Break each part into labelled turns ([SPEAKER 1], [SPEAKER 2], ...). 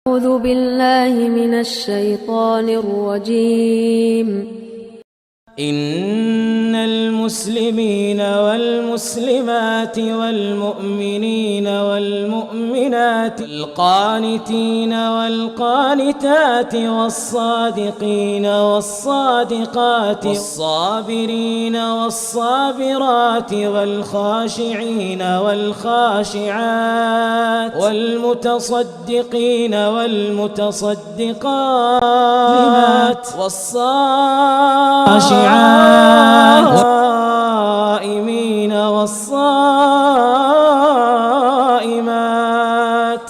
[SPEAKER 1] أعوذ بالله من الشيطان الرجيم.
[SPEAKER 2] إن المسلمين والمسلمات والمؤمنين والمؤمنات والقانتين والقانتات والصادقين والصادقات والصابرين والصابرات والخاشعين والخاشعات والمتصدقين والمتصدقات والصائمين والصائمات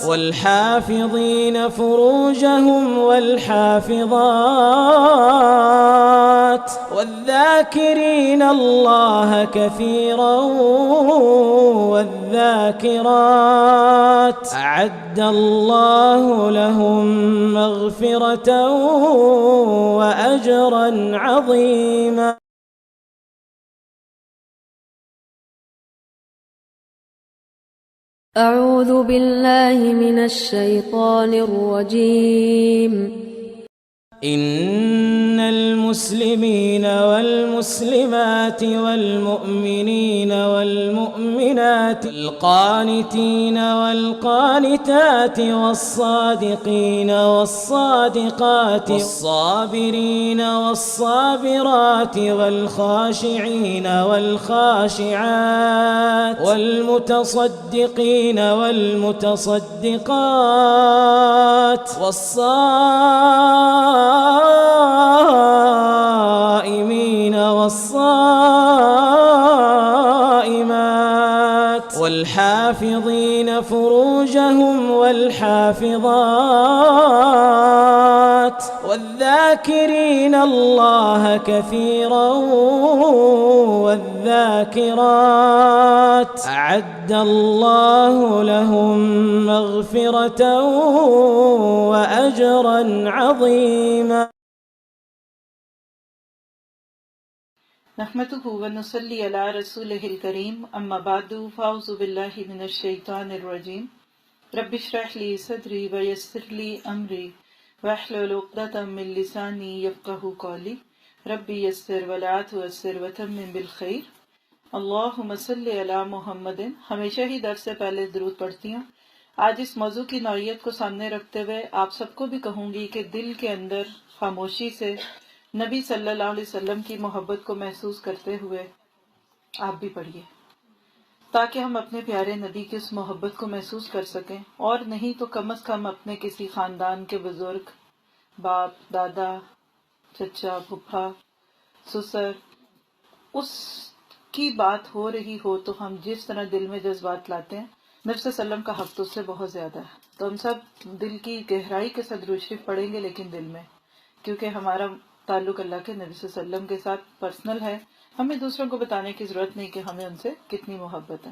[SPEAKER 2] والحافظين فروجهم والحافظات والذاكرين الله كثيرا والذاكرات أعد الله لهم مغفرة وأجرا عظيما.
[SPEAKER 1] أعوذ بالله من الشيطان الرجيم.
[SPEAKER 2] إن المسلمين والمسلمات والمؤمنين والمؤمنات والقانتين والقانتات والصادقين والصادقات والصابرين والصابرات والخاشعين والخاشعات والمتصدقين والمتصدقات والصائمين والصائمات والحافظين فروجهم والحافظات والذاكرين الله كثيرا والذاكرات أعد الله لهم مغفرة وأجرا عظيما.
[SPEAKER 3] نحمده ونصلي على رسوله الكريم اما بعد فاعوذ بالله من الشيطان الرجيم رب اشرح لي صدري ويسر لي امري واحلل عقدة من لساني يفقهوا قولي رب يسر ولا تعسر وتمم بالخير. اللهم صل على محمد. ہمیشہ ہی درس سے پہلے درود پڑھتی ہوں. آج اس موضوع کی نوعیت کو سامنے رکھتے ہوئے آپ سب کو بھی کہوں گی کہ دل کے اندر خاموشی سے نبی صلی اللہ علیہ وسلم کی محبت کو محسوس کرتے ہوئے آپ بھی پڑھیے تاکہ ہم اپنے پیارے نبی کی اس محبت کو محسوس کر سکیں، اور نہیں تو کم از کم اپنے کسی خاندان کے بزرگ، باپ، دادا، چچا، پھپھا، سسر، اس کی بات ہو رہی ہو تو ہم جس طرح دل میں جذبات لاتے ہیں، نبی صلی اللہ علیہ وسلم کا حق تو اس سے بہت زیادہ ہے. تو ہم سب دل کی گہرائی کے ساتھ درود شریف پڑھیں گے، لیکن دل میں، کیونکہ ہمارا تعلق اللہ کے نبی صلی اللہ علیہ وسلم کے ساتھ پرسنل ہے. ہمیں دوسروں کو بتانے کی ضرورت نہیں کہ ہمیں ان سے کتنی محبت ہے.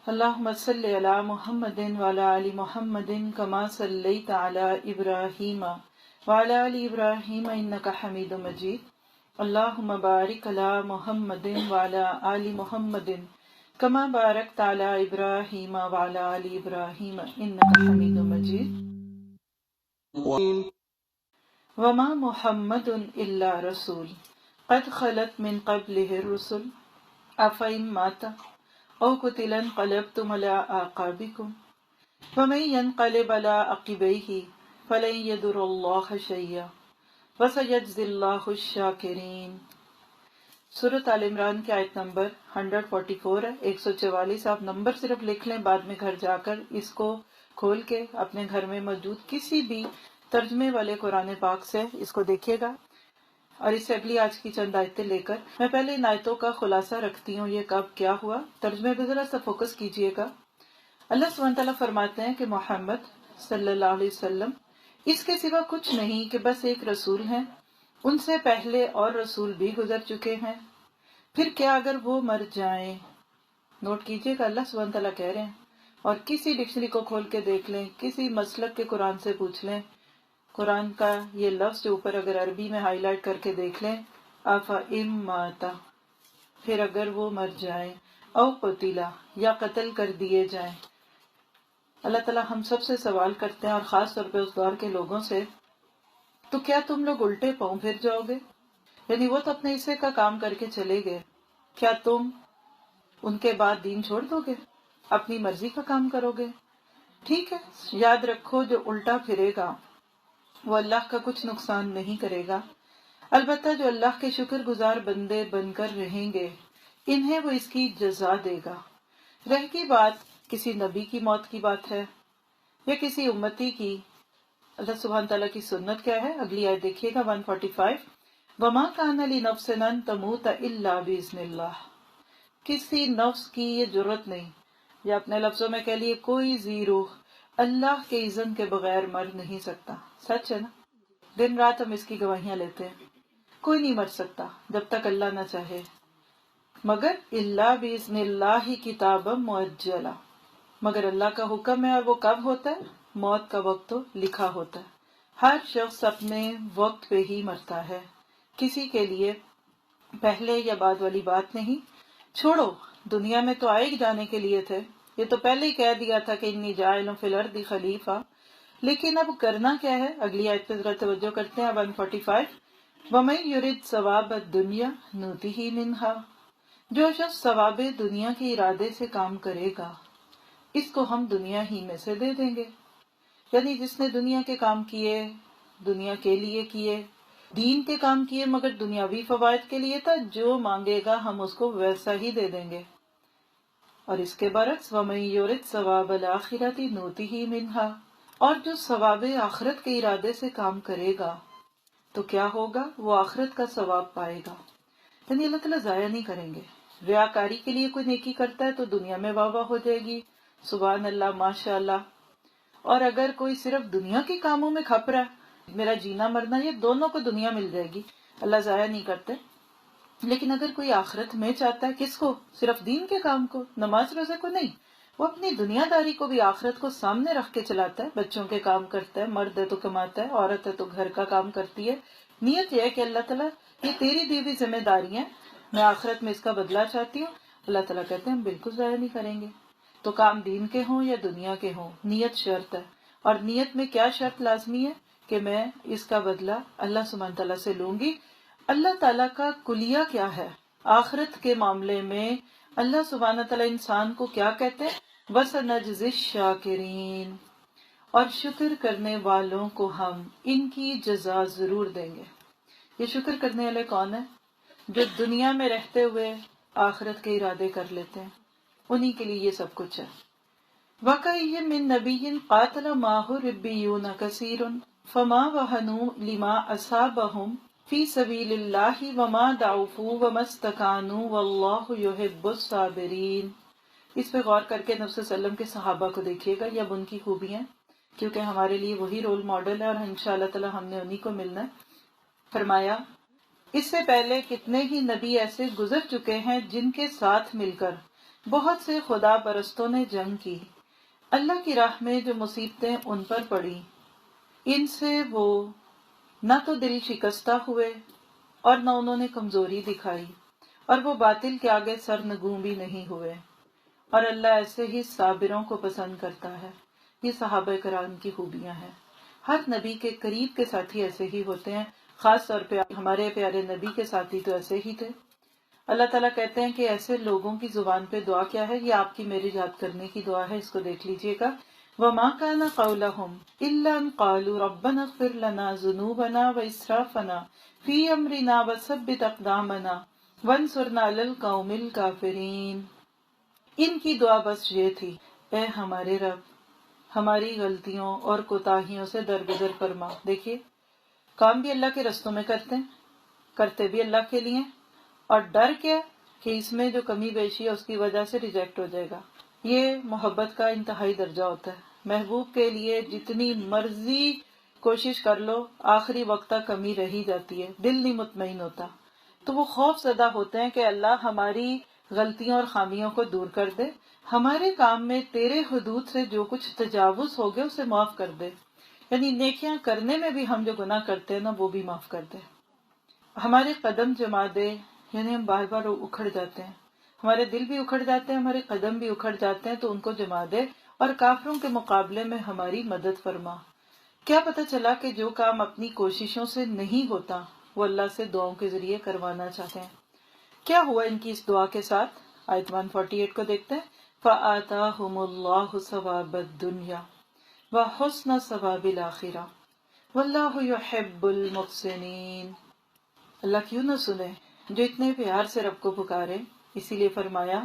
[SPEAKER 3] اللہم صلی علی محمد وعلی آل محمد کما صلیت علی ابراہیم وعلی آل ابراہیم انک حمید مجید. اللہم بارک علی محمد وعلی آل محمد کما بارکت علی ابراہیم وعلی آل ابراہیم انک حمید مجید. وما محمد الا رسول قد خلت من قبلہ الرسل افإن مات او قتل انقلبتم على اعقابکم ومن ينقلب على عقبیہ فلن يضر اللہ شیئا وسيجزی اللہ الشاکرین. سورۃ آل عمران کی آیت نمبر 144 ہے، 144. آپ نمبر صرف لکھ لیں، بعد میں گھر جا کر اس کو کھول کے اپنے گھر میں موجود کسی بھی ترجمے والے قرآن پاک سے اس کو دیکھیے گا. اور اس سے اگلی آج کی چند آیتیں لے کر میں پہلے ان آیتوں کا خلاصہ رکھتی ہوں، یہ کب کیا ہوا، ترجمے پہ ذرا سا فوکس کیجئے گا. اللہ سبحانہ تعالیٰ فرماتے ہیں کہ محمد صلی اللہ علیہ وسلم اس کے سوا کچھ نہیں کہ بس ایک رسول ہیں، ان سے پہلے اور رسول بھی گزر چکے ہیں، پھر کیا اگر وہ مر جائیں. نوٹ کیجئے گا، اللہ سبحانہ تعالیٰ کہہ رہے ہیں. اور کسی ڈکشنری کو کھول کے دیکھ لیں، کسی مسلک کے قرآن سے پوچھ لیں، قرآن کا یہ لفظ جو اوپر اگر عربی میں ہائی لائٹ کر کے دیکھ لیں، افإن مات، پھر اگر وہ مر جائیں، او قتلا، یا قتل کر دیے جائیں، اللہ تعالیٰ ہم سب سے سوال کرتے ہیں، اور خاص طور پہ اس دور کے لوگوں سے، تو کیا تم لوگ الٹے پاؤں پھر جاؤ گے؟ یعنی وہ تو اپنے حصے کا کام کر کے چلے گئے، کیا تم ان کے بعد دین چھوڑ دو گے، اپنی مرضی کا کام کرو گے؟ ٹھیک ہے، یاد رکھو جو الٹا پھرے گا وہ اللہ کا کچھ نقصان نہیں کرے گا، البتہ جو اللہ کے شکر گزار بندے بن کر رہیں گے انہیں وہ اس کی جزا دے گا۔ رہ کی بات کسی نبی کی موت کی بات ہے یا کسی امتی کی، اللہ سبحانہ تعالیٰ کی سنت کیا ہے؟ اگلی آیت دیکھیے گا 145، وَمَا كَانَ لِنَفْسٍ أَن تَمُوتَ إِلَّا بِإِذْنِ اللَّهِ، کسی نفس کی یہ جرت نہیں، یا اپنے لفظوں میں کہہ لیے کوئی ذی روح اللہ کے اذن کے بغیر مر نہیں سکتا۔ سچ ہے نا؟ دن رات ہم اس کی گواہیاں لیتے ہیں، کوئی نہیں مر سکتا جب تک اللہ نہ چاہے، مگر اللہ بِإِذْنِ اللَّهِ کتابا مؤجلا، مگر اللہ کا حکم ہے، اور وہ کب ہوتا ہے؟ موت کا وقت تو لکھا ہوتا ہے، ہر شخص اپنے وقت پہ ہی مرتا ہے، کسی کے لیے پہلے یا بعد والی بات نہیں۔ چھوڑو، دنیا میں تو آئے جانے کے لیے تھے، یہ تو پہلے ہی کہہ دیا تھا کہ انی جاعل فی الارض خلیفہ، لیکن اب کرنا کیا ہے؟ اگلی آیت پہ ذرا توجہ کرتے ہیں 145، وَمَن يُرِدْ ثَوَابَ الدُّنْيَا نُؤْتِهِ مِنْهَا، جو شخص ثواب دنیا کے ارادے سے کام کرے گا اس کو ہم دنیا ہی میں سے دے دیں گے۔ یعنی جس نے دنیا کے کام کیے، دنیا کے لیے کیے، دین کے کام کیے مگر دنیاوی فوائد کے لیے تھا، جو مانگے گا ہم اس کو ویسا ہی دے دیں گے۔ اور اس کے برعکس وَمَن يُرِدْ ثَوَابَ الْآخِرَةِ نُؤْتِهِ مِنْهَا، اور جو ثواب آخرت کے ارادے سے کام کرے گا تو کیا ہوگا؟ وہ آخرت کا ثواب پائے گا، یعنی اللہ تعالیٰ ضائع نہیں کریں گے۔ ریاکاری کے لیے کوئی نیکی کرتا ہے تو دنیا میں واہ واہ ہو جائے گی، سبحان اللہ، ماشاء اللہ، اور اگر کوئی صرف دنیا کے کاموں میں کھپ رہا ہے، میرا جینا مرنا یہ دونوں کو دنیا مل جائے گی، اللہ ضائع نہیں کرتے۔ لیکن اگر کوئی آخرت میں چاہتا ہے، کس کو؟ صرف دین کے کام کو، نماز روزے کو نہیں، وہ اپنی دنیا داری کو بھی آخرت کو سامنے رکھ کے چلاتا ہے، بچوں کے کام کرتا ہے، مرد ہے تو کماتا ہے، عورت ہے تو گھر کا کام کرتی ہے، نیت یہ ہے کہ اللہ تعالیٰ یہ تیری دی ہوئی ذمہ داری ہیں، میں آخرت میں اس کا بدلہ چاہتی ہوں۔ اللہ تعالیٰ کہتے ہیں ہم بالکل ضائع نہیں کریں گے۔ تو کام دین کے ہوں یا دنیا کے ہوں، نیت شرط ہے، اور نیت میں کیا شرط لازمی ہے؟ کہ میں اس کا بدلہ اللہ سبحانہ تعالیٰ سے لوں گی۔ اللہ تعالیٰ کا کلیہ کیا ہے آخرت کے معاملے میں؟ اللہ سبحانہ تعالیٰ انسان کو کیا کہتے ہیں؟ وَسَنَجْزِي الشَّاكِرِينَ، اور شکر کرنے والوں کو ہم ان کی جزا ضرور دیں گے۔ یہ شکر کرنے والے کون ہیں؟ جو دنیا میں رہتے ہوئے آخرت کے ارادے کر لیتے ہیں، انہی کے لیے یہ سب کچھ ہے۔ وَكَأَيٍّ مِّن نَّبِيٍّ قَاتَلَ مَعَهُ رِبِّيُّونَ كَثِيرٌ فَمَا وَهَنُوا لِمَا أَصَابَهُمْ فِي سَبِيلِ اللَّهِ وَمَا ضَعُفُوا وَمَا اسْتَكَانُوا وَاللَّهُ يُحِبُّ الصَّابِرِينَ۔ اس پہ غور کر کے نبی صلی اللہ علیہ وسلم کے صحابہ کو دیکھیے گا، یہ اب ان کی خوبیاں، کیونکہ ہمارے لیے وہی رول ماڈل ہے اور انشاءاللہ تعالی ہم نے انہی کو ملنا ہے۔ فرمایا اس سے پہلے کتنے ہی نبی ایسے گزر چکے ہیں جن کے ساتھ مل کر بہت سے خدا پرستوں نے جنگ کی، اللہ کی راہ میں جو مصیبتیں ان پر پڑی ان سے وہ نہ تو دل شکستہ ہوئے اور نہ انہوں نے کمزوری دکھائی، اور وہ باطل کے آگے سرنگوں بھی نہیں ہوئے، اور اللہ ایسے ہی صابروں کو پسند کرتا ہے۔ یہ صحابہ کرام کی خوبیاں ہیں۔ ہر نبی کے قریب کے ساتھی ایسے ہی ہوتے ہیں، خاص طور پہ ہمارے پیارے نبی کے ساتھی تو ایسے ہی تھے۔ اللہ تعالیٰ کہتے ہیں کہ ایسے لوگوں کی زبان پہ دعا کیا ہے، یہ آپ کی میری یاد کرنے کی دعا ہے، اس کو دیکھ لیجئے گا۔ وَمَا كَانَ قَوْلَهُمْ إِلَّا أَن قَالُوا رَبَّنَا اغْفِرْ لَنَا ذُنُوبَنَا وَإِسْرَافَنَا فِي أَمْرِنَا وَثَبِّتْ أَقْدَامَنَا وَانصُرْنَا عَلَى الْقَوْمِ الْكَافِرِينَ۔ ان کی دعا بس یہ تھی، اے ہمارے رب، ہماری غلطیوں اور کوتاہیوں سے درگزر فرما۔ دیکھیے، کام بھی اللہ کے رستوں میں کرتے بھی اللہ کے لیے، اور ڈر کیا کہ اس میں جو کمی بیشی ہے اس کی وجہ سے ریجیکٹ ہو جائے گا۔ یہ محبت کا انتہائی درجہ ہوتا ہے، محبوب کے لیے جتنی مرضی کوشش کر لو آخری وقت تک کمی رہی جاتی ہے، دل نہیں مطمئن ہوتا، تو وہ خوف زدہ ہوتے ہیں کہ اللہ ہماری غلطیوں اور خامیوں کو دور کر دے، ہمارے کام میں تیرے حدود سے جو کچھ تجاوز ہو گیا اسے معاف کر دے، یعنی نیکیاں کرنے میں بھی ہم جو گناہ کرتے ہیں نا وہ بھی معاف کر دے، ہمارے قدم جما دے، یعنی ہم بار بار اکھڑ جاتے ہیں، ہمارے دل بھی اکھڑ جاتے ہیں، ہمارے قدم بھی اکھڑ جاتے ہیں، تو ان کو جما دے اور کافروں کے مقابلے میں ہماری مدد فرما۔ کیا پتہ چلا کہ جو کام اپنی کوششوں سے نہیں ہوتا وہ اللہ سے دعاؤں کے ذریعے کروانا چاہتے ہیں۔ کیا ہوا ان کی اس دعا کے ساتھ؟ آیت 148 کو دیکھتے ہیں۔ فَآتَاهُمُ اللَّهُ ثَوَابَ الدُّنْيَا وَحُسْنَ ثَوَابِ الْآخِرَةِ وَاللَّهُ يُحِبُّ الْمُحْسِنِينَ۔ اللہ کیوں نہ سنے جو اتنے پیار سے رب کو پکارے، اسی لیے فرمایا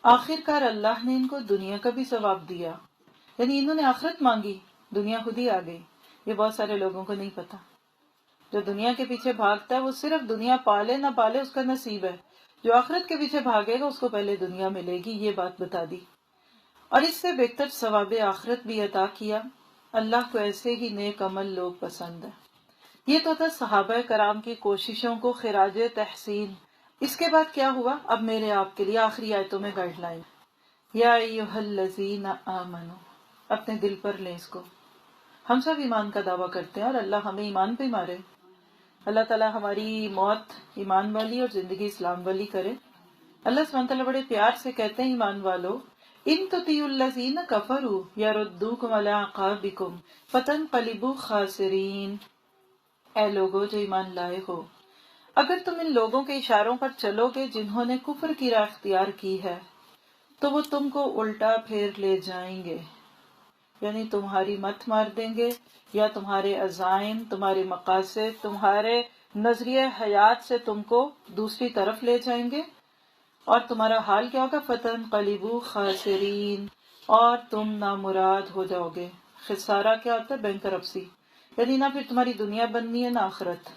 [SPEAKER 3] آخر کار اللہ نے ان کو دنیا کا بھی ثواب دیا، یعنی انہوں نے آخرت مانگی، دنیا خود ہی آ گئی۔ یہ بہت سارے لوگوں کو نہیں پتا۔ جو دنیا کے پیچھے بھاگتا ہے وہ صرف دنیا پالے نہ پالے اس کا نصیب ہے، جو آخرت کے پیچھے بھاگے گا اس کو پہلے دنیا ملے گی، یہ بات بتا دی۔ اور اس سے بہتر ثواب آخرت بھی عطا کیا۔ اللہ کو ایسے ہی نیک عمل لوگ پسند ہے۔ یہ تو تھا صحابہ کرام کی کوششوں کو خراج تحسین۔ اس کے بعد کیا ہوا؟ اب میرے آپ کے لیے آخری آیتوں میں گائیڈ لائن۔ یا ایھا الذین آمنوا، اپنے دل پر لیں اس کو۔ ہم سب ایمان کا دعویٰ کرتے ہیں اور اللہ ہمیں ایمان پہ مارے۔ اللہ تعالیٰ ہماری موت ایمان والی اور زندگی اسلام والی کرے۔ اللہ سبحانہ تعالیٰ بڑے پیار سے کہتے ہیں ایمان والو، ان تطیعوا الذین کفروا یردوکم علی اعقابکم فتنقلبوا خاسرین۔ اے لوگو جو ایمان لائے ہو، اگر تم ان لوگوں کے اشاروں پر چلو گے جنہوں نے کفر کی راہ اختیار کی ہے تو وہ تم کو الٹا پھیر لے جائیں گے، یعنی تمہاری مت مار دیں گے، یا تمہارے عزائم، تمہارے مقاصد، تمہارے نظریہ حیات سے تم کو دوسری طرف لے جائیں گے، اور تمہارا حال کیا ہوگا؟ فتنقلبوا خاسرین، اور تم نامراد ہو جاؤ گے۔ خسارہ کیا ہوتا ہے؟ بینکرپسی، یعنی نہ پھر تمہاری دنیا بننی ہے نہ آخرت۔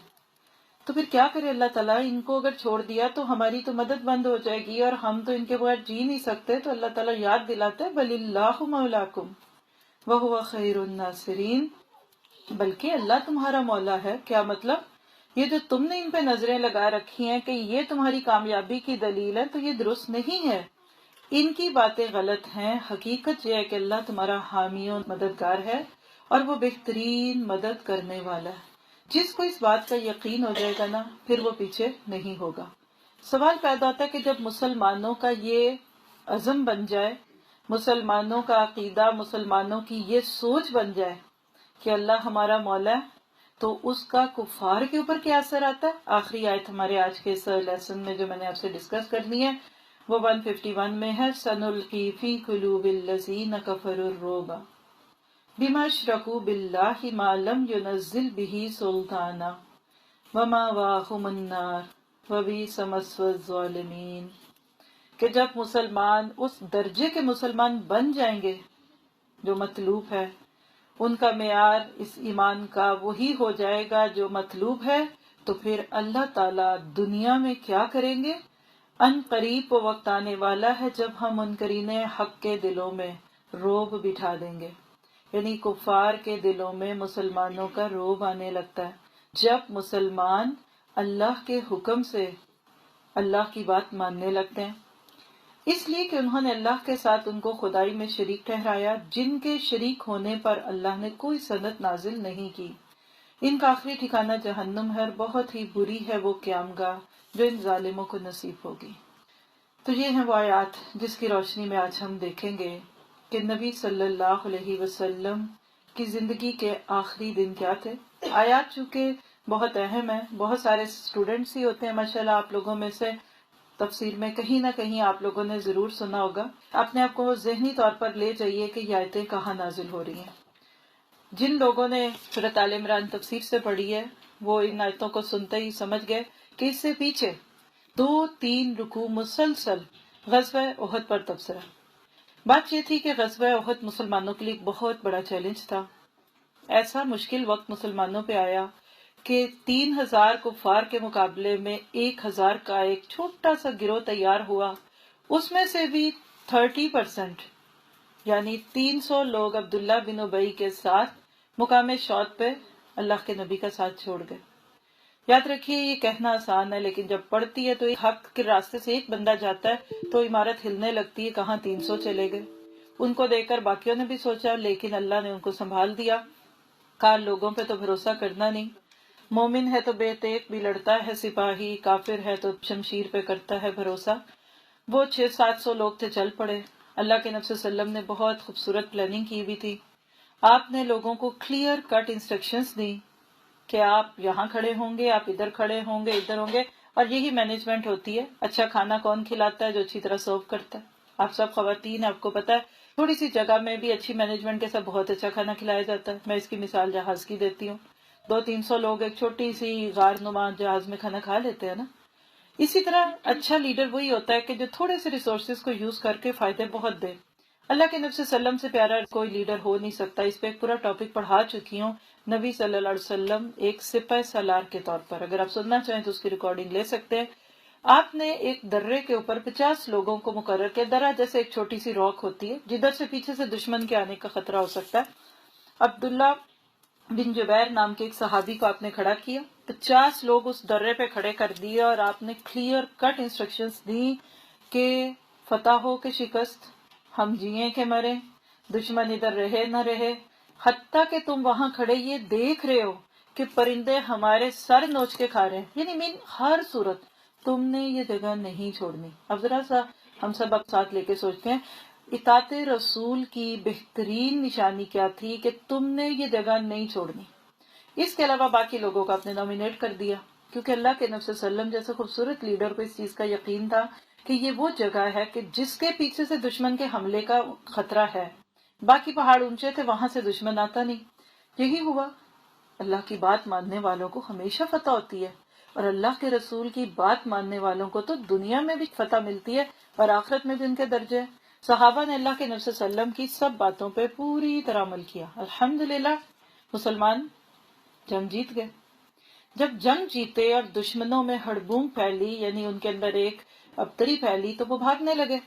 [SPEAKER 3] تو پھر کیا کرے اللہ تعالیٰ؟ ان کو اگر چھوڑ دیا تو ہماری تو مدد بند ہو جائے گی اور ہم تو ان کے بغیر جی نہیں سکتے۔ تو اللہ تعالیٰ یاد دلاتے ہیں بل اللہ مولاکم وہو خیر الناصرین، بلکہ اللہ تمہارا مولا ہے۔ کیا مطلب؟ یہ جو تم نے ان پہ نظریں لگا رکھی ہیں کہ یہ تمہاری کامیابی کی دلیل ہے، تو یہ درست نہیں ہے، ان کی باتیں غلط ہیں۔ حقیقت یہ ہے کہ اللہ تمہارا حامی و مددگار ہے اور وہ بہترین مدد کرنے والا ہے۔ جس کو اس بات کا یقین ہو جائے گا نا، پھر وہ پیچھے نہیں ہوگا۔ سوال پیدا ہوتا ہے کہ جب مسلمانوں کا یہ عزم بن جائے، مسلمانوں کا عقیدہ، مسلمانوں کی یہ سوچ بن جائے کہ اللہ ہمارا مولا ہے، تو اس کا کفار کے اوپر کیا اثر آتا ہے؟ آخری آیت ہمارے آج کے اس لیسن میں جو میں نے آپ سے ڈسکس کرنی ہے وہ 151 میں ہے۔ سَنُلْقِي فِي قُلُوبِ الَّذِينَ كَفَرُوا الرُّعْبَ بِمَا اشْرَكُوا بِاللَّهِ مَا لَمْ يُنَزِّلْ بِهِ سُلْطَانًا وَمَأْوَاهُمُ النَّارُ وَبِئْسَ مَثْوَى الظَّالِمِينَ، کہ جب مسلمان اس درجے کے مسلمان بن جائیں گے جو مطلوب ہے، ان کا معیار اس ایمان کا وہی ہو جائے گا جو مطلوب ہے، تو پھر اللہ تعالیٰ دنیا میں کیا کریں گے؟ ان قریب وہ وقت آنے والا ہے جب ہم منکرین حق کے دلوں میں رعب بٹھا دیں گے، یعنی کفار کے دلوں میں مسلمانوں کا رعب آنے لگتا ہے جب مسلمان اللہ کے حکم سے اللہ کی بات ماننے لگتے ہیں، اس لیے کہ انہوں نے اللہ کے ساتھ ان کو خدائی میں شریک ٹھہرایا، جن کے شریک ہونے پر اللہ نے کوئی سند نازل نہیں کی۔ ان کا آخری ٹھکانہ جہنم ہے اور بہت ہی بری ہے وہ قیامگاہ جو ان ظالموں کو نصیب ہوگی۔ تو یہ ہیں وہ آیات جس کی روشنی میں آج ہم دیکھیں گے کہ نبی صلی اللہ علیہ وسلم کی زندگی کے آخری دن کیا تھے۔ آیات چونکہ بہت اہم ہیں، بہت سارے اسٹوڈنٹس ہی ہوتے ہیں ماشاءاللہ آپ لوگوں میں سے، تفسیر میں کہیں نہ کہیں آپ لوگوں نے ضرور سنا ہوگا۔ اپنے آپ کو ذہنی طور پر لے جائیے کہ یہ آیتیں کہاں نازل ہو رہی ہیں۔ جن لوگوں نے سورۃ آل عمران تفسیر سے پڑھی ہے وہ ان آیتوں کو سنتے ہی سمجھ گئے کہ اس سے پیچھے 2-3 رکوع مسلسل غزوہ احد پر تبصرہ۔ بات یہ تھی کہ غزوہ احد مسلمانوں کے لیے ایک بہت بڑا چیلنج تھا۔ ایسا مشکل وقت مسلمانوں پہ آیا کہ 3000 کفار کے مقابلے میں 1000 کا ایک چھوٹا سا گروہ تیار ہوا، اس میں سے بھی 30% یعنی 300 لوگ عبداللہ بن ابی کے ساتھ مقام شوط پہ اللہ کے نبی کا ساتھ چھوڑ گئے۔ یاد رکھیے یہ کہنا آسان ہے لیکن جب پڑھتی ہے تو حق کے راستے سے ایک بندہ جاتا ہے تو عمارت ہلنے لگتی ہے، کہاں 300 چلے گئے۔ ان کو دیکھ کر باقیوں نے بھی سوچا، لیکن اللہ نے ان کو سنبھال دیا۔ کار لوگوں پہ تو بھروسہ کرنا نہیں، مومن ہے تو بے تیغ بھی لڑتا ہے سپاہی، کافر ہے تو شمشیر پہ کرتا ہے بھروسہ۔ وہ 600-700 لوگ تھے، چل پڑے، اللہ کے نبی صلی اللہ علیہ وسلم نے بہت خوبصورت پلاننگ کی ہوئی تھی. آپ نے لوگوں کو کلیئر کٹ انسٹرکشنز دی کہ آپ یہاں کھڑے ہوں گے، آپ ادھر کھڑے ہوں گے، ادھر ہوں گے، اور یہی مینجمنٹ ہوتی ہے. اچھا کھانا کون کھلاتا ہے؟ جو اچھی طرح سرو کرتا ہے. آپ سب خواتین، آپ کو پتا ہے تھوڑی سی جگہ میں بھی اچھی مینجمنٹ کے ساتھ بہت اچھا کھانا کھلایا جاتا ہے. میں اس کی مثال جہاز کی دیتی ہوں. 200-300 لوگ ایک چھوٹی سی غار نما جہاز میں کھانا کھا لیتے ہیں نا. اسی طرح اچھا لیڈر وہی ہوتا ہے کہ جو تھوڑے سے ریسورسز کو یوز کر کے فائدے بہت دے. اللہ کے نبی صلی اللہ علیہ وسلم سے پیارا کوئی لیڈر ہو نہیں سکتا. اس پہ ایک پورا ٹاپک پڑھا چکی ہوں. نبی صلی اللہ علیہ وسلم ایک سپہ سالار کے طور پر، اگر آپ سننا چاہیں تو اس کی ریکارڈنگ لے سکتے ہیں. آپ نے ایک درے کے اوپر 50 لوگوں کو مقرر کیا. درہ جیسے ایک چھوٹی سی راک ہوتی ہے جدھر سے پیچھے سے دشمن کے آنے کا خطرہ ہو سکتا ہے. عبداللہ بن جبیر نام کے ایک صحابی کو آپ نے کھڑا کیا. 50 لوگ اس درے پہ کھڑے کر دیے اور آپ نے کلیئر کٹ انسٹرکشنز دی کہ فتح ہو کہ شکست، ہم جیئیں کہ مریں، دشمن ادھر رہے نہ رہے. حتیٰ کہ تم وہاں کھڑے یہ دیکھ رہے ہو کہ پرندے ہمارے سر نوچ کے کھا رہے ہیں، یعنی ہر صورت تم نے یہ جگہ نہیں چھوڑنی. اب ذرا سا ہم سب اب ساتھ لے کے سوچتے ہیں اطاعت رسول کی بہترین نشانی کیا تھی کہ تم نے یہ جگہ نہیں چھوڑنی. اس کے علاوہ باقی لوگوں کو آپ نے نامینیٹ کر دیا کیونکہ اللہ کے نبی صلی اللہ علیہ وسلم جیسے خوبصورت لیڈر کو اس چیز کا یقین تھا کہ یہ وہ جگہ ہے کہ جس کے پیچھے سے دشمن کے حملے کا خطرہ ہے. باقی پہاڑ اونچے تھے، وہاں سے دشمن آتا نہیں. یہی ہوا. اللہ کی بات ماننے والوں کو ہمیشہ فتح ہوتی ہے، اور اللہ کے رسول کی بات ماننے والوں کو تو دنیا میں بھی فتح ملتی ہے اور آخرت میں بھی ان کے درجے. صحابہ نے اللہ کے نبی صلی اللہ علیہ وسلم کی سب باتوں پہ پوری طرح عمل کیا. الحمدللہ مسلمان جنگ جیت گئے. جب جنگ جیتے اور دشمنوں میں ہڑبونگ پھیلی، یعنی ان کے اندر ایک ابتری پھیلی، تو وہ بھاگنے لگے.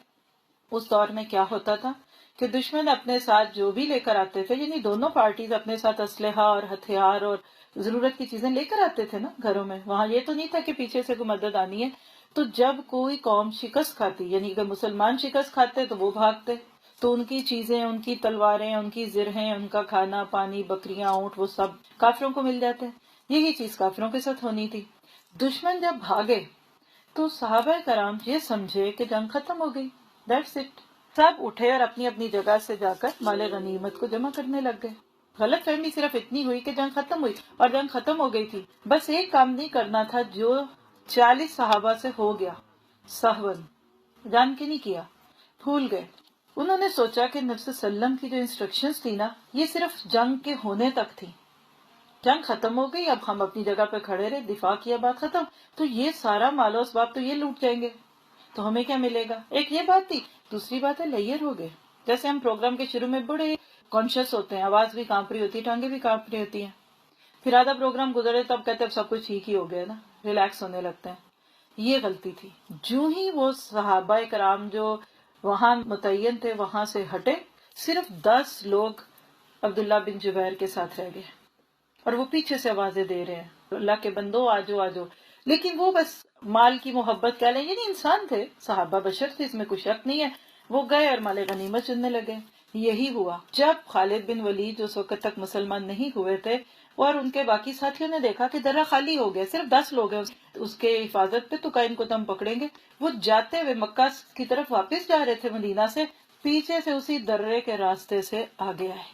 [SPEAKER 3] اس دور میں کیا ہوتا تھا کہ دشمن اپنے ساتھ جو بھی لے کر آتے تھے، یعنی دونوں پارٹیز اپنے ساتھ اسلحہ اور ہتھیار اور ضرورت کی چیزیں لے کر آتے تھے نا گھروں میں. وہاں یہ تو نہیں تھا کہ پیچھے سے کوئی مدد آنی ہے. تو جب کوئی قوم شکست کھاتی، یعنی اگر مسلمان شکست کھاتے تو وہ بھاگتے، تو ان کی چیزیں، ان کی تلواریں، ان کی زرہیں، ان کا کھانا پانی، بکریاں، اونٹ، وہ سب کافروں کو مل جاتے. یہی چیز کافروں کے ساتھ ہونی تھی. دشمن جب بھاگے تو صحابہ کرام یہ سمجھے کہ جنگ ختم ہو گئی. That's it. سب اٹھے اور اپنی اپنی جگہ سے جا کر مال غنیمت کو جمع کرنے لگ گئے. غلط فہمی صرف اتنی ہوئی کہ جنگ ختم ہوئی، اور جنگ ختم ہو گئی تھی. بس ایک کام نہیں کرنا تھا جو 40 صحابہ سے ہو گیا، سہون، جان کے نہیں کیا، بھول گئے. انہوں نے سوچا کہ نبی صلی اللہ علیہ وسلم کی جو انسٹرکشنز تھی نا، یہ صرف جنگ کے ہونے تک تھی. جنگ ختم ہو گئی، اب ہم اپنی جگہ پہ کھڑے رہے، دفاع کیا، بات ختم. تو یہ سارا مال و اسباب تو یہ لوٹ جائیں گے، تو ہمیں کیا ملے گا؟ ایک یہ بات تھی. دوسری بات ہے لیئر ہو گئے. جیسے ہم پروگرام کے شروع میں بڑے کانشیس ہوتے ہیں، آواز بھی کانپ رہی ہوتی ہے، ٹانگیں بھی کانپ رہی ہوتی ہیں. پھر آدھا پروگرام گزرے تب کہتے ہیں اب سب کچھ ٹھیک ہی ہو گیا نا، ریلیکس ہونے لگتے ہیں. یہ غلطی تھی. جو ہی وہ صحابہ کرام جو وہاں متعین تھے وہاں سے ہٹے، صرف 10 لوگ عبداللہ بن جبیر کے ساتھ رہ گئے، اور وہ پیچھے سے آوازیں دے رہے ہیں اللہ کے بندو آجو آجو. لیکن وہ بس مال کی محبت کہہ لیں، یعنی انسان تھے، صحابہ بشر تھے، اس میں کوئی شک نہیں ہے. وہ گئے اور مال غنیمت چننے لگے. یہی ہوا جب خالد بن ولید جو اس وقت تک مسلمان نہیں ہوئے تھے اور ان کے باقی ساتھیوں نے دیکھا کہ درہ خالی ہو گیا، صرف 10 لوگ ہیں اس کے حفاظت پہ، تو کائن کو تم پکڑیں گے. وہ جاتے ہوئے مکہ کی طرف واپس جا رہے تھے مدینہ سے، پیچھے سے اسی درے کے راستے سے آگے آئے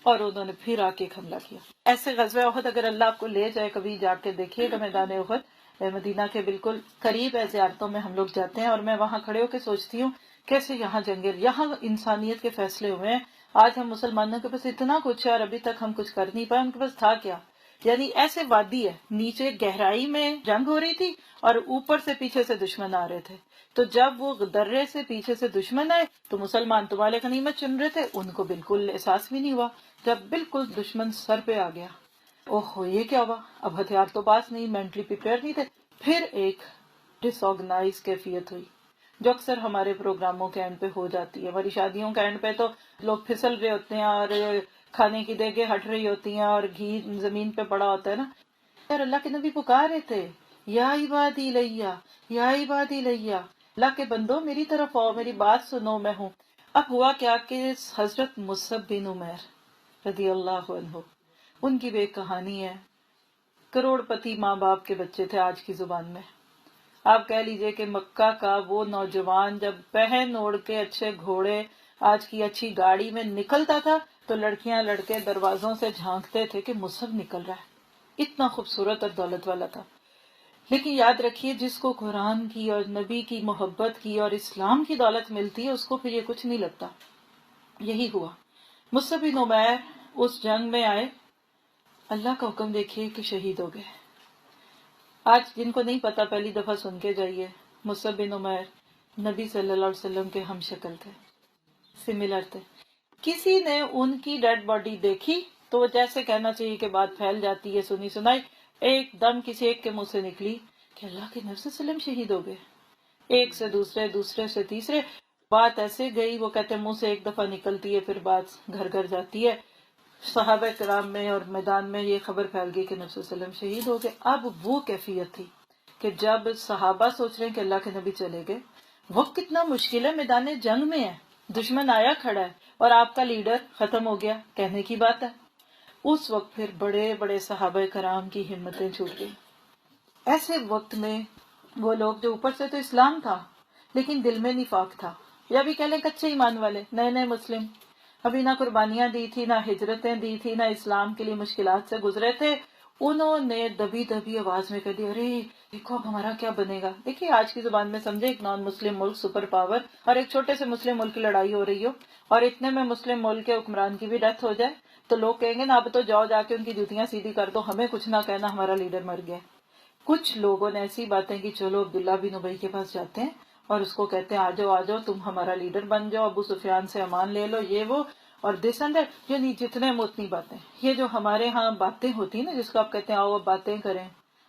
[SPEAKER 3] اور انہوں نے پھر آ کے حملہ کیا. ایسے غزوہ احد اگر اللہ آپ کو لے جائے، کبھی جا کے دیکھیے گا میدان احد، مدینہ کے بالکل قریب ہے. زیارتوں میں ہم لوگ جاتے ہیں اور میں وہاں کھڑے ہو کے سوچتی ہوں کیسے یہاں جنگیں، یہاں انسانیت کے فیصلے ہوئے ہیں. آج ہم مسلمانوں کے پاس اتنا کچھ ہے اور ابھی تک ہم کچھ کر نہیں پائے. ان کے پاس تھا کیا؟ یعنی ایسے وادی ہے، نیچے گہرائی میں جنگ ہو رہی تھی اور اوپر سے پیچھے سے دشمن آ رہے تھے. تو جب وہ درے سے پیچھے سے دشمن آئے تو مسلمان تمہارے غنیمت چن رہے تھے، ان کو بالکل احساس بھی نہیں ہوا. جب بالکل دشمن سر پہ آ گیا، اوہ یہ کیا ہوا؟ اب ہتھیار تو پاس نہیں، مینٹلی پریپیئر نہیں تھے. پھر ایک ڈس آرگنائز کیفیت ہوئی جو اکثر ہمارے پروگراموں کے اینڈ پہ ہو جاتی ہے. ہماری شادیوں کے اینڈ پہ تو لوگ پھسل رہے ہوتے ہیں اور کھانے کی دیگیں ہٹ رہی ہوتی ہیں اور گھی زمین پہ پڑا ہوتا ہے نا. اور اللہ کے نبی پکار رہے تھے، یا عبادی لیا، یا عبادی لیا، اللہ کے بندو میری طرف آؤ، میری بات سنو، میں ہوں. اب ہوا کیا کہ حضرت مصعب بن عمیر رضی اللہ عنہ، ان کی بھی ایک کہانی ہے. کروڑ پتی ماں باپ کے بچے تھے آج کی زبان میں. آپ کہہ لیجئے کہ مکہ کا وہ نوجوان جب پہن اوڑھ کے اچھے گھوڑے آج کی اچھی گاڑی میں نکلتا تھا تو لڑکیاں لڑکے دروازوں سے جھانکتے تھے کہ مصعب نکل رہا ہے، اتنا خوبصورت اور دولت والا تھا۔ لیکن یاد رکھیے جس کو قرآن کی اور نبی کی محبت کی اور اسلام کی دولت ملتی ہے اس کو پھر یہ کچھ نہیں لگتا۔ یہی ہوا، مصعب بن عمیر اس جنگ میں آئے، اللہ کا حکم دیکھیے کہ شہید ہو گئے۔ آج جن کو نہیں پتا پہلی دفعہ سن کے جائیے، مصعب بن عمیر نبی صلی اللہ علیہ وسلم کے ہم شکل تھے، سملر تھے۔ کسی نے ان کی ڈیڈ باڈی دیکھی تو وہ جیسے کہنا چاہیے کہ بات پھیل جاتی ہے سنی سنائی، ایک دم کسی ایک کے منہ سے نکلی کہ اللہ کے نبی صلی اللہ علیہ وسلم شہید ہو گئے۔ ایک سے دوسرے، دوسرے سے تیسرے، بات ایسے گئی، وہ کہتے ہیں منہ سے ایک دفعہ نکلتی ہے پھر بات گھر گھر جاتی ہے۔ صحابہ کرام میں اور میدان میں یہ خبر پھیل گئی کہ نبی صلی اللہ علیہ وسلم شہید ہو گئے۔ اب وہ کیفیت تھی کہ جب صحابہ سوچ رہے ہیں کہ اللہ کے نبی چلے گئے، وقت کتنا مشکل ہے، میدان جنگ میں ہے، دشمن آیا کھڑا ہے اور آپ کا لیڈر ختم ہو گیا، کہنے کی بات ہے۔ اس وقت پھر بڑے بڑے صحابہ کرام کی ہمتیں چھوٹ گئی۔ ایسے وقت میں وہ لوگ جو اوپر سے تو اسلام تھا لیکن دل میں نفاق تھا، یا بھی کہہ لیں کچے ایمان والے، نئے نئے مسلم، ابھی نہ قربانیاں دی تھی، نہ ہجرتیں دی تھی، نہ اسلام کے لیے مشکلات سے گزرے تھے، انہوں نے دبی دبی آواز میں کہہ دیا، ارے دیکھو اب ہمارا کیا بنے گا۔ دیکھیے آج کی زبان میں سمجھے، ایک نان مسلم ملک سپر پاور اور ایک چھوٹے سے مسلم ملک کی لڑائی ہو رہی ہو اور اتنے میں مسلم ملک کے حکمران کی بھی ڈیتھ ہو جائے تو لوگ کہیں گے نا اب تو جاؤ جا کے ان کی جوتیاں سیدھی کر دو، ہمیں کچھ نہ کہنا، ہمارا لیڈر مر گیا۔ کچھ لوگوں نے ایسی باتیں کی، چلو عبداللہ بن ابی کے پاس جاتے ہیں اور اس کو کہتے ہیں آ جاؤ تم ہمارا لیڈر بن جاؤ، ابو سفیان سے امان لے لو، یہ وہ، اور دس اندر یعنی جتنے اتنی باتیں۔ یہ جو ہمارے ہاں باتیں ہوتی ہیں نا جس کو آپ کہتے ہیں آؤ اب باتیں کریں،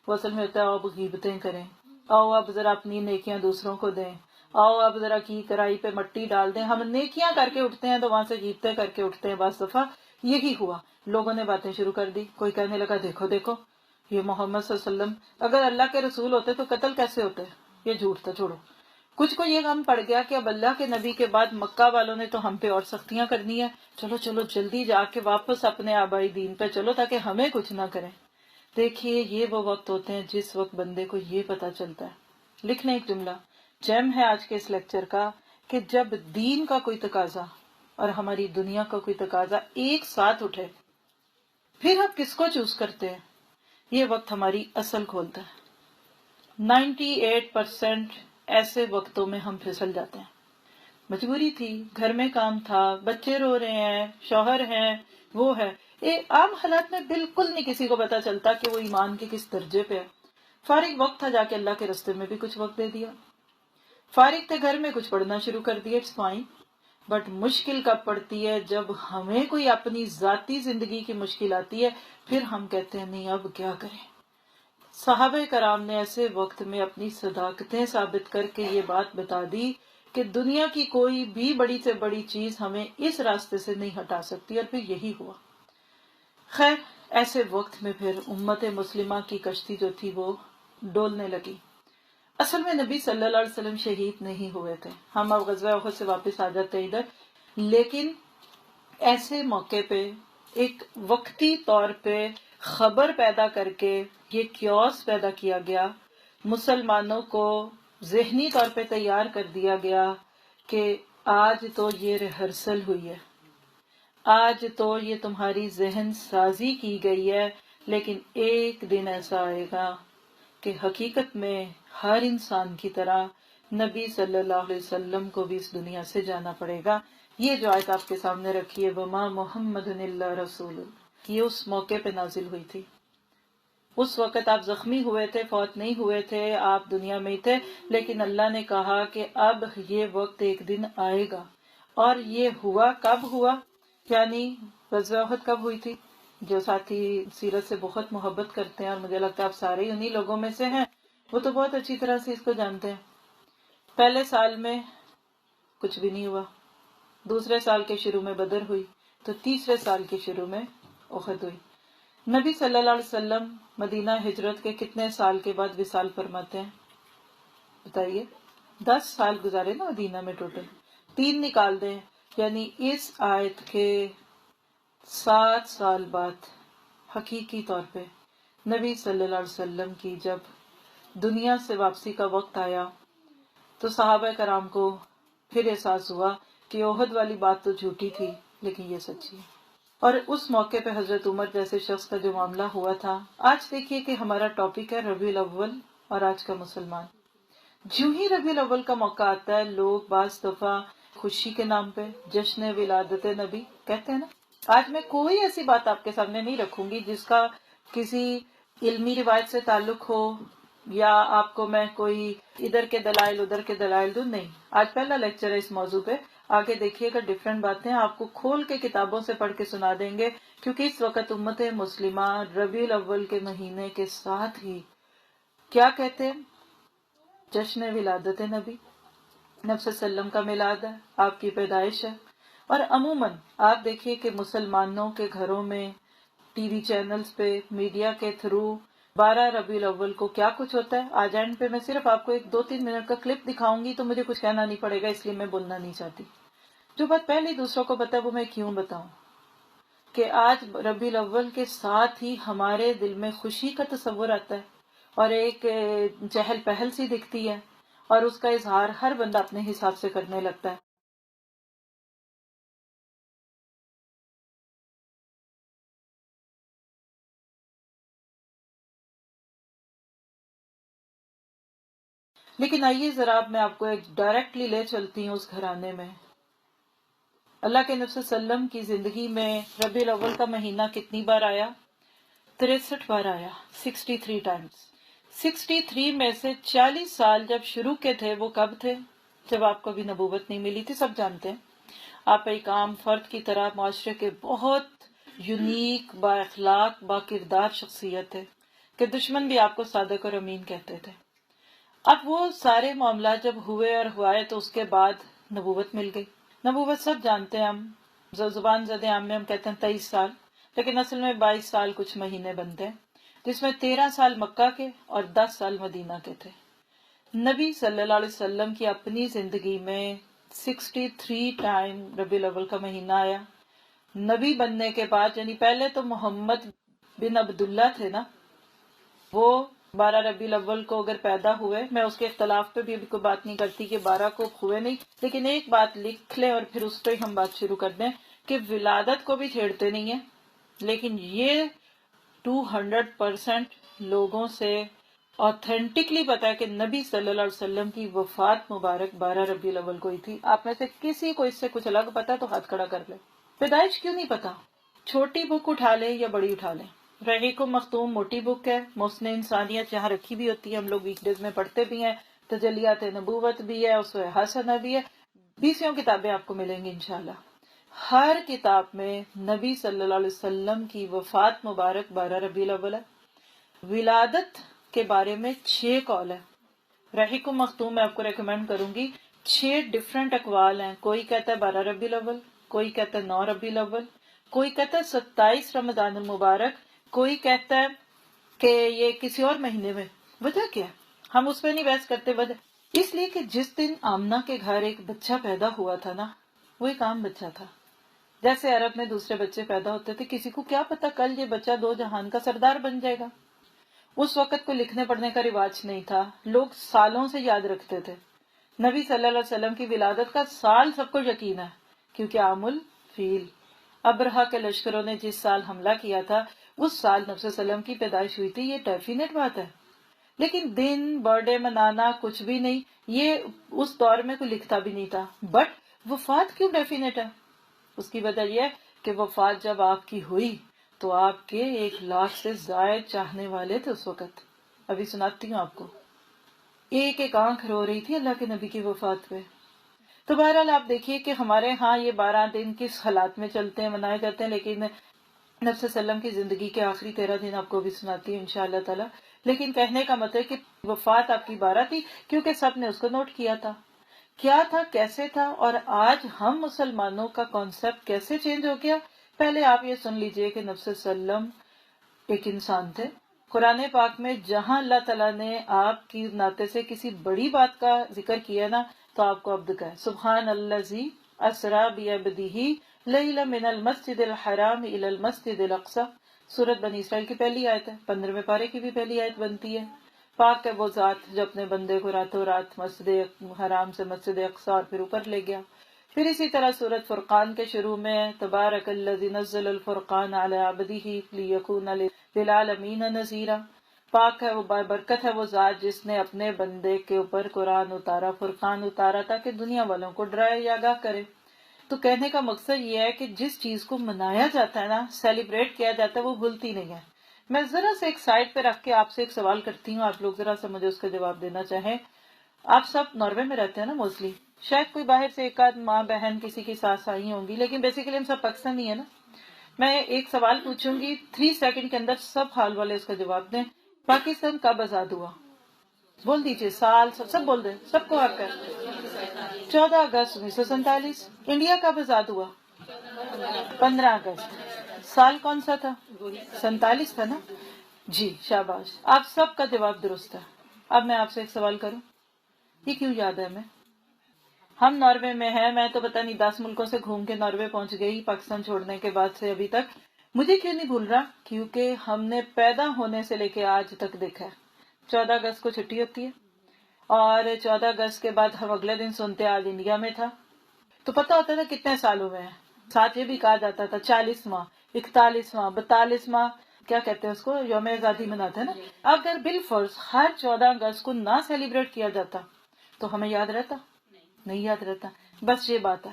[SPEAKER 3] وہ اصل میں ہوتا ہے آؤ اب غیبتیں کریں، آؤ اب ذرا اپنی نیکیاں دوسروں کو دیں، آؤ اب ذرا کی کرائی پہ مٹی ڈال دیں۔ ہم نیکیاں کر کے اٹھتے ہیں تو وہاں سے غیبتیں کر کے اٹھتے ہیں، بعض دفعہ یہی ہوا، لوگوں نے باتیں شروع کر دی۔ کوئی کہنے لگا دیکھو دیکھو یہ محمد صلی اللہ علیہ وسلم اگر اللہ کے رسول ہوتے تو قتل کیسے ہوتے، یہ جھوٹ تھا، چھوڑو۔ کچھ کو یہ غم پڑ گیا کہ اب اللہ کے نبی کے بعد مکہ والوں نے تو ہم پہ اور سختیاں کرنی ہے، چلو چلو جلدی جا کے واپس اپنے آبائی دین پہ چلو تاکہ ہمیں کچھ نہ کریں۔ دیکھیے یہ وہ وقت ہوتے ہیں جس وقت بندے کو یہ پتا چلتا ہے۔ لکھنے ایک جملہ جیم ہے آج کے اس لیکچر کا کہ جب دین کا کوئی تقاضا اور ہماری دنیا کا کوئی تقاضا ایک ساتھ اٹھے پھر ہم کس کو چوز کرتے ہیں، یہ وقت ہماری اصل کھولتا ہے۔ 98% ایسے وقتوں میں ہم پھسل جاتے ہیں۔ مجبوری تھی، گھر میں کام تھا، بچے رو رہے ہیں، شوہر ہیں، وہ ہے، عام حالات میں بالکل نہیں کسی کو پتا چلتا کہ وہ ایمان کے کس درجے پہ ہے۔ فارغ وقت تھا، جا کے اللہ کے راستے میں بھی کچھ وقت دے دیا، فارغ تھے گھر میں کچھ پڑھنا شروع کر دیا، اٹس فائن۔ بٹ مشکل کب پڑتی ہے جب ہمیں کوئی اپنی ذاتی زندگی کی مشکل آتی ہے، پھر ہم کہتے ہیں نہیں اب کیا کریں۔ صحابہ کرام نے ایسے وقت میں اپنی صداقتیں ثابت کر کے یہ بات بتا دی کہ دنیا کی کوئی بھی بڑی سے بڑی چیز ہمیں اس راستے سے نہیں ہٹا سکتی، اور پھر یہی ہوا۔ خیر ایسے وقت میں پھر امت مسلمہ کی کشتی جو تھی وہ ڈولنے لگی۔ اصل میں نبی صلی اللہ علیہ وسلم شہید نہیں ہوئے تھے، ہم اب غزوہ احد سے واپس آ جاتے ہیں ادھر، لیکن ایسے موقع پہ ایک وقتی طور پہ خبر پیدا کر کے یہ کیوس پیدا کیا گیا، مسلمانوں کو ذہنی طور پہ تیار کر دیا گیا کہ آج تو یہ ریہرسل ہوئی ہے، آج تو یہ تمہاری ذہن سازی کی گئی ہے، لیکن ایک دن ایسا آئے گا کہ حقیقت میں ہر انسان کی طرح نبی صلی اللہ علیہ وسلم کو بھی اس دنیا سے جانا پڑے گا۔ یہ جو آیت آپ کے سامنے رکھی ہے وما محمد الا رسول، یہ اس موقع پہ نازل ہوئی تھی۔ اس وقت آپ زخمی ہوئے تھے، فوت نہیں ہوئے تھے، آپ دنیا میں ہی تھے، لیکن اللہ نے کہا کہ اب یہ وقت ایک دن آئے گا، اور یہ ہوا۔ کب ہوا؟ یعنی غزوہ احد کب ہوئی تھی؟ جو ساتھی سیرت سے بہت محبت کرتے ہیں اور مجھے لگتا ہے آپ سارے انہی لوگوں میں سے ہیں، وہ تو بہت اچھی طرح سے اس کو جانتے ہیں۔ پہلے سال میں کچھ بھی نہیں ہوا، دوسرے سال کے شروع میں بدر ہوئی، تو تیسرے سال کے شروع میں احد ہوئی۔ نبی صلی اللہ علیہ وسلم مدینہ ہجرت کے کتنے سال کے بعد وصال فرماتے ہیں بتائیے؟ 10 سال گزارے نا مدینہ میں، ٹوٹل 3 نکال دیں، یعنی اس آیت کے 7 سال بعد حقیقی طور پہ نبی صلی اللہ علیہ وسلم کی جب دنیا سے واپسی کا وقت آیا تو صحابہ کرام کو پھر احساس ہوا کہ احد والی بات تو جھوٹی تھی لیکن یہ سچی ہے. اور اس موقع پہ حضرت عمر جیسے شخص کا جو معاملہ ہوا تھا. آج دیکھیے کہ ہمارا ٹاپک ہے ربیع الاول اور آج کا مسلمان. جو ہی ربیع الاول کا موقع آتا ہے لوگ بعض دفعہ خوشی کے نام پہ جشن ولادت نبی کہتے ہیں نا. آج میں کوئی ایسی بات آپ کے سامنے نہیں رکھوں گی جس کا کسی علمی روایت سے تعلق ہو یا آپ کو میں کوئی ادھر کے دلائل ادھر کے دلائل دوں. نہیں، آج پہلا لیکچر ہے اس موضوع پہ. آگے دیکھیے گا ڈفرینٹ باتیں آپ کو کھول کے کتابوں سے پڑھ کے سنا دیں گے، کیونکہ اس وقت امت مسلمہ ربیع الاول کے مہینے کے ساتھ ہی کیا کہتے ہیں، جشن ولادت نبی، نبی صلی اللہ علیہ وسلم کا میلاد ہے، آپ کی پیدائش ہے. اور عموماً آپ دیکھیے کہ مسلمانوں کے گھروں میں ٹی وی چینلز پہ میڈیا کے تھرو 12 ربیع الاول کو کیا کچھ ہوتا ہے. آج اینڈ پہ میں صرف آپ کو ایک 2-3 منٹ کا کلپ دکھاؤں گی تو مجھے کچھ کہنا نہیں پڑے گا، اس لیے میں بولنا نہیں چاہتی. جو بات پہلے دوسروں کو پتا ہے وہ میں کیوں بتاؤں کہ آج ربیع الاول کے ساتھ ہی ہمارے دل میں خوشی کا تصور آتا ہے اور ایک چہل پہل سی دکھتی ہے اور اس کا اظہار ہر بندہ اپنے حساب سے کرنے لگتا ہے. لیکن آئیے ذرا میں آپ کو ایک ڈائریکٹلی لے چلتی ہوں اس گھرانے میں. اللہ کے نبی صلی اللہ علیہ وسلم کی زندگی میں ربیع الاول کا مہینہ کتنی بار آیا؟ 63 بار آیا، 63 ٹائمز. 63 میں سے 40 سال جب شروع کے تھے وہ کب تھے؟ جب آپ کو بھی نبوت نہیں ملی تھی. سب جانتے ہیں آپ ایک عام فرد کی طرح معاشرے کے بہت یونیک، با اخلاق، با کردار شخصیت تھے کہ دشمن بھی آپ کو صادق اور امین کہتے تھے. اب وہ سارے معاملات جب ہوئے اور ہوئے تو اس کے بعد نبوت مل گئی. نبوت سب جانتے ہیں، ہم زبان زد عام میں ہم کہتے ہیں 23 سال، لیکن اصل میں 22 سال کچھ مہینے بنتے ہیں، جس میں 13 سال مکہ کے اور 10 سال مدینہ کے تھے. نبی صلی اللہ علیہ وسلم کی اپنی زندگی میں 63 ٹائم ربیع الاول کا مہینہ آیا. نبی بننے کے بعد، یعنی پہلے تو محمد بن عبداللہ تھے نا، وہ 12 ربیع الاول کو اگر پیدا ہوئے، میں اس کے اختلاف پہ بھی کوئی بات نہیں کرتی کہ 12 کو ہوئے نہیں، لیکن ایک بات لکھ لیں اور پھر اس پہ ہم بات شروع کر دیں کہ ولادت کو بھی چھیڑتے نہیں ہیں، لیکن یہ 200% لوگوں سے اوتھینٹکلی پتا ہے کہ نبی صلی اللہ علیہ وسلم کی وفات مبارک 12 ربیع الاول کو ہی تھی. آپ میں سے کسی کو اس سے کچھ الگ پتا تو ہاتھ کھڑا کر لے. پیدائش کیوں نہیں پتا؟ چھوٹی بک اٹھا لیں یا بڑی اٹھا لیں. رحیق مختوم موٹی بک ہے، محسن انسانیت یہاں رکھی بھی ہوتی ہے، ہم لوگ ویک ڈیز میں پڑھتے بھی ہیں، تجلیات نبوت بھی ہے، اسوہ حسنہ بھی ہے، 20 کتابیں آپ کو ملیں گی انشاءاللہ. ہر کتاب میں نبی صلی اللہ علیہ وسلم کی وفات مبارک 12 ربیع الاول ہے. ولادت کے بارے میں 6 قول ہے. رحیق مختوم میں آپ کو ریکمینڈ کروں گی، 6 ڈفرینٹ اقوال ہیں. کوئی کہتا ہے 12 ربیع الاول، کوئی کہتا ہے 9 ربیع الاول، کوئی کہتا ہے 27 رمضان المبارک، کوئی کہتا ہے کہ یہ کسی اور مہینے میں. وجہ کیا ہے؟ ہم اس پہ نہیں بحث کرتے. وجہ اس لیے کہ جس دن آمنہ کے گھر ایک بچہ پیدا ہوا تھا نا، وہ ایک عام بچہ تھا. جیسے عرب میں دوسرے بچے پیدا ہوتے تھے، کسی کو کیا پتا کل یہ بچہ 2 جہان کا سردار بن جائے گا. اس وقت کوئی لکھنے پڑھنے کا رواج نہیں تھا، لوگ سالوں سے یاد رکھتے تھے. نبی صلی اللہ علیہ وسلم کی ولادت کا سال سب کو یقین ہے، کیونکہ عام الفیل، ابرہہ کے لشکروں نے جس سال حملہ کیا تھا اس سال نبی صلی اللہ علیہ وسلم کی پیدائش ہوئی تھی. یہ ڈیفینیٹ بات ہے. لیکن دن برتھ ڈے منانا کچھ بھی نہیں، یہ اس دور میں کوئی لکھتا بھی نہیں تھا. بٹ وفات کیوں ڈیفینیٹ ہے؟ اس کی وجہ یہ ہے کہ وفات جب آپ کی ہوئی تو آپ کے 1 لاکھ سے زائد چاہنے والے تھے اس وقت. ابھی سناتی ہوں آپ کو. ایک ایک آنکھ رو رہی تھی اللہ کے نبی کی وفات پہ. تو بہرحال آپ دیکھیے کہ ہمارے ہاں یہ 12 دن کس حالات میں چلتے ہیں، منائے جاتے ہیں، لیکن نبی صلی اللہ علیہ وسلم کی زندگی کے آخری 13 دن آپ کو بھی سناتی ہوں انشاءاللہ تعالی. لیکن کہنے کا مطلب کہ وفات آپ کی 12 تھی کیونکہ سب نے اس کو نوٹ کیا تھا. کیا تھا، کیسے تھا، اور آج ہم مسلمانوں کا کانسیپٹ کیسے چینج ہو گیا. پہلے آپ یہ سن لیجئے کہ نبی صلی اللہ علیہ وسلم ایک انسان تھے. قرآن پاک میں جہاں اللہ تعالیٰ نے آپ کی ناطے سے کسی بڑی بات کا ذکر کیا نا تو آپ کو عبد کا ہے. سبحان الذی اسریٰ بعبدہ لیلا من المسجد الحرام الی المسجد الاقصی. سورۃ بنی اسرائیل کی پہلی آیت ہے، 15ویں پارے کی بھی پہلی آیت بنتی ہے. پاک ہے وہ ذات جو اپنے بندے کو راتوں رات مسجد حرام سے مسجد اقصی اور پھر اوپر لے گیا. پھر اسی طرح سورۃ فرقان کے شروع میں تبارک الذی نزل الفرقان علی عبدہ لیکون للعالمین نذیرا. پاک ہے وہ برکت ہے وہ ذات جس نے اپنے بندے کے اوپر قرآن اتارا، فرقان اتارا تاکہ دنیا والوں کو ڈرائے یا آگاہ کرے. تو کہنے کا مقصد یہ ہے کہ جس چیز کو منایا جاتا ہے نا، سیلیبریٹ کیا جاتا ہے، وہ بھولتی نہیں ہے. میں ذرا سے ایک سائڈ پہ رکھ کے آپ سے ایک سوال کرتی ہوں، آپ لوگ ذرا سا مجھے اس کا جواب دینا چاہیں. آپ سب ناروے میں رہتے ہیں نا موسٹلی، شاید کوئی باہر سے ایک آدھ ماں بہن کسی کی ساس آئی ہوں گی، لیکن بیسیکلی ہم سب پاکستانی ہیں نا. میں ایک سوال پوچھوں گی، 3 سیکنڈ کے اندر سب حال والے اس کا جواب دیں. پاکستان کب آزاد ہوا؟ بول دیجئے، سال سب بول دیں، سب کو حق ہے. 14 اگست 1947. انڈیا کب آزاد ہوا؟ 15 اگست. سال کون سا تھا؟ 47 تھا نا. جی شاباش، آپ سب کا جواب درست ہے. اب میں آپ سے ایک سوال کروں، یہ کیوں یاد ہے ہمیں؟ ہم ناروے میں ہیں، میں تو پتہ نہیں 10 ملکوں سے گھوم کے ناروے پہنچ گئی پاکستان چھوڑنے کے بعد سے ابھی تک. مجھے کیوں نہیں بھول رہا؟ کیونکہ ہم نے پیدا ہونے سے لے کے آج تک دیکھا ہے 14 اگست کو چھٹی ہوتی ہے، اور 14 اگست کے بعد ہم اگلے دن سنتے آج انڈیا میں تھا. تو پتہ ہوتا تھا کتنے سال ہوئے ہیں. ساتھ یہ بھی کہا جاتا تھا 40واں 41واں 42واں کیا کہتے ہیں اس کو، یوم آزادی مناتے ہیں نا. اگر بالفرض ہر 14 اگست کو نہ سیلیبریٹ کیا جاتا تو ہمیں یاد رہتا؟ نہیں یاد رہتا. بس یہ بات ہے،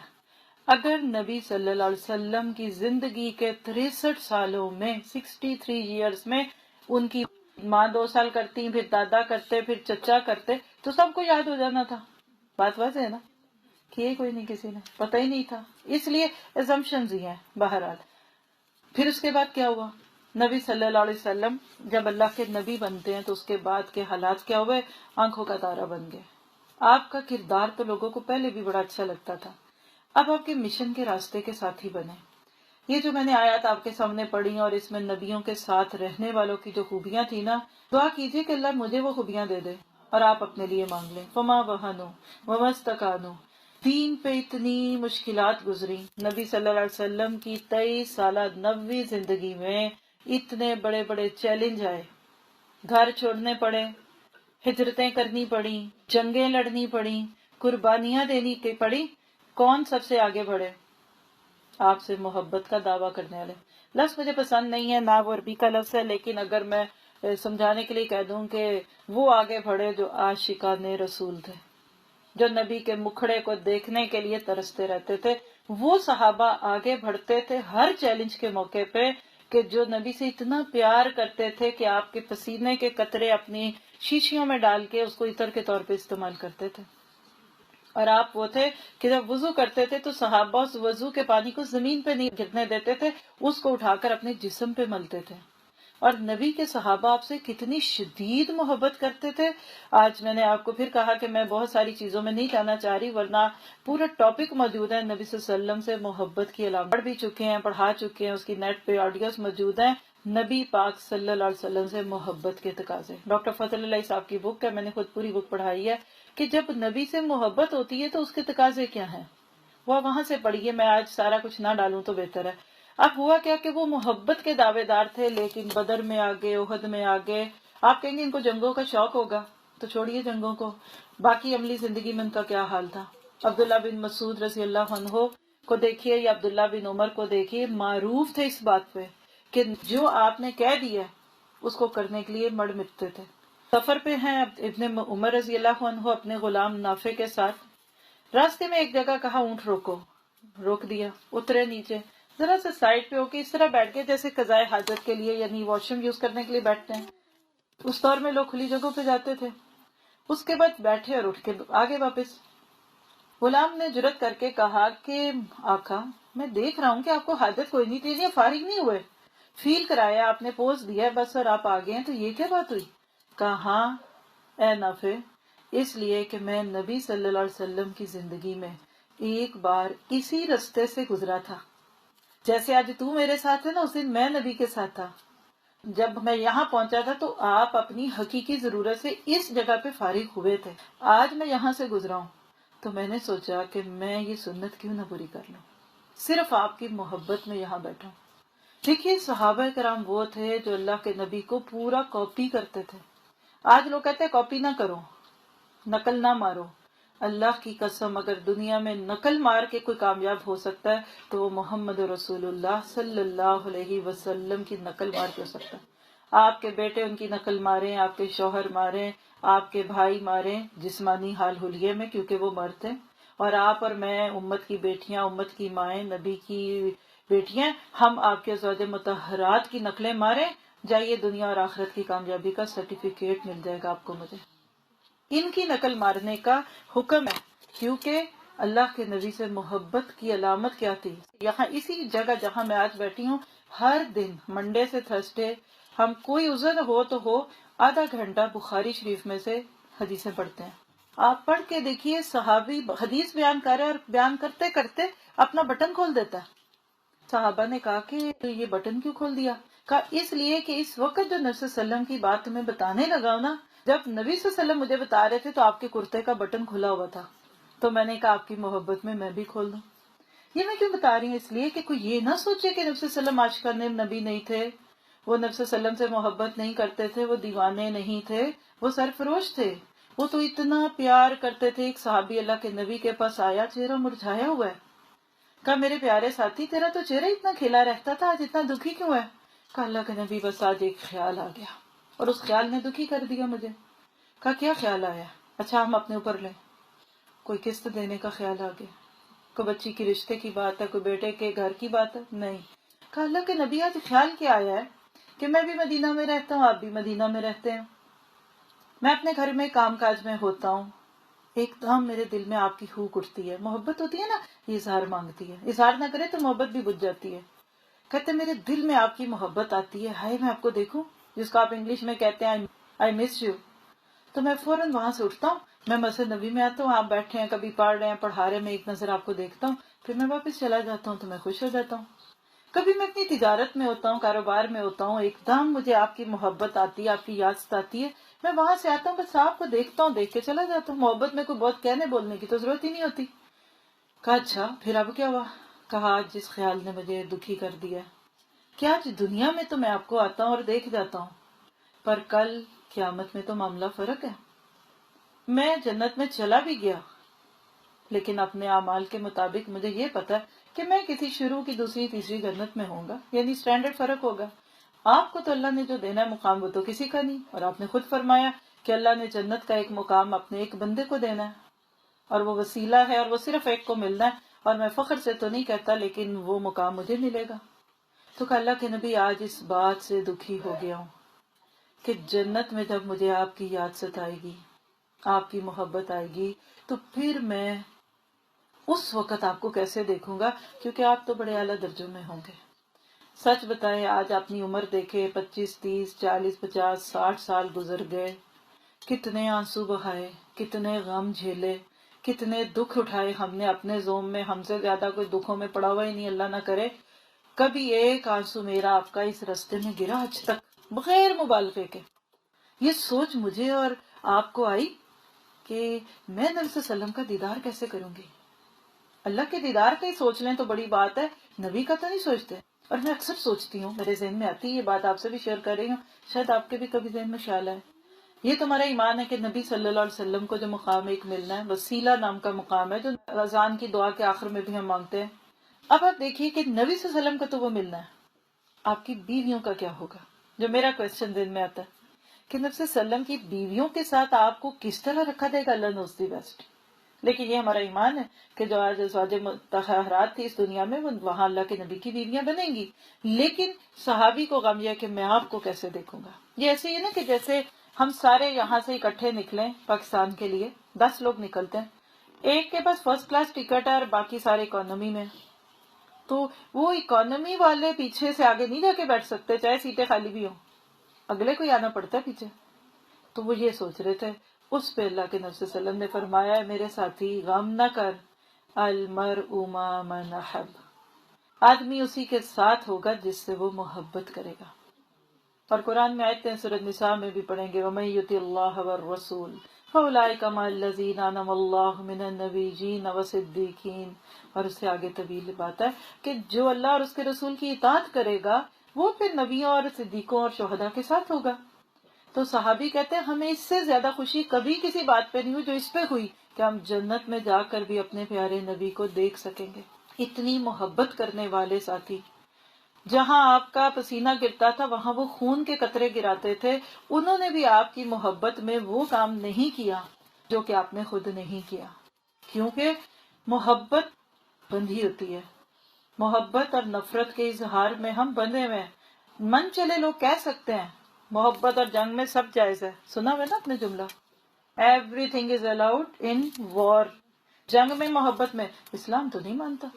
[SPEAKER 3] اگر نبی صلی اللہ علیہ وسلم کی زندگی کے 63 سالوں میں 63 ایئرز میں ان کی ماں 2 سال کرتی، پھر دادا کرتے، پھر چچا کرتے، تو سب کو یاد ہو جانا تھا. بات واضح ہے نا؟ کیے کوئی نہیں، کسی نے پتہ ہی نہیں تھا، اس لیے assumptions ہی ہیں. بہرحال پھر اس کے بعد کیا ہوا؟ نبی صلی اللہ علیہ وسلم جب اللہ کے نبی بنتے ہیں تو اس کے بعد کے حالات کیا ہوئے؟ آنکھوں کا تارا بن گئے. آپ کا کردار تو لوگوں کو پہلے بھی بڑا اچھا لگتا تھا، اب آپ کے مشن کے راستے کے ساتھی بنے. یہ جو میں نے آیات آپ کے سامنے پڑھی اور اس میں نبیوں کے ساتھ رہنے والوں کی جو خوبیاں تھی نا، دعا کیجئے کہ اللہ مجھے وہ خوبیاں دے دے اور آپ اپنے لیے مانگ لیں. فما وہنوا وما استکانوا. دین پہ اتنی مشکلات گزری، نبی صلی اللہ علیہ وسلم کی 23 سالہ نبوی زندگی میں اتنے بڑے بڑے چیلنج آئے، گھر چھوڑنے پڑے، ہجرتیں کرنی پڑی، جنگیں لڑنی پڑی، قربانیاں دینی پڑی. کون سب سے آگے بڑھے؟ آپ سے محبت کا دعویٰ کرنے والے. لفظ مجھے پسند نہیں ہے، نہ وہ عربی کا لفظ ہے، لیکن اگر میں سمجھانے کے لیے کہہ دوں کہ وہ آگے بڑھے جو عاشقان رسول تھے، جو نبی کے مکھڑے کو دیکھنے کے لیے ترستے رہتے تھے. وہ صحابہ آگے بڑھتے تھے ہر چیلنج کے موقع پہ، کہ جو نبی سے اتنا پیار کرتے تھے کہ آپ کے پسینے کے قطرے اپنی شیشیوں میں ڈال کے اس کو عطر کے طور پہ استعمال کرتے تھے. اور آپ وہ تھے کہ جب وضو کرتے تھے تو صحابہ اس وضو کے پانی کو زمین پہ نہیں گرنے دیتے تھے، اس کو اٹھا کر اپنے جسم پہ ملتے تھے. اور نبی کے صحابہ آپ سے کتنی شدید محبت کرتے تھے. آج میں نے آپ کو پھر کہا کہ میں بہت ساری چیزوں میں نہیں جانا چاہ رہی، ورنہ پورا ٹاپک موجود ہے. نبی صلی اللہ علیہ وسلم سے محبت کی علامات پڑھ بھی چکے ہیں، پڑھا چکے ہیں، اس کی نیٹ پہ آڈیوز موجود ہیں. نبی پاک صلی اللہ علیہ وسلم سے محبت کے تقاضے. ڈاکٹر فضل اللہ صاحب کی بک ہے، میں نے خود پوری بک پڑھائی ہے، کہ جب نبی سے محبت ہوتی ہے تو اس کے تقاضے کیا ہیں. وہ وہاں سے پڑھیے، میں آج سارا کچھ نہ ڈالوں تو بہتر ہے. اب ہوا کیا کہ وہ محبت کے دعوے دار تھے، لیکن بدر میں آگے، احد میں آگے. آپ کہیں گے ان کو جنگوں کا شوق ہوگا، تو چھوڑیے جنگوں کو، باقی عملی زندگی میں ان کا کیا حال تھا. عبداللہ بن مسعود رضی اللہ عنہ کو دیکھیے یا عبداللہ بن عمر کو دیکھیے، معروف تھے اس بات پہ کہ جو آپ نے کہہ دیا اس کو کرنے کے لیے مڑ مٹتے تھے. سفر پہ ہیں ابن عمر رضی اللہ عنہ اپنے غلام نافع کے ساتھ. راستے میں ایک جگہ کہا اونٹ روکو، روک دیا، اترے نیچے، ذرا سے سائڈ پہ ہو کے اس طرح بیٹھ گئے جیسے قضائے حاجت کے لیے، یعنی واش روم یوز کرنے کے لیے بیٹھتے ہیں. اس دور میں لوگ کھلی جگہوں پہ جاتے تھے. اس کے بعد بیٹھے اور اٹھ کے آگے واپس. غلام نے جرت کر کے کہا کہ آقا میں دیکھ رہا ہوں کہ آپ کو حاجت کوئی نہیں تھی، فارغ نہیں ہوئے، فیل کرایا آپ نے، پوز دیا بس اور آپ آگے ہیں، تو یہ کیا بات ہوئی؟ کہا ہاں اے نافع، اس لیے کہ میں نبی صلی اللہ علیہ وسلم کی زندگی میں ایک بار اسی رستے سے گزرا تھا، جیسے آج تو میرے ساتھ ہے نا، اس دن میں نبی کے ساتھ تھا. جب میں یہاں پہنچا تھا تو آپ اپنی حقیقی ضرورت سے اس جگہ پہ فارغ ہوئے تھے. آج میں یہاں سے گزرا ہوں تو میں نے سوچا کہ میں یہ سنت کیوں نہ پوری کر لوں، صرف آپ کی محبت میں یہاں بیٹھا ہوں. دیکھیے صحابہ کرام وہ تھے جو اللہ کے نبی کو پورا کاپی کرتے تھے. آج لوگ کہتے ہیں کاپی نہ کرو، نقل نہ مارو. اللہ کی قسم اگر دنیا میں نقل مار کے کوئی کامیاب ہو سکتا ہے تو وہ محمد رسول اللہ صلی اللہ علیہ وسلم کی نقل مار کے ہو سکتا ہے. آپ کے بیٹے ان کی نقل ماریں، آپ کے شوہر ماریں، آپ کے بھائی ماریں جسمانی حال حلیے میں کیونکہ وہ مرتے ہیں، اور آپ اور میں امت کی بیٹیاں، امت کی مائیں، نبی کی بیٹیاں، ہم آپ کے ازواج مطہرات کی نقلیں ماریں، جائیے دنیا اور آخرت کی کامیابی کا سرٹیفکیٹ مل جائے گا آپ کو. مجھے ان کی نقل مارنے کا حکم ہے کیونکہ اللہ کے نبی سے محبت کی علامت کیا تھی. یہاں اسی جگہ جہاں میں آج بیٹھی ہوں، ہر دن منڈے سے تھرسڈے ہم کوئی عذر ہو تو ہو آدھا گھنٹہ بخاری شریف میں سے حدیثیں پڑھتے ہیں. آپ پڑھ کے دیکھیے، صحابی حدیث بیان کر رہے اور بیان کرتے کرتے اپنا بٹن کھول دیتا ہے. صحابہ نے کہا کہ یہ بٹن کیوں کھول دیا؟ کہا اس لیے کہ اس وقت جو نبی صلی اللہ علیہ وسلم کی بات تمہیں بتانے لگا نا، جب نبی صلی اللہ علیہ وسلم مجھے بتا رہے تھے تو آپ کے کرتے کا بٹن کھلا ہوا تھا، تو میں نے کہا آپ کی محبت میں بھی کھول دوں. یہ میں کیوں بتا رہی ہوں؟ اس لیے کہ کوئی یہ نہ سوچے کہ نبی صلی اللہ علیہ وسلم عاشقان نبی نہیں تھے، وہ نبی صلی اللہ علیہ وسلم سے محبت نہیں کرتے تھے، وہ دیوانے نہیں تھے، وہ سرفروش تھے. وہ تو اتنا پیار کرتے تھے. ایک صحابی اللہ کے نبی کے پاس آیا، چہرہ مرجھایا ہوا ہے. کہا میرے پیارے ساتھی، تیرا تو چہرہ اتنا کھلا رہتا تھا، آج اتنا دکھی کیوں ہے؟ کہا اللہ کے نبی بس آج ایک خیال آ گیا اور اس خیال نے دکھی کر دیا مجھے. کہا کیا خیال آیا؟ اچھا ہم اپنے اوپر لیں. کوئی قسط دینے کا خیال آ گیا، کوئی بچی کی رشتے کی بات ہے، کوئی بیٹے کے گھر کی بات ہے؟ نہیں. کہا اللہ کے نبی آج خیال کیا آیا ہے کہ میں بھی مدینہ میں رہتا ہوں، آپ بھی مدینہ میں رہتے ہیں، میں اپنے گھر میں کام کاج میں ہوتا ہوں، ایک دم میرے دل میں آپ کی ہوک اٹھتی ہے. محبت ہوتی ہے نا، یہ اظہار مانگتی ہے، اظہار نہ کرے تو محبت بھی بجھ جاتی ہے. کہتے میرے دل میں آپ کی محبت آتی ہے، ہائے میں آپ کو دیکھوں، جس کو آپ انگلش میں کہتے ہیں آئی مس یو. تو میں فوراً وہاں سے اٹھتا ہوں، میں مسجد نبی میں آتا ہوں، آپ بیٹھے ہیں، کبھی پڑھ رہے ہیں، پڑھا رہے ہیں، میں ایک نظر آپ کو دیکھتا ہوں، پھر میں واپس چلا جاتا ہوں تو میں خوش ہو جاتا ہوں. کبھی میں اپنی تجارت میں ہوتا ہوں، کاروبار میں ہوتا ہوں، ایک دم مجھے آپ کی محبت آتی ہے، آپ کی یاد ستاتی ہے، میں وہاں سے آتا ہوں، بس آپ کو دیکھتا ہوں، دیکھ کے چلا جاتا ہوں. محبت میں کوئی بہت کہنے بولنے کی تو ضرورت ہی نہیں ہوتی. کہا اچھا پھر اب کیا ہوا؟ کہا آج جس خیال نے مجھے دکھی کر دیا کہ آج دنیا میں تو میں آپ کو آتا ہوں اور دیکھ جاتا ہوں، پر کل قیامت میں تو معاملہ فرق ہے. میں جنت میں چلا بھی گیا لیکن اپنے اعمال کے مطابق مجھے یہ پتا ہے کہ میں کسی شروع کی دوسری تیسری جنت میں ہوں گا، یعنی سٹینڈرڈ فرق ہوگا. آپ کو تو اللہ نے جو دینا ہے مقام وہ تو کسی کا نہیں، اور آپ نے خود فرمایا کہ اللہ نے جنت کا ایک مقام اپنے ایک بندے کو دینا ہے اور وہ وسیلہ ہے اور وہ صرف ایک کو ملنا ہے، اور میں فخر سے تو نہیں کہتا لیکن وہ مقام مجھے ملے گا. تو کہ اللہ کے نبی آج اس بات سے دکھی ہو گیا ہوں کہ جنت میں جب مجھے آپ کی یاد ستائے گی، آپ کی محبت آئے گی، تو پھر میں اس وقت آپ کو کیسے دیکھوں گا، کیونکہ آپ تو بڑے اعلیٰ درجوں میں ہوں گے. سچ بتائیں آج اپنی عمر دیکھے، 25 30 40 50 60 سال گزر گئے، کتنے آنسو بہائے، کتنے غم جھیلے، کتنے دکھ اٹھائے ہم نے اپنے زوم میں. ہم سے زیادہ کوئی دکھوں میں پڑا ہوا ہی نہیں، اللہ نہ کرے کبھی ایک آنسو میرا آپ کا اس رستے میں گرا آج تک بغیر مبالغے کے. یہ سوچ مجھے اور آپ کو آئی کہ میں نبی صلی اللہ علیہ وسلم کا دیدار کیسے کروں گی. اللہ کے دیدار کا ہی سوچ لیں تو بڑی بات ہے، نبی کا تو نہیں سوچتے. اور میں اکثر سوچتی ہوں، میرے ذہن میں آتی ہے یہ بات، آپ سے بھی شیئر کر رہی ہوں، شاید آپ کے بھی کبھی ذہن میں خیال آئے. یہ تمہارا ایمان ہے کہ نبی صلی اللہ علیہ وسلم کو جو مقام ایک ملنا ہے، وسیلہ نام کا مقام ہے، جو اذان کی دعا کے آخر میں بھی ہم مانگتے ہیں. اب آپ دیکھیے کہ نبی صلی اللہ علیہ وسلم کا تو وہ ملنا ہے، آپ کی بیویوں کا کیا ہوگا؟ جو میرا کویسچن دن میں آتا ہے کہ نبی صلی اللہ علیہ وسلم کی بیویوں کے ساتھ آپ کو کس طرح رکھا دے گا، اللہ نوز دی بیسٹ. لیکن یہ ہمارا ایمان ہے کہ جو آج ازواج مطہرات تھی اس دنیا میں، وہ وہاں اللہ کے نبی کی بیویاں بنیں گی. لیکن صحابی کو غم یہ کہ میں آپ کو کیسے دیکھوں گا. یہ ایسے ہی نا کہ جیسے ہم سارے یہاں سے اکٹھے نکلیں پاکستان کے لیے، 10 لوگ نکلتے ہیں، ایک کے پاس فرسٹ کلاس ٹکٹ ہے اور باقی سارے اکانومی میں، تو وہ اکانومی والے پیچھے سے آگے نہیں جا کے بیٹھ سکتے چاہے سیٹیں خالی بھی ہوں، اگلے کو ہی آنا پڑتا ہے پیچھے. تو وہ یہ سوچ رہے تھے. اس پہ اللہ کے نبی صلی اللہ علیہ وسلم نے فرمایا ہے میرے ساتھی غم نہ کر، المرء مع من احب، آدمی اسی کے ساتھ ہوگا جس سے وہ محبت کرے گا. اور قرآن میں آیتیں سورۃ النساء میں بھی پڑھیں گے، وَمَن يُطِعِ اللَّهَ وَالرَّسُولَ فَأُولَٰئِكَ مَعَ الَّذِينَ أَنْعَمَ اللَّهُ مِنَ النَّبِيِّينَ وَالصِّدِّيقِينَ. اور اس سے آگے طویل بات ہے کہ جو اللہ اور اس کے رسول کی اطاعت کرے گا وہ پھر نبیوں اور صدیقوں اور شہداء کے ساتھ ہوگا. تو صحابی کہتے ہیں ہمیں اس سے زیادہ خوشی کبھی کسی بات پہ نہیں ہوئی جو اس پہ ہوئی کہ ہم جنت میں جا کر بھی اپنے پیارے نبی کو دیکھ سکیں گے. اتنی محبت کرنے والے ساتھی. جہاں آپ کا پسینہ گرتا تھا وہاں وہ خون کے قطرے گراتے تھے. انہوں نے بھی آپ کی محبت میں وہ کام نہیں کیا جو کہ آپ نے خود نہیں کیا، کیونکہ محبت بندھی ہوتی ہے. محبت اور نفرت کے اظہار میں ہم بندھے ہوئے ہیں. من چلے لوگ کہہ سکتے ہیں محبت اور جنگ میں سب جائز ہے. سنا ہوا نا اپنے جملہ، everything is allowed in war. جنگ میں محبت میں اسلام تو نہیں مانتا.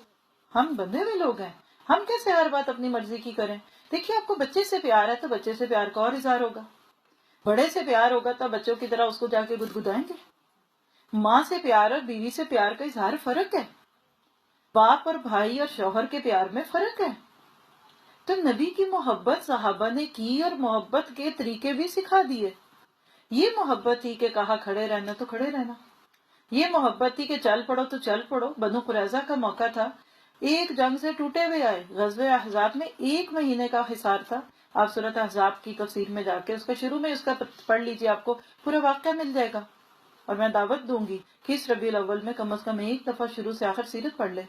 [SPEAKER 3] ہم بندھے ہوئے لوگ ہیں، ہم کیسے ہر بات اپنی مرضی کی کریں. دیکھیے آپ کو بچے سے پیار ہے تو بچے سے پیار کا اور اظہار ہوگا. بڑے سے پیار ہوگا تو بچوں کی طرح اس کو جا کے گدگدائیں گے. ماں سے پیار اور بیوی سے پیار کا اظہار فرق ہے. باپ اور بھائی اور شوہر کے پیار میں فرق ہے. تو نبی کی محبت صحابہ نے کی اور محبت کے طریقے بھی سکھا دیے. یہ محبت تھی کہ کہا کھڑے رہنا تو کھڑے رہنا. یہ محبت تھی کہ چل پڑو تو چل پڑو. بنو قریظہ کا موقع تھا، ایک جنگ سے ٹوٹے ہوئے آئے. غزوہ احزاب میں 1 مہینے کا حصار تھا. آپ سورۃ احزاب کی تفسیر میں جا کے اس کا شروع میں اس کا پڑھ لیجئے، آپ کو پورا واقعہ مل جائے گا. اور میں دعوت دوں گی کہ اس ربیع الاول میں کم از کم ایک دفعہ شروع سے آخر سیرت پڑھ لے.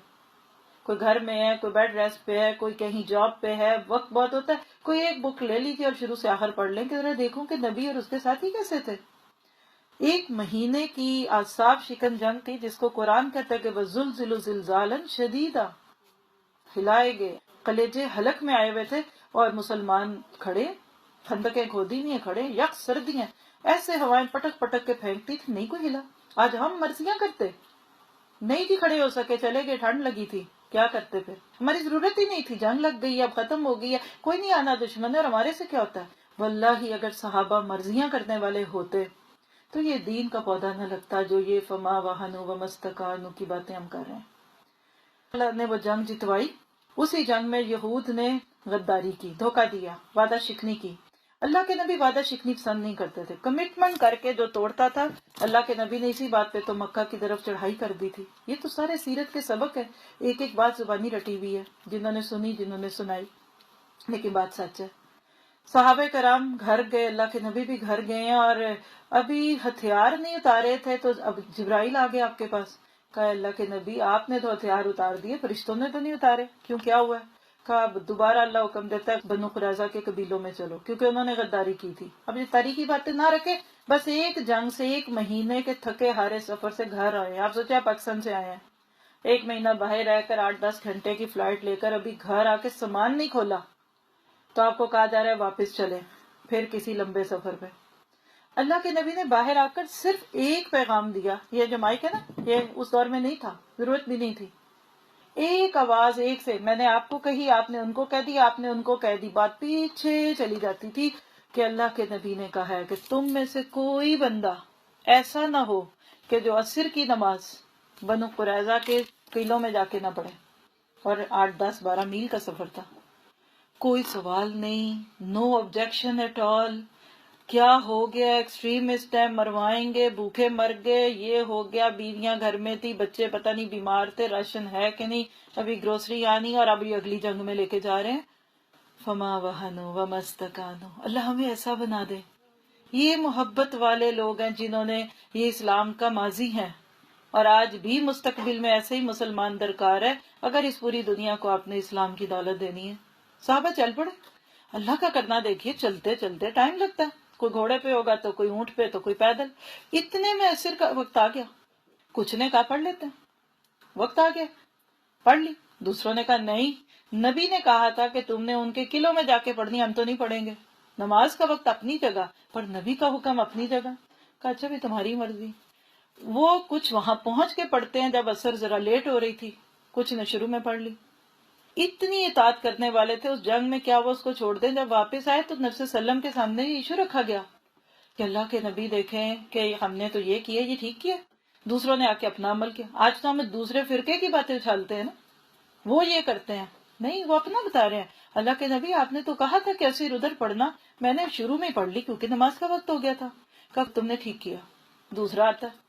[SPEAKER 3] کوئی گھر میں ہے، کوئی بیڈ ریسٹ پہ ہے، کوئی کہیں جاب پہ ہے، وقت بہت ہوتا ہے، کوئی ایک بک لے لیجیے اور شروع سے آخر پڑھ لیں کہ ذرا دیکھوں کہ نبی اور اس کے ساتھی کیسے تھے. 1 مہینے کی اعصاب شکن جنگ تھی جس کو قرآن کہتا ہے کہ وَزُلْزِلُ زِلْزَالًا شَدِیدًا. ہلائے گئے، کلیجے حلق میں آئے ہوئے تھے اور مسلمان کھڑے، خندقیں کھودی ہوئی ہیں، کھڑے، یک سردی ہیں، ایسے ہوائیں پٹک پٹک کے پھینکتی تھی، نہیں کوئی ہلا. آج ہم مرضیاں کرتے نہیں تھی کھڑے ہو سکے، چلے گئے، ٹھنڈ لگی تھی، کیا کرتے پھر؟ ہماری ضرورت ہی نہیں تھی، جنگ لگ گئی، اب ختم ہو گئی ہے، کوئی نہیں آنا دشمن ہے، اور ہمارے سے کیا ہوتا ہے. واللہ اگر صحابہ مرضیاں کرنے والے ہوتے تو یہ دین کا پودا نہ لگتا جو یہ فما وہنوا وما استکانوا کی باتیں ہم کر رہے ہیں. اللہ نے وہ جنگ جتوائی. اسی جنگ میں یہود نے غداری کی، دھوکہ دیا، وعدہ شکنی کی. اللہ کے نبی وعدہ شکنی پسند نہیں کرتے تھے. کمٹمنٹ کر کے جو توڑتا تھا، اللہ کے نبی نے اسی بات پہ تو مکہ کی طرف چڑھائی کر دی تھی. یہ تو سارے سیرت کے سبق ہے. ایک ایک بات زبانی رٹی ہوئی ہے، جنہوں نے سنی، جنہوں نے سنائی، لیکن بات سچ ہے. صحابہ کرام گھر گئے، اللہ کے نبی بھی گھر گئے ہیں، اور ابھی ہتھیار نہیں اتارے تھے تو اب جبرائیل آ گئے آپ کے پاس. کہا اللہ کے نبی آپ نے تو ہتھیار اتار دیے، فرشتوں نے تو نہیں اتارے، کیوں، کیا ہوا ہے؟ کہا اب دوبارہ اللہ حکم دیتا ہے بنو قریظہ کے قبیلوں میں چلو، کیونکہ انہوں نے غداری کی تھی. اب یہ تاریخی باتیں نہ رکھے، بس ایک جنگ سے 1 مہینے کے تھکے ہارے سفر سے گھر آئے. آپ سوچے آپ پاکستان سے آئے ہیں، 1 مہینہ باہر رہ کر 8-10 گھنٹے کی فلائٹ لے کر ابھی گھر آ کے سامان نہیں کھولا تو آپ کو کہا جا رہا ہے واپس چلے پھر کسی لمبے سفر پہ. اللہ کے نبی نے باہر آ کر صرف ایک پیغام دیا. یہ جو مائک ہے نا، یہ اس دور میں نہیں تھا، ضرورت بھی نہیں تھی. ایک آواز ایک سے میں نے آپ کو کہی، آپ نے ان کو کہہ دی، آپ نے ان کو کہہ دی. بات پیچھے چلی جاتی تھی کہ اللہ کے نبی نے کہا ہے کہ تم میں سے کوئی بندہ ایسا نہ ہو کہ جو عصر کی نماز بنو قریظہ کے قلعوں میں جا کے نہ پڑھے. اور 8-10-12 میل کا سفر تھا. کوئی سوال نہیں، نو آبجیکشن ایٹ آل. کیا ہو گیا، ایکسٹریمسٹ ہیں، مروائیں گے، بھوکے مر گئے، یہ ہو گیا، بیویاں گھر میں تھی، بچے پتہ نہیں بیمار تھے، راشن ہے کہ نہیں، ابھی گروسری آنی اور ابھی اگلی جنگ میں لے کے جا رہے ہیں. فما وہنوا وما استکانوا. اللہ ہمیں ایسا بنا دے. یہ محبت والے لوگ ہیں جنہوں نے یہ اسلام کا ماضی ہے، اور آج بھی مستقبل میں ایسے ہی مسلمان درکار ہے اگر اس پوری دنیا کو آپ نے اسلام کی دولت دینی ہے. صحابہ چل پڑے. اللہ کا کرنا دیکھیے، چلتے چلتے ٹائم لگتا ہے. کوئی گھوڑے پہ ہوگا تو کوئی اونٹ پہ تو کوئی پیدل. اتنے میں عصر کا وقت آ گیا. کچھ نے کہا پڑھ لیتے ہیں، وقت آ گیا، پڑھ لی. دوسروں نے کہا نہیں، نبی نے کہا تھا کہ تم نے ان کے قلعوں میں جا کے پڑھنی، ہم تو نہیں پڑھیں گے. نماز کا وقت اپنی جگہ پر نبی کا حکم اپنی جگہ. کہا اچھا بھی تمہاری مرضی. وہ کچھ وہاں پہنچ کے پڑھتے ہیں جب عصر ذرا لیٹ ہو رہی تھی، کچھ نے شروع میں پڑھ لی. اتنی اطاعت کرنے والے تھے اس جنگ میں، کیا وہ اس کو چھوڑ دیں؟ جب واپس آئے تو نبی صلی اللہ علیہ وسلم کے سامنے یہ ایشو رکھا گیا کہ اللہ کے نبی دیکھیں کہ ہم نے تو یہ کیا، یہ ٹھیک کیا. دوسروں نے آ کے اپنا عمل کیا. آج تو ہم دوسرے فرقے کی باتیں اچھالتے ہیں نا، وہ یہ کرتے ہیں. نہیں، وہ اپنا بتا رہے ہیں. اللہ کے نبی آپ نے تو کہا تھا کہ عصر ادھر پڑھنا، میں نے شروع میں پڑھ لی کیونکہ نماز کا وقت ہو گیا تھا. کب تم نے ٹھیک کیا. دوسرا آتا ہے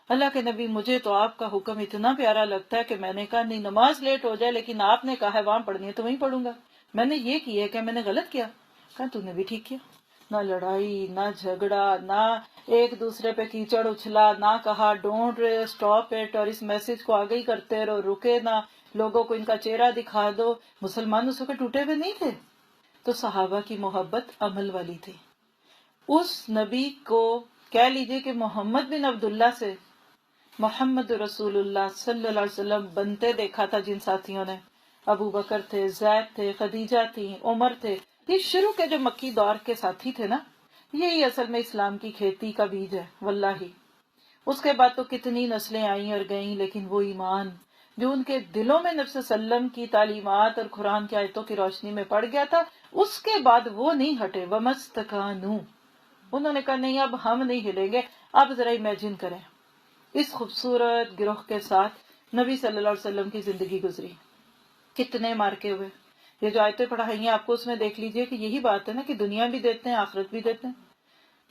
[SPEAKER 3] اللہ کے نبی مجھے تو آپ کا حکم اتنا پیارا لگتا ہے کہ میں نے کہا نہیں، نماز لیٹ ہو جائے لیکن آپ نے کہا ہے وہاں پڑھنی ہے تو وہیں پڑھوں گا. میں نے یہ کیا کہ میں نے غلط کیا. کہا تم نے بھی ٹھیک کیا. نہ لڑائی، نہ جھگڑا، نہ ایک دوسرے پہ کیچڑ اچھلا، نہ کہا ڈونٹ اسٹاپ اٹ اور اس میسج کو آگے ہی کرتے رہو، رکے نہ، لوگوں کو ان کا چہرہ دکھا دو. مسلمان اس وقت ٹوٹے ہوئے نہیں تھے. تو صحابہ کی محبت عمل والی تھی. اس نبی کو کہہ لیجئے کہ محمد بن عبداللہ سے محمد رسول اللہ صلی اللہ علیہ وسلم بنتے دیکھا تھا. جن ساتھیوں نے، ابو بکر تھے، زید تھے، خدیجہ تھی، عمر تھے، یہ شروع کے جو مکی دور کے ساتھی تھے نا، یہی اصل میں اسلام کی کھیتی کا بیج ہے واللہ. اس کے بعد تو کتنی نسلیں آئیں اور گئیں، لیکن وہ ایمان جو ان کے دلوں میں نبی صلی اللہ علیہ وسلم کی تعلیمات اور قرآن کی آیتوں کی روشنی میں پڑ گیا تھا، اس کے بعد وہ نہیں ہٹے. وَمَسْتَكَانُوا، انہوں نے کہا نہیں اب ہم نہیں ہلیں گے. اب ذرا امیجن کریں اس خوبصورت گروہ کے ساتھ نبی صلی اللہ علیہ وسلم کی زندگی گزری، کتنے مارکے ہوئے. یہ جو آیتیں پڑھائی ہیں آپ کو، اس میں دیکھ لیجئے کہ یہی بات ہے نا کہ دنیا بھی دیتے ہیں، آخرت بھی دیتے ہیں.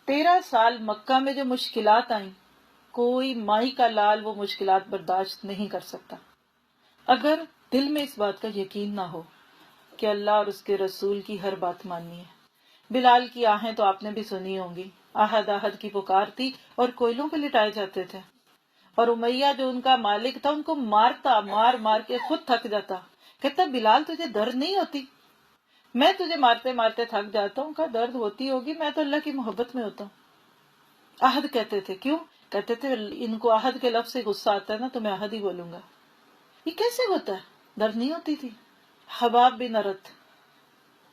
[SPEAKER 3] 13 سال مکہ میں جو مشکلات آئیں، کوئی مائی کا لال وہ مشکلات برداشت نہیں کر سکتا اگر دل میں اس بات کا یقین نہ ہو کہ اللہ اور اس کے رسول کی ہر بات ماننی ہے. بلال کی آہیں تو آپ نے بھی سنی ہوں گی، آہد آہد کی پکار تھی اور کوئلوں پہ لٹائے جاتے تھے. اور امیہ جو ان کا مالک تھا ان کو مارتا، مار مار کے خود تھک جاتا. کہتا بلال تجھے درد نہیں ہوتی؟ میں تجھے مارتے مارتے تھک جاتا ہوں. کہا درد ہوتی ہوگی، میں تو اللہ کی محبت میں ہوتا ہوں. عہد کہتے تھے. کیوں کہتے تھے؟ ان کو عہد کے لفظ سے غصہ آتا ہے نا تو میں عہد ہی بولوں گا. یہ کیسے ہوتا ہے؟ درد نہیں ہوتی تھی. حباب بن ارت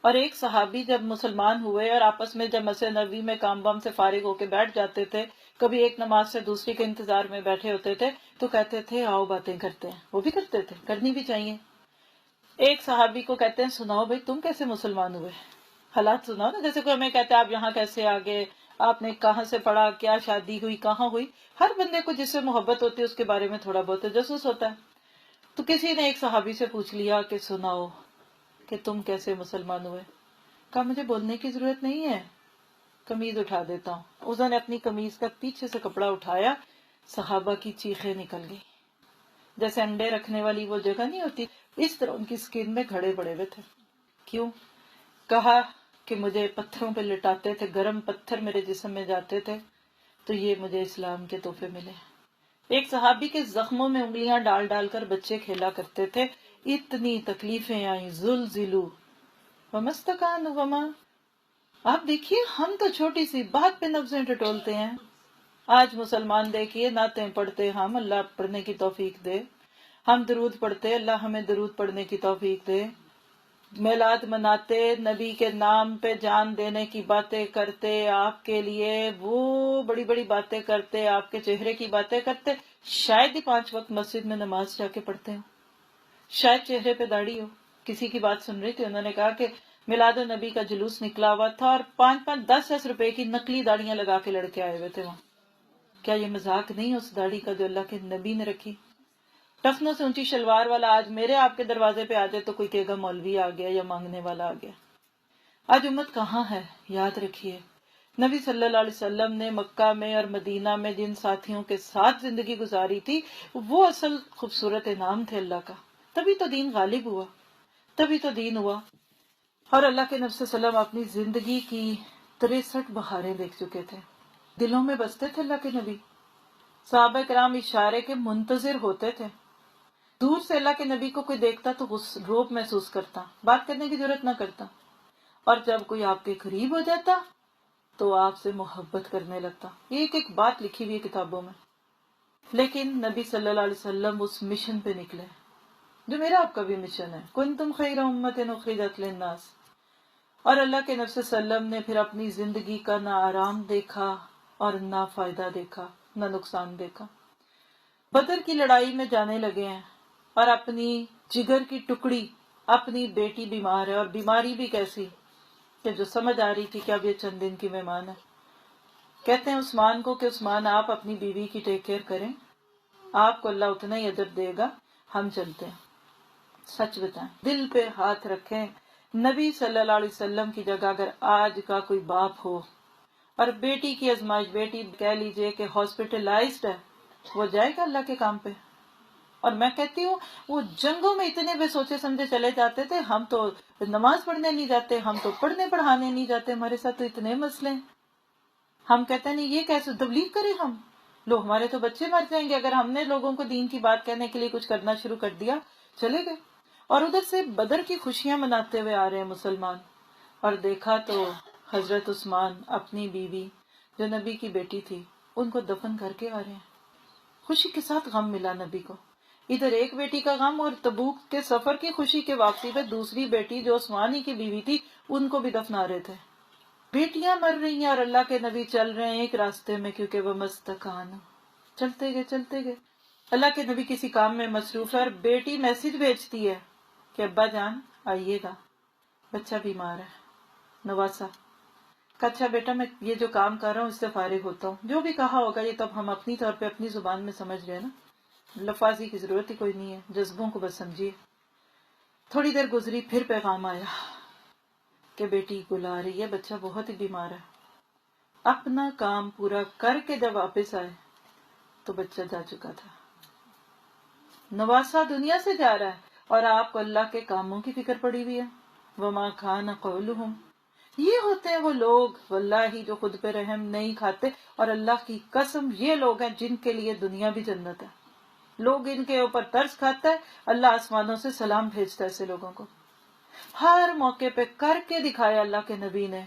[SPEAKER 3] اور ایک صحابی جب مسلمان ہوئے اور آپس میں جب مسجد نبوی میں کام بام سے فارغ ہو کے بیٹھ جاتے تھے، کبھی ایک نماز سے دوسری کے انتظار میں بیٹھے ہوتے تھے، تو کہتے تھے آؤ باتیں کرتے ہیں. وہ بھی کرتے تھے، کرنی بھی چاہیے. ایک صحابی کو کہتے ہیں سناؤ بھائی تم کیسے مسلمان ہوئے، حالات سناؤ نا. جیسے کوئی ہمیں کہتے ہیں آپ یہاں کیسے آگے، آپ نے کہاں سے پڑھا، کیا شادی ہوئی، کہاں ہوئی. ہر بندے کو جس سے محبت ہوتی ہے اس کے بارے میں تھوڑا بہت تجسس ہوتا ہے. تو کسی نے ایک صحابی سے پوچھ لیا کہ سناؤ کہ تم کیسے مسلمان ہوئے. کہا مجھے بولنے کی ضرورت نہیں ہے، قمیض اٹھا دیتا ہوں. اس نے اپنی قمیض کا پیچھے سے کپڑا اٹھایا، صحابہ کی چیخیں نکل گئی. جیسے انڈے رکھنے والی وہ جگہ نہیں ہوتی، اس طرح ان کی سکین میں گھڑے پڑے ہوئے تھے. کیوں؟ کہا کہ مجھے پتھروں پہ لٹاتے تھے، گرم پتھر میرے جسم میں جاتے تھے، تو یہ مجھے اسلام کے تحفے ملے. ایک صحابی کے زخموں میں انگلیاں ڈال ڈال کر بچے کھیلا کرتے تھے. اتنی تکلیفیں آئیں، زلزلو ومستکان وما. آپ دیکھیے ہم تو چھوٹی سی بات پہ نبضیں ٹٹولتے ہیں. آج مسلمان دیکھیے نعتیں پڑھتے، ہم اللہ پڑھنے کی توفیق دے. ہم درود پڑھتے، اللہ ہمیں درود پڑھنے کی توفیق دے. میلاد مناتے، نبی کے نام پہ جان دینے کی باتیں کرتے، آپ کے لیے وہ بڑی بڑی باتیں کرتے، آپ کے چہرے کی باتیں کرتے. شاید ہی 5 وقت مسجد میں نماز جا کے پڑھتے ہیں، شاید چہرے پہ داڑھی ہو. کسی کی بات سن رہی تھی، انہوں نے کہا کہ میلاد النبی کا جلوس نکلا ہوا تھا اور 5-10 روپے کی نقلی داڑیاں لگا کے لڑکے آئے ہوئے تھے وہاں. کیا یہ مذاق نہیں اس داڑھی کا جو اللہ کے نبی نے رکھی؟ ٹفنوں سے اونچی شلوار والا آج میرے آپ کے دروازے پہ آ جائے تو کوئی کہے گا مولوی آ گیا یا مانگنے والا آ گیا. آج امت کہاں ہے؟ یاد رکھیے نبی صلی اللہ علیہ وسلم نے مکہ میں اور مدینہ میں جن ساتھیوں کے ساتھ زندگی گزاری تھی، وہ اصل خوبصورت انعام تھے اللہ کا. تبھی تو دین غالب ہوا، تبھی تو دین ہوا. اور اللہ کے نبی صلی اللہ علیہ وسلم اپنی زندگی کی 63 بہاریں دیکھ چکے تھے. دلوں میں بستے تھے اللہ کے نبی. صحابہ کرام اشارے کے منتظر ہوتے تھے. دور سے اللہ کے نبی کو کوئی دیکھتا تو رعب محسوس کرتا، بات کرنے کی ضرورت نہ کرتا. اور جب کوئی آپ کے قریب ہو جاتا تو آپ سے محبت کرنے لگتا. یہ ایک بات لکھی ہوئی کتابوں میں. لیکن نبی صلی اللہ علیہ وسلم اس مشن پہ نکلے جو میرا آپ کا بھی مشن ہے، کنتم خیر امت اخرجت للناس. اور اللہ کے نبی صلی اللہ علیہ وسلم نے پھر اپنی زندگی کا نہ آرام دیکھا اور نہ فائدہ دیکھا، نہ نقصان دیکھا. بدر کی لڑائی میں جانے لگے ہیں اور اپنی جگر کی ٹکڑی، اپنی بیٹی بیمار ہے، اور بیماری بھی کیسی کہ جو سمجھ آ رہی تھی کہ اب یہ چند دن کی مہمان ہے. کہتے ہیں عثمان کو کہ عثمان آپ اپنی بیوی کی ٹیک کیئر کریں، آپ کو اللہ اتنا ہی اجر دے گا، ہم چلتے ہیں. سچ بتائیں، دل پہ ہاتھ رکھیں، نبی صلی اللہ علیہ وسلم کی جگہ اگر آج کا کوئی باپ ہو اور بیٹی کی آزمائش، بیٹی کہہ لیجئے کہ ہاسپٹلائزڈ ہے، وہ جائے گا اللہ کے کام پہ؟ اور میں کہتی ہوں وہ جنگوں میں اتنے بے سوچے سمجھے چلے جاتے تھے، ہم تو نماز پڑھنے نہیں جاتے، ہم تو پڑھنے پڑھانے نہیں جاتے، ہمارے ساتھ تو اتنے مسئلے ہیں. ہم کہتے ہیں نہیں یہ کیسے تبلیغ کریں ہم، لو ہمارے تو بچے مر جائیں گے اگر ہم نے لوگوں کو دین کی بات کہنے کے لیے کچھ کرنا شروع کر دیا. چلے گئے. اور ادھر سے بدر کی خوشیاں مناتے ہوئے آ رہے ہیں مسلمان، اور دیکھا تو حضرت عثمان اپنی بیوی جو نبی کی بیٹی تھی ان کو دفن کر کے آ رہے ہیں. خوشی کے ساتھ غم ملا نبی کو، ادھر ایک بیٹی کا غم، اور تبوک کے سفر کی خوشی کے واپسی پہ دوسری بیٹی جو عثمان ہی کی بیوی تھی ان کو بھی دفنا رہے تھے. بیٹیاں مر رہی ہیں اور اللہ کے نبی چل رہے ہیں ایک راستے میں، کیونکہ وہ مستقان چلتے گئے. اللہ کے نبی کسی کام میں مصروف ہے اور بیٹی میسج بھیجتی ہے کہ ابا جان آئیے گا، بچہ بیمار ہے. نواسا کہ اچھا بیٹا میں یہ جو کام کر رہا ہوں اس سے فارغ ہوتا ہوں، جو بھی کہا ہوگا یہ تب ہم اپنی طور پہ اپنی زبان میں سمجھ رہے ہیں نا، لفاظی کی ضرورت ہی کوئی نہیں ہے، جذبوں کو بس سمجھیے. تھوڑی دیر گزری پھر پیغام آیا کہ بیٹی بلا رہی ہے، بچہ بہت ہی بیمار ہے. اپنا کام پورا کر کے جب واپس آئے تو بچہ جا چکا تھا. نواسا دنیا سے جا رہا ہے اور آپ کو اللہ کے کاموں کی فکر پڑی ہوئی ہے. وما کان قولہم، یہ ہوتے ہیں وہ لوگ واللہ جو خود پہ رحم نہیں کھاتے، اور اللہ کی قسم یہ لوگ ہیں جن کے لیے دنیا بھی جنت ہے. لوگ ان کے اوپر ترس کھاتا ہے، اللہ آسمانوں سے سلام بھیجتا ہے ایسے لوگوں کو. ہر موقع پہ کر کے دکھایا اللہ کے نبی نے،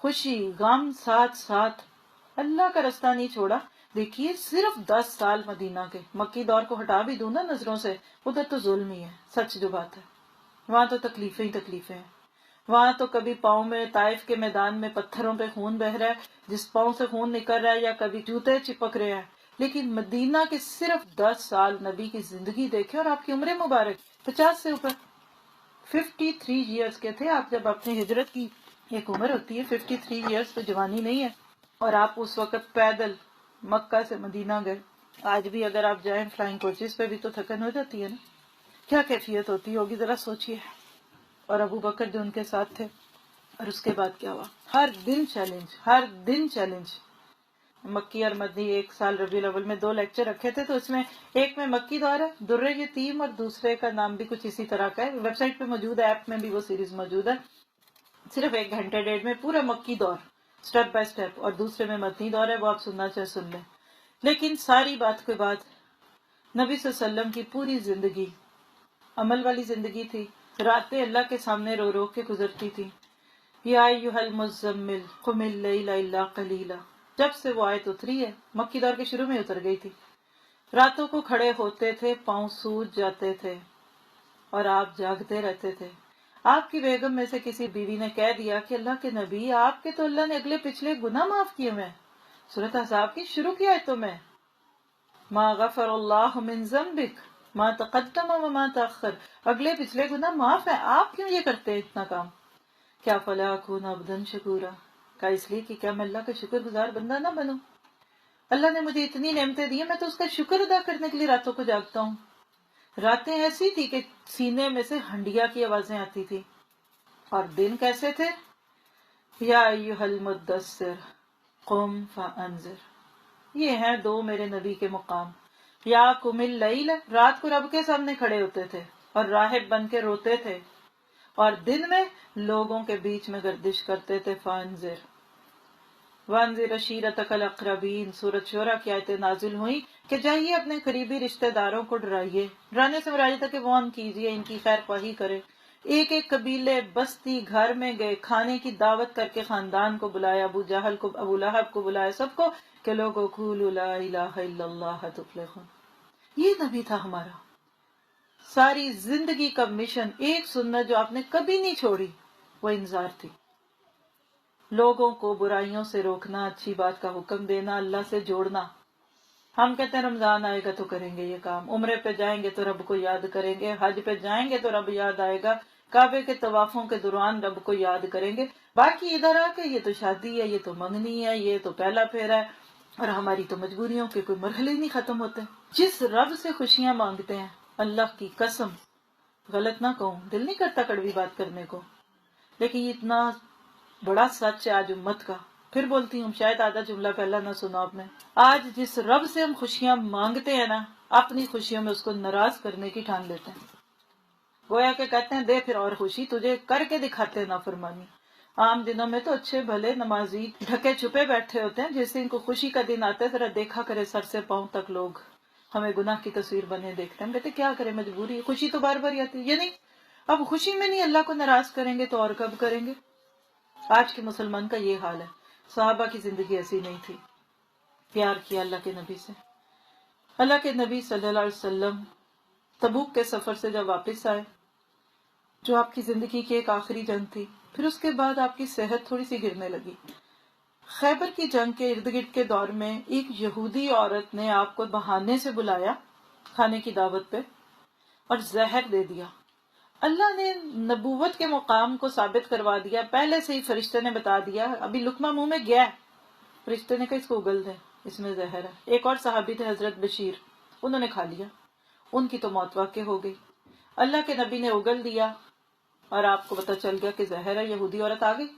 [SPEAKER 3] خوشی غم ساتھ ساتھ، اللہ کا رستہ نہیں چھوڑا. دیکھیے صرف 10 سال مدینہ کے، مکی دور کو ہٹا بھی دوں نا نظروں سے، ادھر تو ظلم ہی ہے، سچ جو بات ہے. وہاں تو تکلیفیں ہی تکلیفیں ہیں. وہاں تو کبھی پاؤں میں طائف کے میدان میں پتھروں پہ خون بہ رہا ہے، جس پاؤں سے خون نکل رہا ہے، یا کبھی جوتے چپک رہے ہیں. لیکن مدینہ کے صرف 10 سال نبی کی زندگی دیکھے، اور آپ کی عمر مبارک 50 سے اوپر، 53 ایئرز کے تھے آپ جب اپنی ہجرت کی. ایک عمر ہوتی ہے 53 ایئرز، تو جوانی نہیں ہے. اور آپ اس وقت پیدل مکہ سے مدینہ گئے. آج بھی اگر آپ جائیں فلائنگ کوچز پہ بھی تو تھکن ہو جاتی ہے نا، کیا کیفیت ہوتی ہوگی ذرا سوچئے. اور ابو بکر جو ان کے ساتھ تھے، اور اس کے بعد کیا ہوا، ہر دن چیلنج. مکی اور مدنی 1 سال ربیع الاول میں 2 لیکچر رکھے تھے، تو اس میں ایک میں مکی دور ہے در یتیم، اور دوسرے کا نام بھی کچھ اسی طرح کا ہے، ویب سائٹ پہ موجود ہے، ایپ میں بھی وہ سیریز موجود ہے. صرف 1 گھنٹے 1.5 میں پورا مکی دور سٹیپ بائی سٹیپ، اور دوسرے میں مدنی دور ہے، وہ آپ سننا چاہے سن لیں. لیکن ساری بات کے بعد نبی صلی اللہ علیہ وسلم کی پوری زندگی عمل والی زندگی تھی. راتیں اللہ کے سامنے رو رو کے گزرتی تھی. یا ایھا المزمل قم اللیل الا قلیلا، جب سے وہ آیت اتری ہے، مکی دور کے شروع میں اتر گئی تھی. راتوں کو کھڑے ہوتے تھے، پاؤں سوج جاتے تھے، اور آپ جاگتے رہتے تھے. آپ کی بیگم میں سے کسی بیوی نے کہہ دیا کہ اللہ کے نبی آپ کے تو اللہ نے اگلے پچھلے گناہ معاف کیے ہوئے ہیں. سورۃ احزاب کی شروع کی آیتوں میں ما غفر اللہ من ذنبک ما تقدم وما تاخر، اگلے پچھلے گناہ معاف ہیں، آپ کیوں یہ کرتے ہیں اتنا کام. کیا فلا اکون عبدا شکورا، کہا اس لیے کہ کیا میں اللہ کا شکر گزار بندہ نہ بنوں. اللہ نے مجھے اتنی نعمتیں دی ہیں، میں تو اس کا شکر ادا کرنے کے لیے راتوں کو جاگتا ہوں. راتیں ایسی تھی کہ سینے میں سے ہنڈیا کی آوازیں آتی تھی. اور دن کیسے تھے، یا ایھا المدثر قم فانذر. یہ ہیں 2 میرے نبی کے مقام. یا قم اللیل، رات کو رب کے سامنے کھڑے ہوتے تھے اور راہب بن کے روتے تھے، اور دن میں لوگوں کے بیچ میں گردش کرتے تھے. فانذر وانذر عشیرتک الاقربین، سورۃ شورى کی آیتیں نازل ہوئی کہ جائیے اپنے قریبی رشتہ داروں کو ڈرائیے. ڈرانے سے مراد تھا کہ وارن کیجیے، ان کی خیر خواہی کرے. ایک ایک قبیلے بستی گھر میں گئے، کھانے کی دعوت کر کے خاندان کو بلایا، ابو جہل کو، ابو لہب کو بلایا، سب کو، کہ لوگوں قولوا لا الہ الا اللہ تفلحون. یہ نبی تھا ہمارا. ساری زندگی کا مشن، ایک سنت جو آپ نے کبھی نہیں چھوڑی، وہ انذار تھی. لوگوں کو برائیوں سے روکنا، اچھی بات کا حکم دینا، اللہ سے جوڑنا. ہم کہتے ہیں رمضان آئے گا تو کریں گے یہ کام، عمرے پہ جائیں گے تو رب کو یاد کریں گے، حج پہ جائیں گے تو رب یاد آئے گا، کعبے کے طوافوں کے دوران رب کو یاد کریں گے. باقی ادھر آ کے یہ تو شادی ہے، یہ تو منگنی ہے، یہ تو پہلا پھیرا ہے، اور ہماری تو مجبوریوں کے کوئی مرحلے نہیں ختم ہوتے. جس رب سے خوشیاں مانگتے ہیں، اللہ کی قسم، غلط نہ کہوں، دل نہیں کرتا کڑوی بات کرنے کو، لیکن یہ اتنا بڑا سچ ہے آج امت کا. پھر بولتی ہوں، شاید آدھا جملہ پہلا نہ سنا آپ نے. آج جس رب سے ہم خوشیاں مانگتے ہیں نا، اپنی خوشیوں میں اس کو ناراض کرنے کی ٹھان لیتے ہیں، گویا کہ کہتے ہیں دے پھر اور خوشی، تجھے کر کے دکھاتے ہیں نافرمانی۔ عام دنوں میں تو اچھے بھلے نمازی ڈھکے چھپے بیٹھے ہوتے ہیں، جس دن کو خوشی کا دن آتا ہے ذرا دیکھا کرے سر سے پاؤں تک لوگ ہمیں گناہ کی تصویر بنے دیکھتے ہیں، ہم کہتے کیا کریں مجبوری ہے، خوشی تو بار بار ہی آتی ہے، یعنی اب خوشی میں نہیں اللہ کو ناراض کریں گے تو اور کب کریں گے؟ آج کے مسلمان کا یہ حال ہے۔ صحابہ کی زندگی ایسی نہیں تھی، پیار کیا اللہ کے نبی سے۔ اللہ کے نبی صلی اللہ علیہ وسلم تبوک کے سفر سے جب واپس آئے، جو آپ کی زندگی کی ایک آخری جنگ تھی، پھر اس کے بعد آپ کی صحت تھوڑی سی گرنے لگی۔ خیبر کی جنگ کے ارد گرد کے دور میں ایک یہودی عورت نے آپ کو بہانے سے بلایا کھانے کی دعوت پہ اور زہر دے دیا۔ اللہ نے نبوت کے مقام کو ثابت کروا دیا، پہلے سے ہی فرشتے نے بتا دیا، ابھی لقمہ منہ میں گیا ہے، فرشتے نے کہا اس کو اگل دیں، اس میں زہر ہے۔ ایک اور صحابی تھے حضرت بشیر، انہوں نے کھا لیا، ان کی تو موت واقع ہو گئی۔ اللہ کے نبی نے اگل دیا اور آپ کو پتہ چل گیا کہ زہر ہے، یہودی عورت آ گئی۔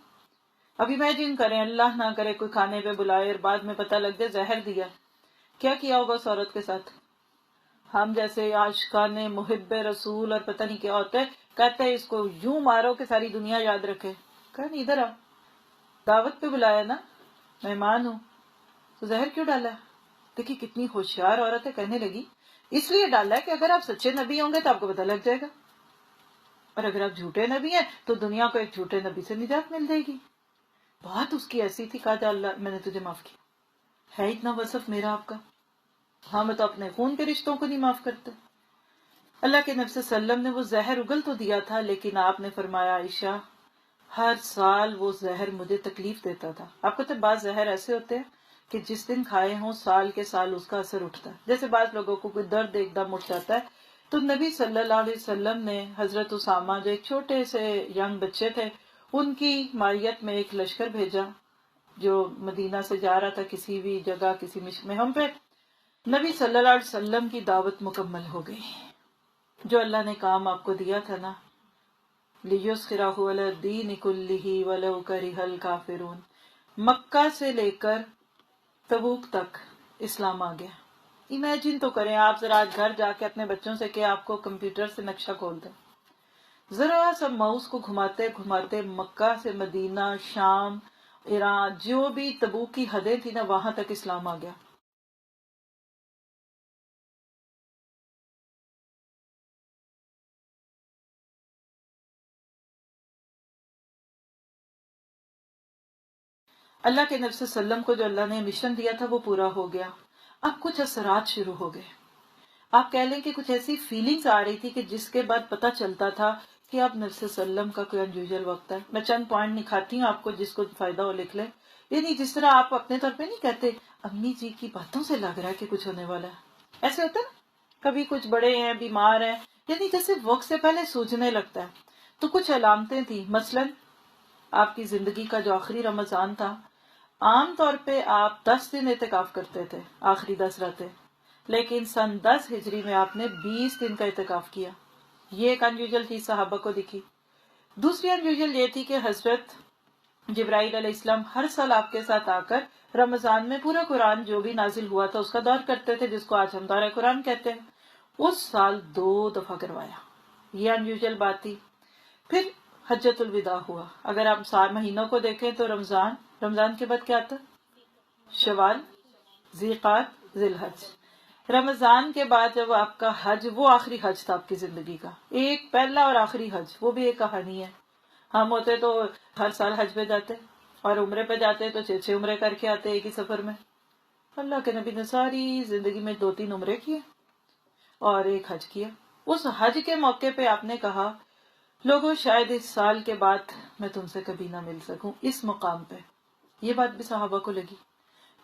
[SPEAKER 3] اب امیجن کریں، اللہ نہ کرے کوئی کھانے پہ بلائے اور بعد میں پتہ لگ جائے زہر دیا، کیا کیا ہوگا اس عورت کے ساتھ؟ ہم جیسے عاشقان محب رسول اور پتہ نہیں کیا ہوتے، کہتے ہیں اس کو یوں مارو کہ ساری دنیا یاد رکھے۔ کہ نہیں، ادھر آ، دعوت پہ بلایا نا، مہمان ہوں، تو زہر کیوں ڈالا ہے؟ دیکھیے کتنی ہوشیار عورت ہے، کہنے لگی اس لیے ڈالا ہے کہ اگر آپ سچے نبی ہوں گے تو آپ کو پتہ لگ جائے گا، اور اگر آپ جھوٹے نبی ہیں تو دنیا کو ایک جھوٹے نبی سے نجات مل جائے گی۔ بات اس کی ایسی تھی، کہا اللہ میں نے تجھے معاف کیا، ہے اتنا وصف میرا آپ کا؟ ہاں میں تو اپنے خون کے رشتوں کو نہیں معاف کرتے۔ اللہ کے نبی صلی اللہ علیہ وسلم نے وہ زہر اگل تو دیا تھا، لیکن آپ نے فرمایا عائشہ ہر سال وہ زہر مجھے تکلیف دیتا تھا۔ آپ کو تو بعض زہر ایسے ہوتے ہیں کہ جس دن کھائے ہوں سال کے سال اس کا اثر اٹھتا ہے، جیسے بعض لوگوں کو کوئی درد ایک دم اٹھ جاتا ہے۔ تو نبی صلی اللہ علیہ وسلم نے حضرت اسامہ جو ایک چھوٹے سے ینگ بچے تھے، ان کی مائیت میں ایک لشکر بھیجا جو مدینہ سے جا رہا تھا کسی بھی جگہ کسی مہم پہ۔ نبی صلی اللہ علیہ وسلم کی دعوت مکمل ہو گئی، جو اللہ نے کام آپ کو دیا تھا نا، لِيُسْخِرَهُ عَلَى الدِّينِ كُلِّهِ وَلَوْ كَرِهَ الْكَافِرُونَ۔ مکہ سے لے کر تبوک تک اسلام آ گیا۔ امیجن تو کریں آپ ذرا آج گھر جا کے اپنے بچوں سے کہ آپ کو کمپیوٹر سے نقشہ کھول دیں، ذرا سا ماؤس کو گھماتے گھماتے مکہ سے مدینہ، شام، ایران، جو بھی تبوک کی حدیں تھی نا وہاں تک اسلام آ گیا۔ اللہ کے نبی صلی اللہ علیہ وسلم کو جو اللہ نے مشن دیا تھا وہ پورا ہو گیا۔ اب کچھ اثرات شروع ہو گئے، آپ کہہ لیں کہ کچھ ایسی فیلنگز آ رہی تھی کہ جس کے بعد پتہ چلتا تھا کہ اب نبی صلی اللہ علیہ وسلم کا کوئی انیوژل وقت ہے۔ میں چند پوائنٹ نکھاتی ہوں آپ کو، جس کو فائدہ ہو لکھ لیں۔ یعنی جس طرح آپ اپنے طور پہ نہیں کہتے امی جی کی باتوں سے لگ رہا ہے کہ کچھ ہونے والا ہے، ایسے ہوتا ہے نا، کبھی کچھ بڑے ہیں بیمار ہیں، یعنی جیسے وقت سے پہلے سوچنے لگتا ہے۔ تو کچھ علامتیں تھیں، مثلاً آپ کی زندگی کا جو آخری رمضان تھا، عام طور پہ آپ 10 دن اعتکاف کرتے تھے، آخری 10 راتیں، لیکن سن 10 ہجری میں آپ نے 20 دن کا اعتکاف کیا۔ یہ ایک انیوژل چیز صحابہ کو دکھی۔ دوسری انیوژل یہ تھی کہ حضرت جبرائیل علیہ السلام ہر سال آپ کے ساتھ آ کر رمضان میں پورا قرآن جو بھی نازل ہوا تھا اس کا دور کرتے تھے، جس کو آج ہم دورہ قرآن کہتے ہیں۔ اس سال 2 دفعہ کروایا، یہ انیوژل بات تھی۔ پھر حجۃ الوداع ہوا۔ اگر آپ 4 مہینوں کو دیکھیں تو رمضان کے بعد کیا آتا؟ شوال، ذیقعد، ذی الحج۔ رمضان کے بعد جب آپ کا حج، وہ آخری حج تھا آپ کی زندگی کا، ایک پہلا اور آخری حج، وہ بھی ایک کہانی ہے۔ ہم ہوتے تو ہر سال حج پہ جاتے اور عمرے پہ جاتے تو 6 عمرے کر کے آتے ایک ہی سفر میں۔ اللہ کے نبی نے ساری زندگی میں 2-3 عمرے کیے اور ایک حج کیا۔ اس حج کے موقع پہ آپ نے کہا لوگوں شاید اس سال کے بعد میں تم سے کبھی نہ مل سکوں اس مقام پہ۔ یہ بات بھی صحابہ کو لگی۔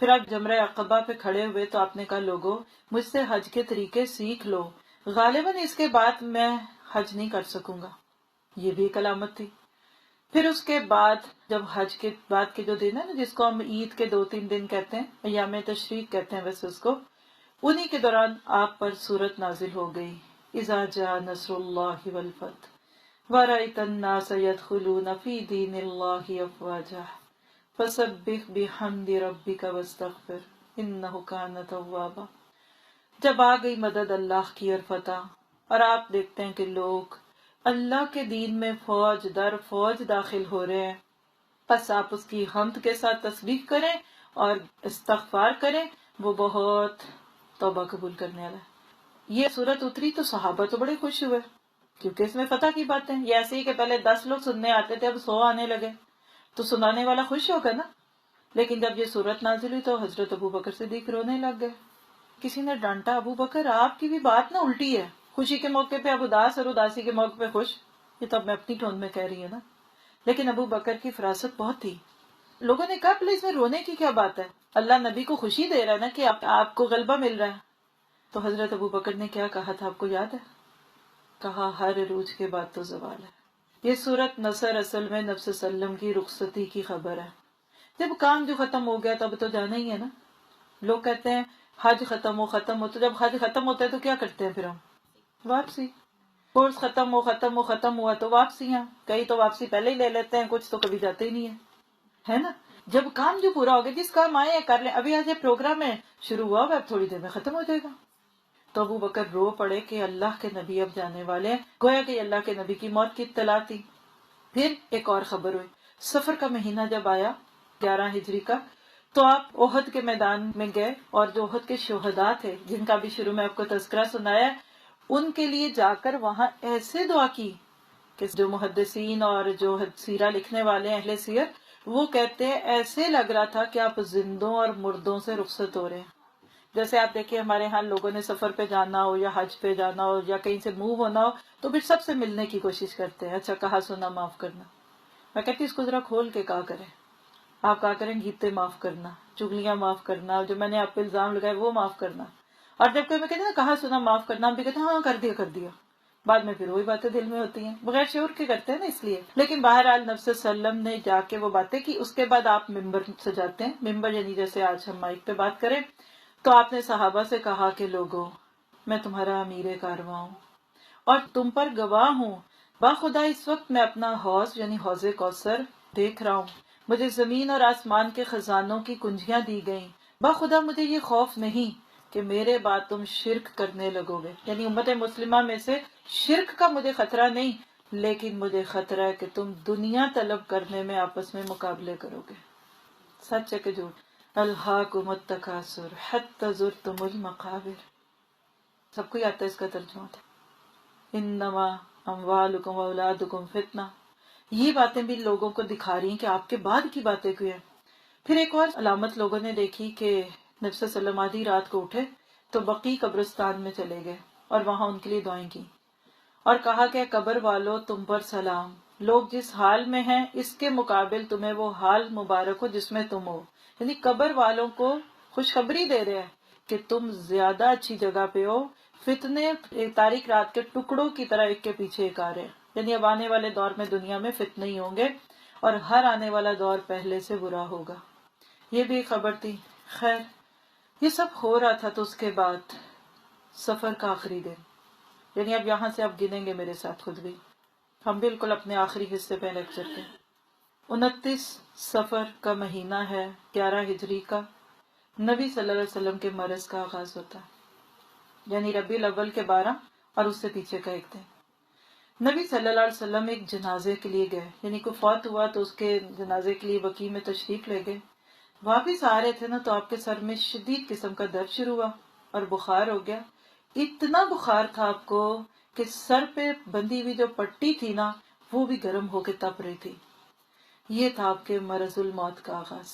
[SPEAKER 3] پھر آپ جمرہ عقبہ پہ کھڑے ہوئے تو آپ نے کہا لوگوں مجھ سے حج کے طریقے سیکھ لو، غالباً اس کے بعد میں حج نہیں کر سکوں گا۔ یہ بھی ایک علامت تھی۔ پھر اس کے بعد جب حج کے بعد کے جو دن ہے نا، جس کو ہم عید کے 2-3 دن کہتے ہیں، ایام تشریق کہتے ہیں ویسے اس کو، انہی کے دوران آپ پر سورت نازل ہو گئی، اذا جاء نصر اللہ والفتح وَرَأَيْتَ النَّاسَ يَدْخُلُونَ فِي دِينِ اللَّهِ أَفْوَاجًا فَسَبِّحْ بِحَمْدِ رَبِّكَ وَاسْتَغْفِرْ إِنَّهُ كَانَ تَوَّابًا۔ جب آ گئی مدد اللہ کی اور فتح، اور آپ دیکھتے ہیں کہ لوگ اللہ کے دین میں فوج در فوج داخل ہو رہے ہیں، بس آپ اس کی حمد کے ساتھ تسبیح کریں اور استغفار کریں، وہ بہت توبہ قبول کرنے والا ہے۔ یہ صورت اتری تو صحابہ تو بڑے خوش ہوئے، کیونکہ اس میں فتح کی باتیں، یہ ایسے ہی کہ پہلے 10 لوگ سننے آتے تھے، اب 100 آنے لگے، تو سنانے والا خوش ہوگا نا۔ لیکن جب یہ صورت نازل ہوئی تو حضرت ابو بکر صدیق رونے لگ گئے۔ کسی نے ڈانٹا، ابو بکر آپ کی بھی بات نہ الٹی ہے، خوشی کے موقع پہ آپ اداس اور اداسی کے موقع پہ خوش۔ یہ تو اب میں اپنی ٹون میں کہہ رہی ہوں نا، لیکن ابو بکر کی فراست بہت تھی۔ لوگوں نے کہا پہلے اس میں رونے کی کیا بات ہے، اللہ نبی کو خوشی دے رہا ہے نا کہ آپ کو غلبہ مل رہا ہے۔ تو حضرت ابو بکر نے کیا کہا تھا، آپ کو یاد ہے؟ کہا ہر عروج کے بعد تو زوال ہے۔ یہ صورت نصر اصل میں نبی صلی اللہ علیہ وسلم کی رخصتی کی خبر ہے۔ جب کام جو ختم ہو گیا تب تو جانا ہی ہے نا۔ لوگ کہتے ہیں حج ختم ہو، تو جب حج ختم ہوتا ہے تو کیا کرتے ہیں پھر ہم؟ واپسی۔ کورس ختم ہوا تو واپسیاں، کئی تو واپسی پہلے ہی لے لیتے ہیں، کچھ تو کبھی جاتے ہی نہیں ہے نا۔ جب کام جو پورا ہو گیا، جس کام آئے ہیں کر لیں، ابھی آج یہ پروگرام ہے شروع ہوا اب تھوڑی دیر میں ختم ہو جائے گا۔ تو ابو بکر رو پڑے کہ اللہ کے نبی اب جانے والے ہیں، گویا کہ اللہ کے نبی کی موت کی اطلاع تھی۔ پھر ایک اور خبر ہوئی، سفر کا مہینہ جب آیا 11 ہجری کا، تو آپ احد کے میدان میں گئے، اور جو احد کے شہداء تھے جن کا بھی شروع میں آپ کو تذکرہ سنایا ہے، ان کے لیے جا کر وہاں ایسے دعا کی کہ جو محدثین اور جو سیرہ لکھنے والے اہل سیر، وہ کہتے ہیں ایسے لگ رہا تھا کہ آپ زندوں اور مردوں سے رخصت ہو رہے ہیں۔ جیسے آپ دیکھیں ہمارے ہاں لوگوں نے سفر پہ جانا ہو یا حج پہ جانا ہو یا کہیں سے موو ہونا ہو تو پھر سب سے ملنے کی کوشش کرتے ہیں، اچھا کہا سنا معاف کرنا۔ میں کہتی اس کو ذرا کھول کے کہا کریں، آپ کہا کریں گیتے معاف کرنا، چگلیاں معاف کرنا، جو میں نے آپ پہ الزام لگائے وہ معاف کرنا۔ اور جب کوئی میں کہتے ہیں نا کہا سنا معاف کرنا، ہم بھی کہتے ہیں ہاں کر دیا، بعد میں پھر وہی باتیں دل میں ہوتی ہیں، بغیر شعور کے کرتے ہیں نا اس لیے۔ لیکن بہرحال نبی صلی اللہ علیہ وسلم نے جا کے وہ باتیں کی، اس کے بعد آپ ممبر سجاتے ہیں، ممبر یعنی جیسے آج ہم مائک پہ بات کریں، تو آپ نے صحابہ سے کہا کہ لوگوں میں تمہارا امیر کارواں ہوں اور تم پر گواہ ہوں، باخدا اس وقت میں اپنا حوض یعنی حوض کوثر دیکھ رہا ہوں، مجھے زمین اور آسمان کے خزانوں کی کنجیاں دی گئیں، باخدا مجھے یہ خوف نہیں کہ میرے بعد تم شرک کرنے لگو گے، یعنی امت مسلمہ میں سے شرک کا مجھے خطرہ نہیں، لیکن مجھے خطرہ ہے کہ تم دنیا طلب کرنے میں آپس میں مقابلے کرو گے۔ سچ ہے کہ جھوٹ؟ الہاکم التکاثر حتی زرتم المقابر، سب کو آتا ہے اس کا ترجمہ تھا، انما اموالکم واولادکم فتنہ۔ یہ باتیں بھی لوگوں کو دکھا رہی ہیں کہ آپ کے بعد کی باتیں کوئی ہیں۔ پھر ایک اور علامت لوگوں نے دیکھی کہ نبی صلی اللہ علیہ وسلم آدھی رات کو اٹھے تو بقیع قبرستان میں چلے گئے اور وہاں ان کے لیے دعائیں کی اور کہا کہ قبر والو تم پر سلام، لوگ جس حال میں ہیں اس کے مقابل تمہیں وہ حال مبارک ہو جس میں تم ہو، یعنی قبر والوں کو خوشخبری دے رہے ہیں کہ تم زیادہ اچھی جگہ پہ ہو، فتنے تاریک رات کے ٹکڑوں کی طرح ایک کے پیچھے ایک آ رہے ہیں، یعنی اب آنے والے دور میں دنیا میں فتنے ہی ہوں گے اور ہر آنے والا دور پہلے سے برا ہوگا۔ یہ بھی ایک خبر تھی۔ خیر یہ سب ہو رہا تھا تو اس کے بعد سفر کا آخری دن، یعنی اب یہاں سے آپ گنیں گے میرے ساتھ خود بھی، ہم بالکل اپنے آخری حصے پہ لیکچر کے 29 سفر کا مہینہ ہے 11 ہجری کا، نبی صلی اللہ علیہ وسلم کے مرض کا آغاز ہوتا ہے، یعنی ربیع الاول کے 12 اور اس سے پیچھے کا ایک دن۔ نبی صلی اللہ علیہ وسلم ایک جنازے کے لیے گئے، یعنی کوئی فوت ہوا تو اس کے جنازے کے لیے بقیع میں تشریف لے گئے۔ واپس آ رہے تھے نا تو آپ کے سر میں شدید قسم کا درد شروع ہوا اور بخار ہو گیا، اتنا بخار تھا آپ کو کہ سر پہ بندھی ہوئی جو پٹی تھی نا وہ بھی گرم ہو کے تپ رہی تھی۔ یہ تھا آپ کے مرض الموت کا آغاز۔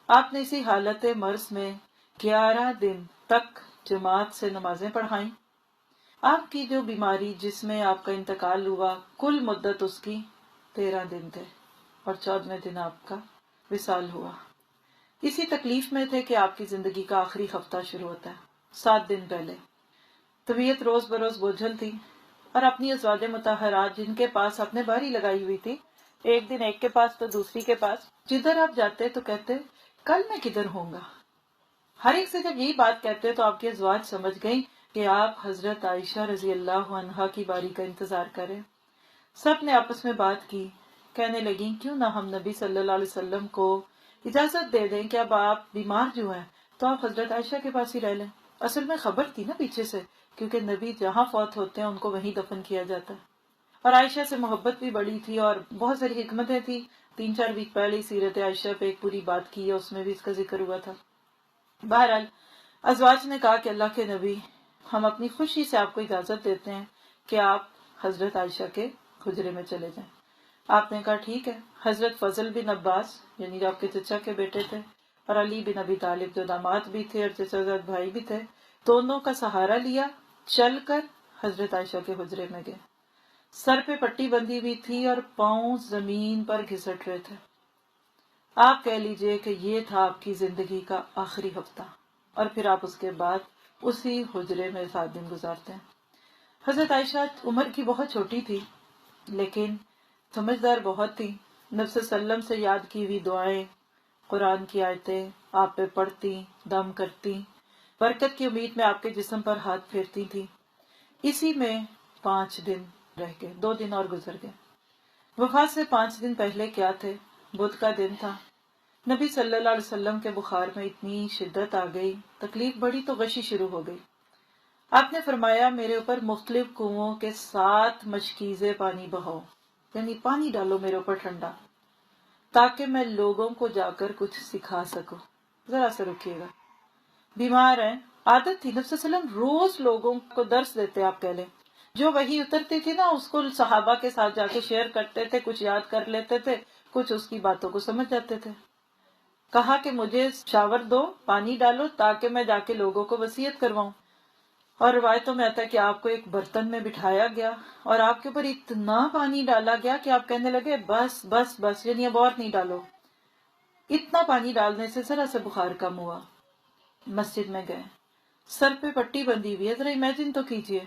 [SPEAKER 3] آپ نے اسی حالت مرض میں 11 دن تک جماعت سے نمازیں پڑھائیں۔ آپ کی جو بیماری جس میں آپ کا انتقال ہوا کل مدت اس کی 13 دن تھے اور 14ویں دن آپ کا وصال ہوا۔ اسی تکلیف میں تھے کہ آپ کی زندگی کا آخری ہفتہ شروع ہوتا ہے 7 دن پہلے۔ طبیعت روز بروز بوجھل تھی اور اپنی ازواج مطہرات جن کے پاس آپ نے باری لگائی ہوئی تھی، ایک دن ایک کے پاس تو دوسری کے پاس، جدھر آپ جاتے تو کہتے کل میں کدھر ہوں گا۔ ہر ایک سے جب یہی بات کہتے تو آپ کی ازواج سمجھ گئیں کہ آپ حضرت عائشہ رضی اللہ عنہا کی باری کا انتظار کریں۔ سب نے آپس میں بات کی، کہنے لگیں کیوں نہ ہم نبی صلی اللہ علیہ وسلم کو اجازت دے دیں کہ اب آپ بیمار جو ہیں تو آپ حضرت عائشہ کے پاس ہی رہ لیں اصل میں خبر تھی نا پیچھے سے، کیونکہ نبی جہاں فوت ہوتے ہیں ان کو وہیں دفن کیا جاتا ہے. اور عائشہ سے محبت بھی بڑی تھی اور بہت ساری حکمتیں تھی. 3-4 ویک پہلے ہی سیرت عائشہ پہ ایک پوری بات کی ہے، اس میں بھی اس کا ذکر ہوا تھا. بہرحال ازواج نے کہا کہ اللہ کے نبی، ہم اپنی خوشی سے آپ کو اجازت دیتے ہیں کہ آپ حضرت عائشہ کے حجرے میں چلے جائیں. آپ نے کہا ٹھیک ہے. حضرت فضل بن عباس یعنی جو آپ کے چچا کے بیٹے تھے، اور علی بن ابی طالب جو داماد بھی تھے اور چچا زاد بھائی بھی تھے، دونوں کا سہارا لیا، چل کر حضرت عائشہ کے حجرے میں گئے. سر پہ پٹی بندھی ہوئی تھی اور پاؤں زمین پر گھسٹ رہے تھے. آپ کہہ لیجئے کہ یہ تھا آپ کی زندگی کا آخری ہفتہ، اور پھر آپ اس کے بعد اسی حجرے میں 7 دن گزارتے ہیں. حضرت عائشہ عمر کی بہت چھوٹی تھی لیکن سمجھدار بہت تھی. نبی صلی اللہ علیہ وسلم سے یاد کی ہوئی دعائیں، قرآن کی آیتیں آپ پہ پڑھتی، دم کرتی، برکت کی امید میں آپ کے جسم پر ہاتھ پھیرتی تھی. اسی میں 5 دن رہ گئے، 2 دن اور گزر گئے. وفات سے 5 دن پہلے کیا تھے؟ بدھ کا دن تھا. نبی صلی اللہ علیہ وسلم کے بخار میں اتنی شدت آ گئی، تکلیف بڑھی تو غشی شروع ہو گئی. آپ نے فرمایا میرے اوپر مختلف کنووں کے 7 مشکیزیں پانی بہاؤ، یعنی پانی ڈالو میرے اوپر ٹھنڈا، تاکہ میں لوگوں کو جا کر کچھ سکھا سکوں. ذرا سے رکیے گا، بیمار ہیں. عادت تھی نبی صلی اللہ علیہ وسلم روز لوگوں کو درس دیتے. آپ کہہ لیں جو وحی اترتی تھی نا اس کو صحابہ کے ساتھ جا کے شیئر کرتے تھے، کچھ یاد کر لیتے تھے، کچھ اس کی باتوں کو سمجھ جاتے تھے. کہا کہ مجھے شاور دو، پانی ڈالو تاکہ میں جا کے لوگوں کو وصیت کرواؤں. اور روایتوں میں آتا ہے کہ آپ کو ایک برتن میں بٹھایا گیا اور آپ کے اوپر اتنا پانی ڈالا گیا کہ آپ کہنے لگے بس بس بس، یعنی اب اور نہیں ڈالو. اتنا پانی ڈالنے سے ذرا سا بخار کم ہوا. مسجد میں گئے، سر پہ پٹی بندھی ہوئی ہے، ذرا امیجن تو کیجئے.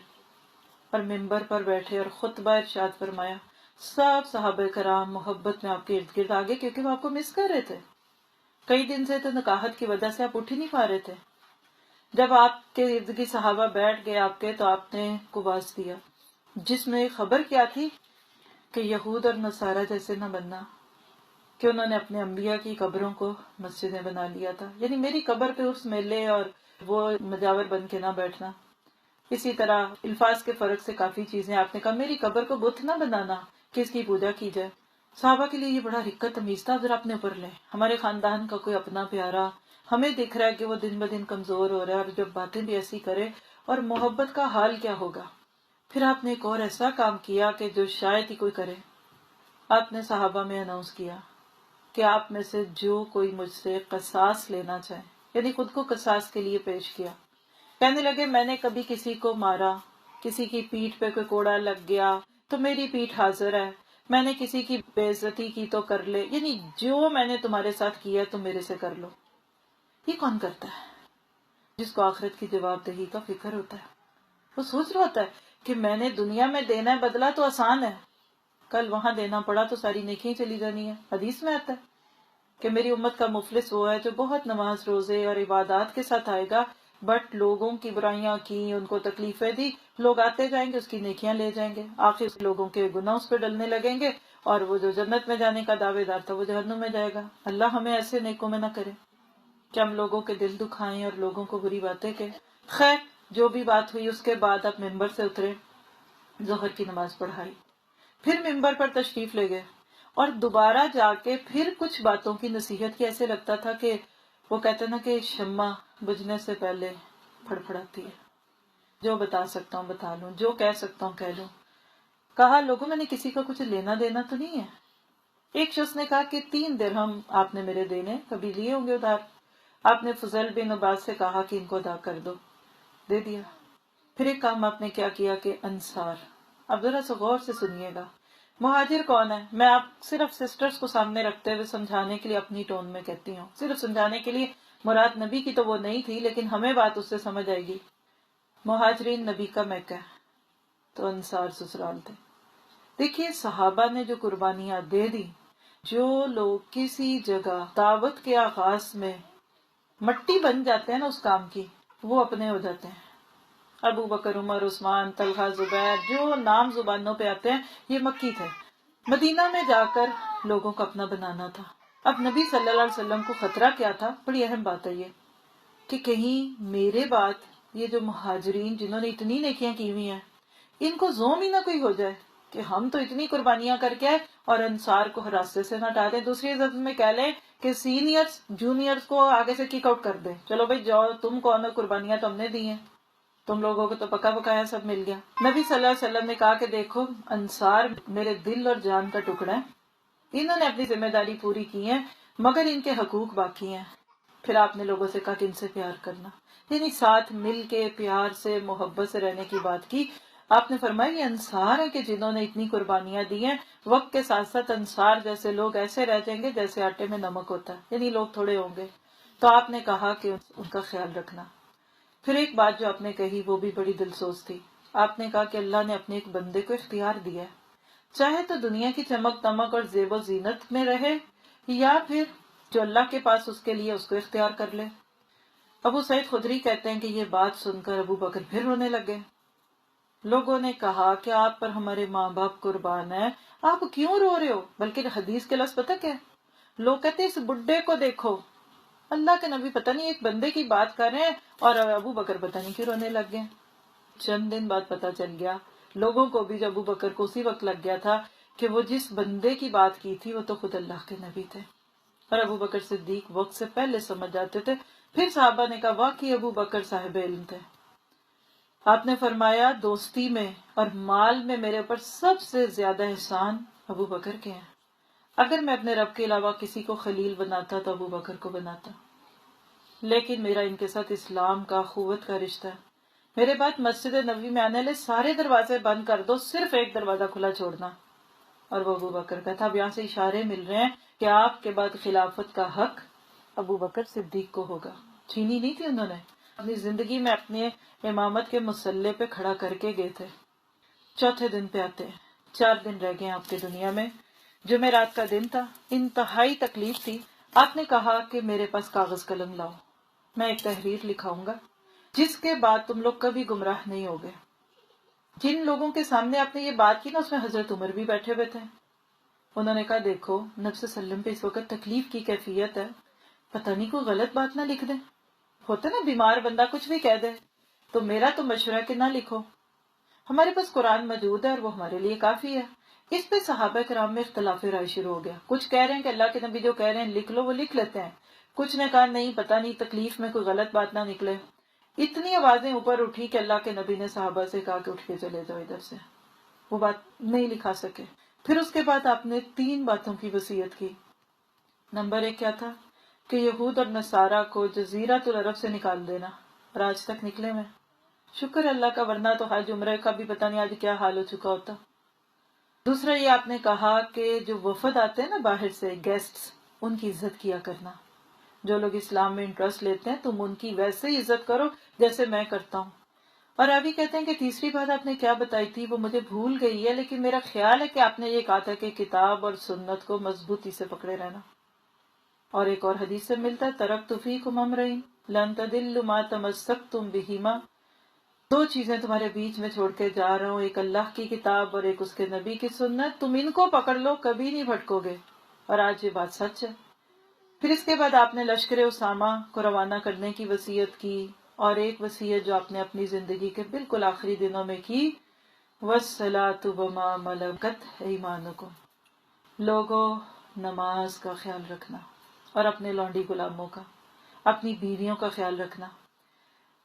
[SPEAKER 3] اور ممبر پر بیٹھے اور خطبہ ارشاد فرمایا. سب صحابہ کرام محبت میں آپ کے ارد گرد آگے، کیونکہ وہ آپ کو مس کر رہے تھے. کئی دن سے تو نکاحت کی وجہ سے آپ اٹھ ہی نہیں پا رہے تھے. جب آپ کے ارد گرد صحابہ بیٹھ گئے آپ کے، تو آپ نے کواس دیا جس میں خبر کیا تھی کہ یہود اور نصارہ جیسے نہ بننا، کہ انہوں نے اپنے انبیاء کی قبروں کو مسجدیں بنا لیا تھا. یعنی میری قبر پہ اس میلے اور وہ مجاور بن کے نہ بیٹھنا. اسی طرح الفاظ کے فرق سے کافی چیزیں آپ نے کہا. میری قبر کو بت نہ بنانا کہ اس کی پوجا کی جائے. صحابہ کے لیے یہ بڑا رقت تمیز تھا. ذرا اپنے اوپر لیں، ہمارے خاندان کا کوئی اپنا پیارا ہمیں دکھ رہا ہے کہ وہ دن بدن کمزور ہو رہا ہے، اور جب باتیں بھی ایسی کرے اور محبت کا حال کیا ہوگا. پھر آپ نے ایک اور ایسا کام کیا کہ جو شاید ہی کوئی کرے. آپ نے صحابہ میں اناؤنس کیا کہ آپ میں سے جو کوئی مجھ سے قصاص لینا چاہے، یعنی خود کو قصاص کے لیے پیش کیا. کہنے لگے میں نے کبھی کسی کو مارا، کسی کی پیٹھ پہ کوئی کوڑا لگ گیا تو میری پیٹھ حاضر ہے، میں نے کسی کی بے عزتی کی تو کر لے، یعنی جو میں نے تمہارے ساتھ کیا تم میرے سے کر لو. یہ کون کرتا ہے؟ جس کو آخرت کی جواب دہی کا فکر ہوتا ہے. وہ سوچ رہا ہوتا ہے کہ میں نے دنیا میں دینا ہے بدلہ تو آسان ہے، کل وہاں دینا پڑا تو ساری نیکیاں چلی جانی ہے. حدیث میں آتا ہے کہ میری امت کا مفلس وہ ہے جو بہت نماز روزے اور عبادات کے ساتھ آئے گا، بٹ لوگوں کی برائیاں کی، ان کو تکلیفیں دی، لوگ آتے جائیں گے اس کی نیکیاں لے جائیں گے، آخر لوگوں کے گناہ اس پہ ڈلنے لگیں گے، اور وہ جو جنت میں جانے کا دعوے دار تھا وہ جہنم میں جائے گا. اللہ ہمیں ایسے نیکوں میں نہ کرے کہ ہم لوگوں کے دل دکھائیں اور لوگوں کو بری باتیں کہیں. خیر جو بھی بات ہوئی اس کے بعد آپ ممبر سے اترے، ظہر کی نماز پڑھائی، پھر ممبر پر تشریف لے گئے اور دوبارہ جا کے پھر کچھ باتوں کی نصیحت کی. ایسے لگتا تھا کہ وہ کہتے نا کہ شمع بجھنے سے پہلے پھڑپھڑاتی ہے. جو بتا سکتا ہوں بتا لوں، جو کہہ سکتا ہوں کہہ لوں. کہا لوگوں میں نے کسی کا کچھ لینا دینا تو نہیں ہے. ایک شخص نے کہا کہ 3 درہم آپ نے میرے دینے، کبھی لیے ہوں گے ادھار. آپ نے فضل بن عباس سے کہا کہ ان کو ادا کر دو، دے دیا. پھر ایک کام آپ نے کیا کیا کہ انصار، اب ذرا سا غور سے سنیے گا. مہاجر کون ہے؟ میں آپ صرف سسٹرز کو سامنے رکھتے ہوئے سمجھانے کے لیے اپنی ٹون میں کہتی ہوں، صرف سمجھانے کے لیے. مراد نبی کی تو وہ نہیں تھی لیکن ہمیں بات اس سے سمجھ آئے گی. مہاجرین نبی کا میکہ تو انصار سسرال تھے. دیکھیے صحابہ نے جو قربانیاں دے دی، جو لوگ کسی جگہ دعوت کے آغاز میں مٹی بن جاتے ہیں نا اس کام کی، وہ اپنے ہو جاتے ہیں. ابو بکر، عمر، عثمان، طلحہ، زبیر، جو نام زبانوں پہ آتے ہیں یہ مکی تھے. مدینہ میں جا کر لوگوں کو اپنا بنانا تھا. اب نبی صلی اللہ علیہ وسلم کو خطرہ کیا تھا؟ بڑی اہم بات ہے یہ کہ کہیں میرے بعد یہ جو مہاجرین جنہوں نے اتنی نیکیاں کی ہوئی ہیں، ان کو زوم ہی نہ کوئی ہو جائے کہ ہم تو اتنی قربانیاں کر کے اور انصار کو راستے سے نہ ہٹا دیں. دوسری عزت میں کہہ لیں کہ سینئرز جونیئرز کو آگے سے کک آؤٹ کر دیں، چلو بھائی جاؤ، تم کون ہو، قربانیاں تو ہم نے دی ہیں، تم لوگوں کو تو پکا پکایا سب مل گیا. نبی صلی اللہ علیہ وسلم نے کہا کہ دیکھو انصار میرے دل اور جان کا ٹکڑا ہے، انہوں نے اپنی ذمہ داری پوری کی ہے مگر ان کے حقوق باقی ہیں. پھر آپ نے لوگوں سے کہا کہ ان سے پیار کرنا، یعنی ساتھ مل کے پیار سے محبت سے رہنے کی بات کی. آپ نے فرمایا یہ انصار ہیں کہ جنہوں نے اتنی قربانیاں دی ہیں. وقت کے ساتھ ساتھ انصار جیسے لوگ ایسے رہ جائیں گے جیسے آٹے میں نمک ہوتا ہے، یعنی لوگ تھوڑے ہوں گے. تو آپ نے کہا کہ ان کا خیال رکھنا. پھر ایک بات جو آپ نے کہی وہ بھی بڑی دلسوز تھی. آپ نے کہا کہ اللہ نے اپنے ایک بندے کو اختیار دیا ہے، چاہے تو دنیا کی چمک دمک اور زیب و زینت میں رہے یا پھر جو اللہ کے پاس اس کے لیے اس کو اختیار کر لے. ابو سعید خدری کہتے ہیں کہ یہ بات سن کر ابو بکر پھر رونے لگے. لوگوں نے کہا کہ آپ پر ہمارے ماں باپ قربان ہیں، آپ کیوں رو رہے ہو؟ بلکہ حدیث کے لفظ پتہ کیا ہے؟ لوگ کہتے ہیں اس بڈھے کو دیکھو. اللہ کے نبی پتہ نہیں ایک بندے کی بات کر رہے ہیں اور ابو بکر پتہ نہیں کیوں رونے لگ گئے. چند دن بعد پتہ چل گیا لوگوں کو بھی، جو ابو بکر کو اسی وقت لگ گیا تھا کہ وہ جس بندے کی بات کی تھی وہ تو خود اللہ کے نبی تھے. اور ابو بکر صدیق وقت سے پہلے سمجھ جاتے تھے. پھر صحابہ نے کہا واقعی ابو بکر صاحب علم تھے. آپ نے فرمایا دوستی میں اور مال میں میرے اوپر سب سے زیادہ احسان ابو بکر کے ہیں. اگر میں اپنے رب کے علاوہ کسی کو خلیل بناتا تو ابو بکر کو بناتا، لیکن میرا ان کے ساتھ اسلام کا اخوت کا رشتہ ہے. میرے بعد مسجد نبوی میں آنے والے سارے دروازے بند کر دو، صرف ایک دروازہ کھلا چھوڑنا. اور وہ ابو بکر کا تھا. اب یہاں سے اشارے مل رہے ہیں کہ آپ کے بعد خلافت کا حق ابو بکر صدیق کو ہوگا. چھینی نہیں تھی انہوں نے، اپنی زندگی میں اپنے امامت کے مسلح پہ کھڑا کر کے گئے تھے. چوتھے دن پہ آتے ہیں، 4 دن رہ گئے آپ کی دنیا میں. جمعرات کا دن تھا، انتہائی تکلیف تھی. آپ نے کہا کہ میرے پاس کاغذ قلم لاؤ، میں ایک تحریر لکھاؤں گا جس کے بعد تم لوگ کبھی گمراہ نہیں ہوگے. جن لوگوں کے سامنے آپ نے یہ بات کی نا اس میں حضرت عمر بھی بیٹھے ہوئے تھے. انہوں نے کہا دیکھو نبی صلی اللہ علیہ وسلم پہ اس وقت تکلیف کی کیفیت ہے، پتہ نہیں کوئی غلط بات نہ لکھ دیں. ہوتا نا بیمار بندہ کچھ بھی کہہ دے، تو میرا تو مشورہ کہ نہ لکھو، ہمارے پاس قرآن موجود ہے اور وہ ہمارے لیے کافی ہے. اس پہ صحابہ کرام میں اختلاف رائے شروع ہو گیا. کچھ کہہ رہے ہیں کہ اللہ کے نبی جو کہہ رہے ہیں لکھ لو، وہ لکھ لیتے ہیں. کچھ نے کہا نہیں پتہ نہیں تکلیف میں کوئی غلط بات نہ نکلے. اتنی آوازیں اوپر اٹھی کہ اللہ کے نبی نے صحابہ سے کہا کہ اٹھ کے چلے جاؤ ادھر سے. وہ بات نہیں لکھا سکے. پھر اس کے بعد آپ نے 3 باتوں کی وصیت کی. نمبر 1 کیا تھا کہ یہود اور نصارہ کو جزیرۃ العرب سے نکال دینا، اور آج تک نکلے میں شکر اللہ کا، ورنہ تو حج عمرہ کا بھی پتہ نہیں آج کیا حال ہو چکا ہوتا. دوسرا یہ آپ نے کہا کہ جو وفد آتے ہیں نا باہر سے گیسٹس، ان کی عزت کیا کرنا. جو لوگ اسلام میں انٹرسٹ لیتے ہیں تم ان کی ویسے ہی عزت کرو جیسے میں کرتا ہوں. اور ابھی کہتے ہیں کہ تیسری بات آپ نے کیا بتائی تھی وہ مجھے بھول گئی ہے، لیکن میرا خیال ہے کہ آپ نے یہ کہا تھا کہ کتاب اور سنت کو مضبوطی سے پکڑے رہنا. اور ایک اور حدیث سے ملتا ہے ترکت فیکم امرین لن تضلوا ما تمسکتم بہما. 2 چیزیں تمہارے بیچ میں چھوڑ کے جا رہا ہوں، ایک اللہ کی کتاب اور ایک اس کے نبی کی سنت، تم ان کو پکڑ لو کبھی نہیں بھٹکو گے. اور آج یہ بات سچ ہے. پھر اس کے بعد آپ نے لشکر اسامہ کو روانہ کرنے کی وصیت کی، اور ایک وصیت جو آپ نے اپنی زندگی کے بالکل آخری دنوں میں کی، وَالصَّلَاةُ وَمَا مَلَكَتْ أَيْمَانُكُمْ. لوگوں نماز کا خیال رکھنا اور اپنے لونڈی غلاموں کا، اپنی بیویوں کا خیال رکھنا.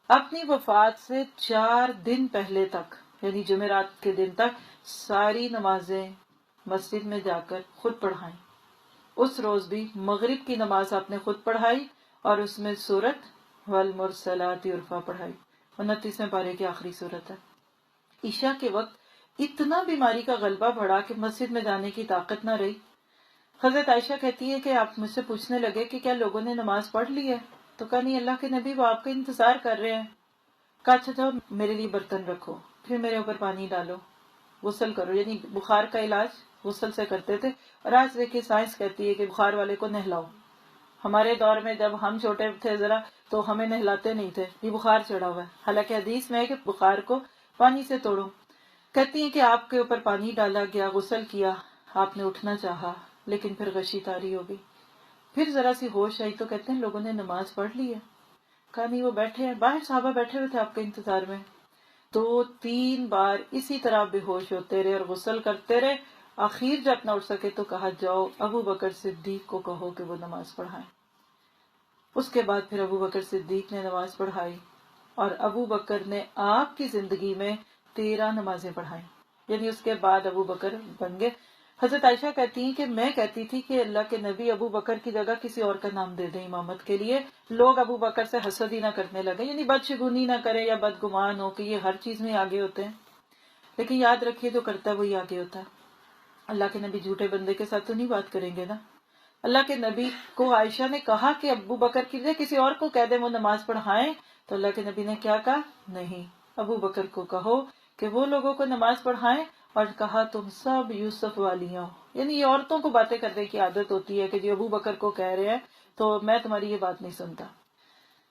[SPEAKER 3] اپنی وفات سے 4 دن پہلے تک یعنی جمعرات کے دن تک ساری نمازیں مسجد میں جا کر خود پڑھائیں. اس روز بھی مغرب کی نماز آپ نے خود پڑھائی اور اس میں سورت والمرسلات عرفا پڑھائی. 29ویں پارے کی آخری سورت ہے. عشاء کے وقت اتنا بیماری کا غلبہ بڑھا کہ مسجد میں جانے کی طاقت نہ رہی. حضرت عائشہ کہتی ہے کہ آپ مجھ سے پوچھنے لگے کہ کیا لوگوں نے نماز پڑھ لی ہے؟ تو کہا نہیں اللہ کے نبی وہ آپ کا انتظار کر رہے ہیں. کہا اچھا جاؤ میرے لیے برتن رکھو، پھر میرے اوپر پانی ڈالو، غسل کرو. یعنی بخار کا علاج غسل سے کرتے تھے. اور آج دیکھیے سائنس کہتی ہے کہ بخار والے کو نہلاؤ. ہمارے دور میں جب ہم چھوٹے تھے ذرا تو ہمیں نہلاتے نہیں تھے، یہ بخار چڑھا ہوا ہے. حالانکہ حدیث میں ہے کہ بخار کو پانی سے توڑو. کہتی ہیں کہ آپ کے اوپر پانی ڈالا گیا، غسل کیا، آپ نے اٹھنا چاہا لیکن پھر غشی طاری ہو گئی. پھر ذرا سی ہوش آئی تو کہتے ہیں لوگوں نے نماز پڑھ لی ہے. کہا نہیں وہ بیٹھے ہیں باہر، صحابہ بیٹھے ہوئے تھے آپ کے انتظار میں. 2-3 بار اسی طرح بے ہوش ہوتے رہے اور غسل کرتے رہے. آخر جب نہ اٹھ سکے تو کہا جاؤ ابو بکر صدیق کو کہو کہ وہ نماز پڑھائیں. اس کے بعد پھر ابو بکر صدیق نے نماز پڑھائی، اور ابو بکر نے آپ کی زندگی میں 13 نمازیں پڑھائیں. یعنی اس کے بعد ابو بکر بن گئے. حضرت عائشہ کہتی ہیں کہ میں کہتی تھی کہ اللہ کے نبی ابو بکر کی جگہ کسی اور کا نام دے دیں امامت کے لیے، لوگ ابو بکر سے حسد ہی نہ کرنے لگے، یعنی بدشگونی نہ کرے یا بدگمان ہو کہ یہ ہر چیز میں آگے ہوتے ہیں. لیکن یاد رکھیے جو کرتا ہے وہی آگے ہوتا ہے. اللہ کے نبی جھوٹے بندے کے ساتھ تو نہیں بات کریں گے نا. اللہ کے نبی کو عائشہ نے کہا کہ ابو بکر کی جگہ کسی اور کو کہہ دیں وہ نماز پڑھائیں، تو اللہ کے نبی نے کیا کہا؟ نہیں، ابو بکر کو کہو کہ وہ لوگوں کو نماز پڑھائیں. اور کہا تم سب یوسف والیاں ہو، یعنی یہ عورتوں کو باتیں کرنے کی عادت ہوتی ہے کہ جی ابو بکر کو کہہ رہے ہیں تو میں تمہاری یہ بات نہیں سنتا.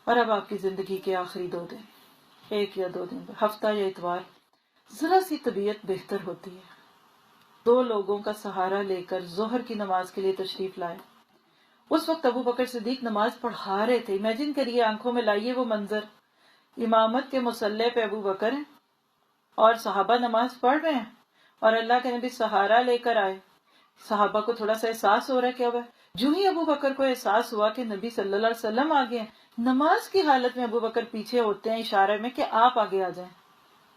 [SPEAKER 3] اور اب آپ کی زندگی کے آخری 2 دن، 1 یا 2 دن، ہفتہ یا اتوار، ذرا سی طبیعت بہتر ہوتی ہے، 2 لوگوں کا سہارا لے کر ظہر کی نماز کے لیے تشریف لائے. اس وقت ابو بکر صدیق نماز پڑھا رہے تھے. امیجن کریے، آنکھوں میں لائیے وہ منظر، امامت کے مصلی پہ ابو بکر ہیں اور صحابہ نماز پڑھ رہے ہیں، اور اللہ کے نبی سہارا لے کر آئے. صحابہ کو تھوڑا سا احساس ہو رہا ہے کہ اب جو ہی ابو بکر کو احساس ہوا کہ نبی صلی اللہ علیہ وسلم آگے ہیں، نماز کی حالت میں ابو بکر پیچھے ہوتے ہیں اشارے میں کہ آپ آگے آ جائیں.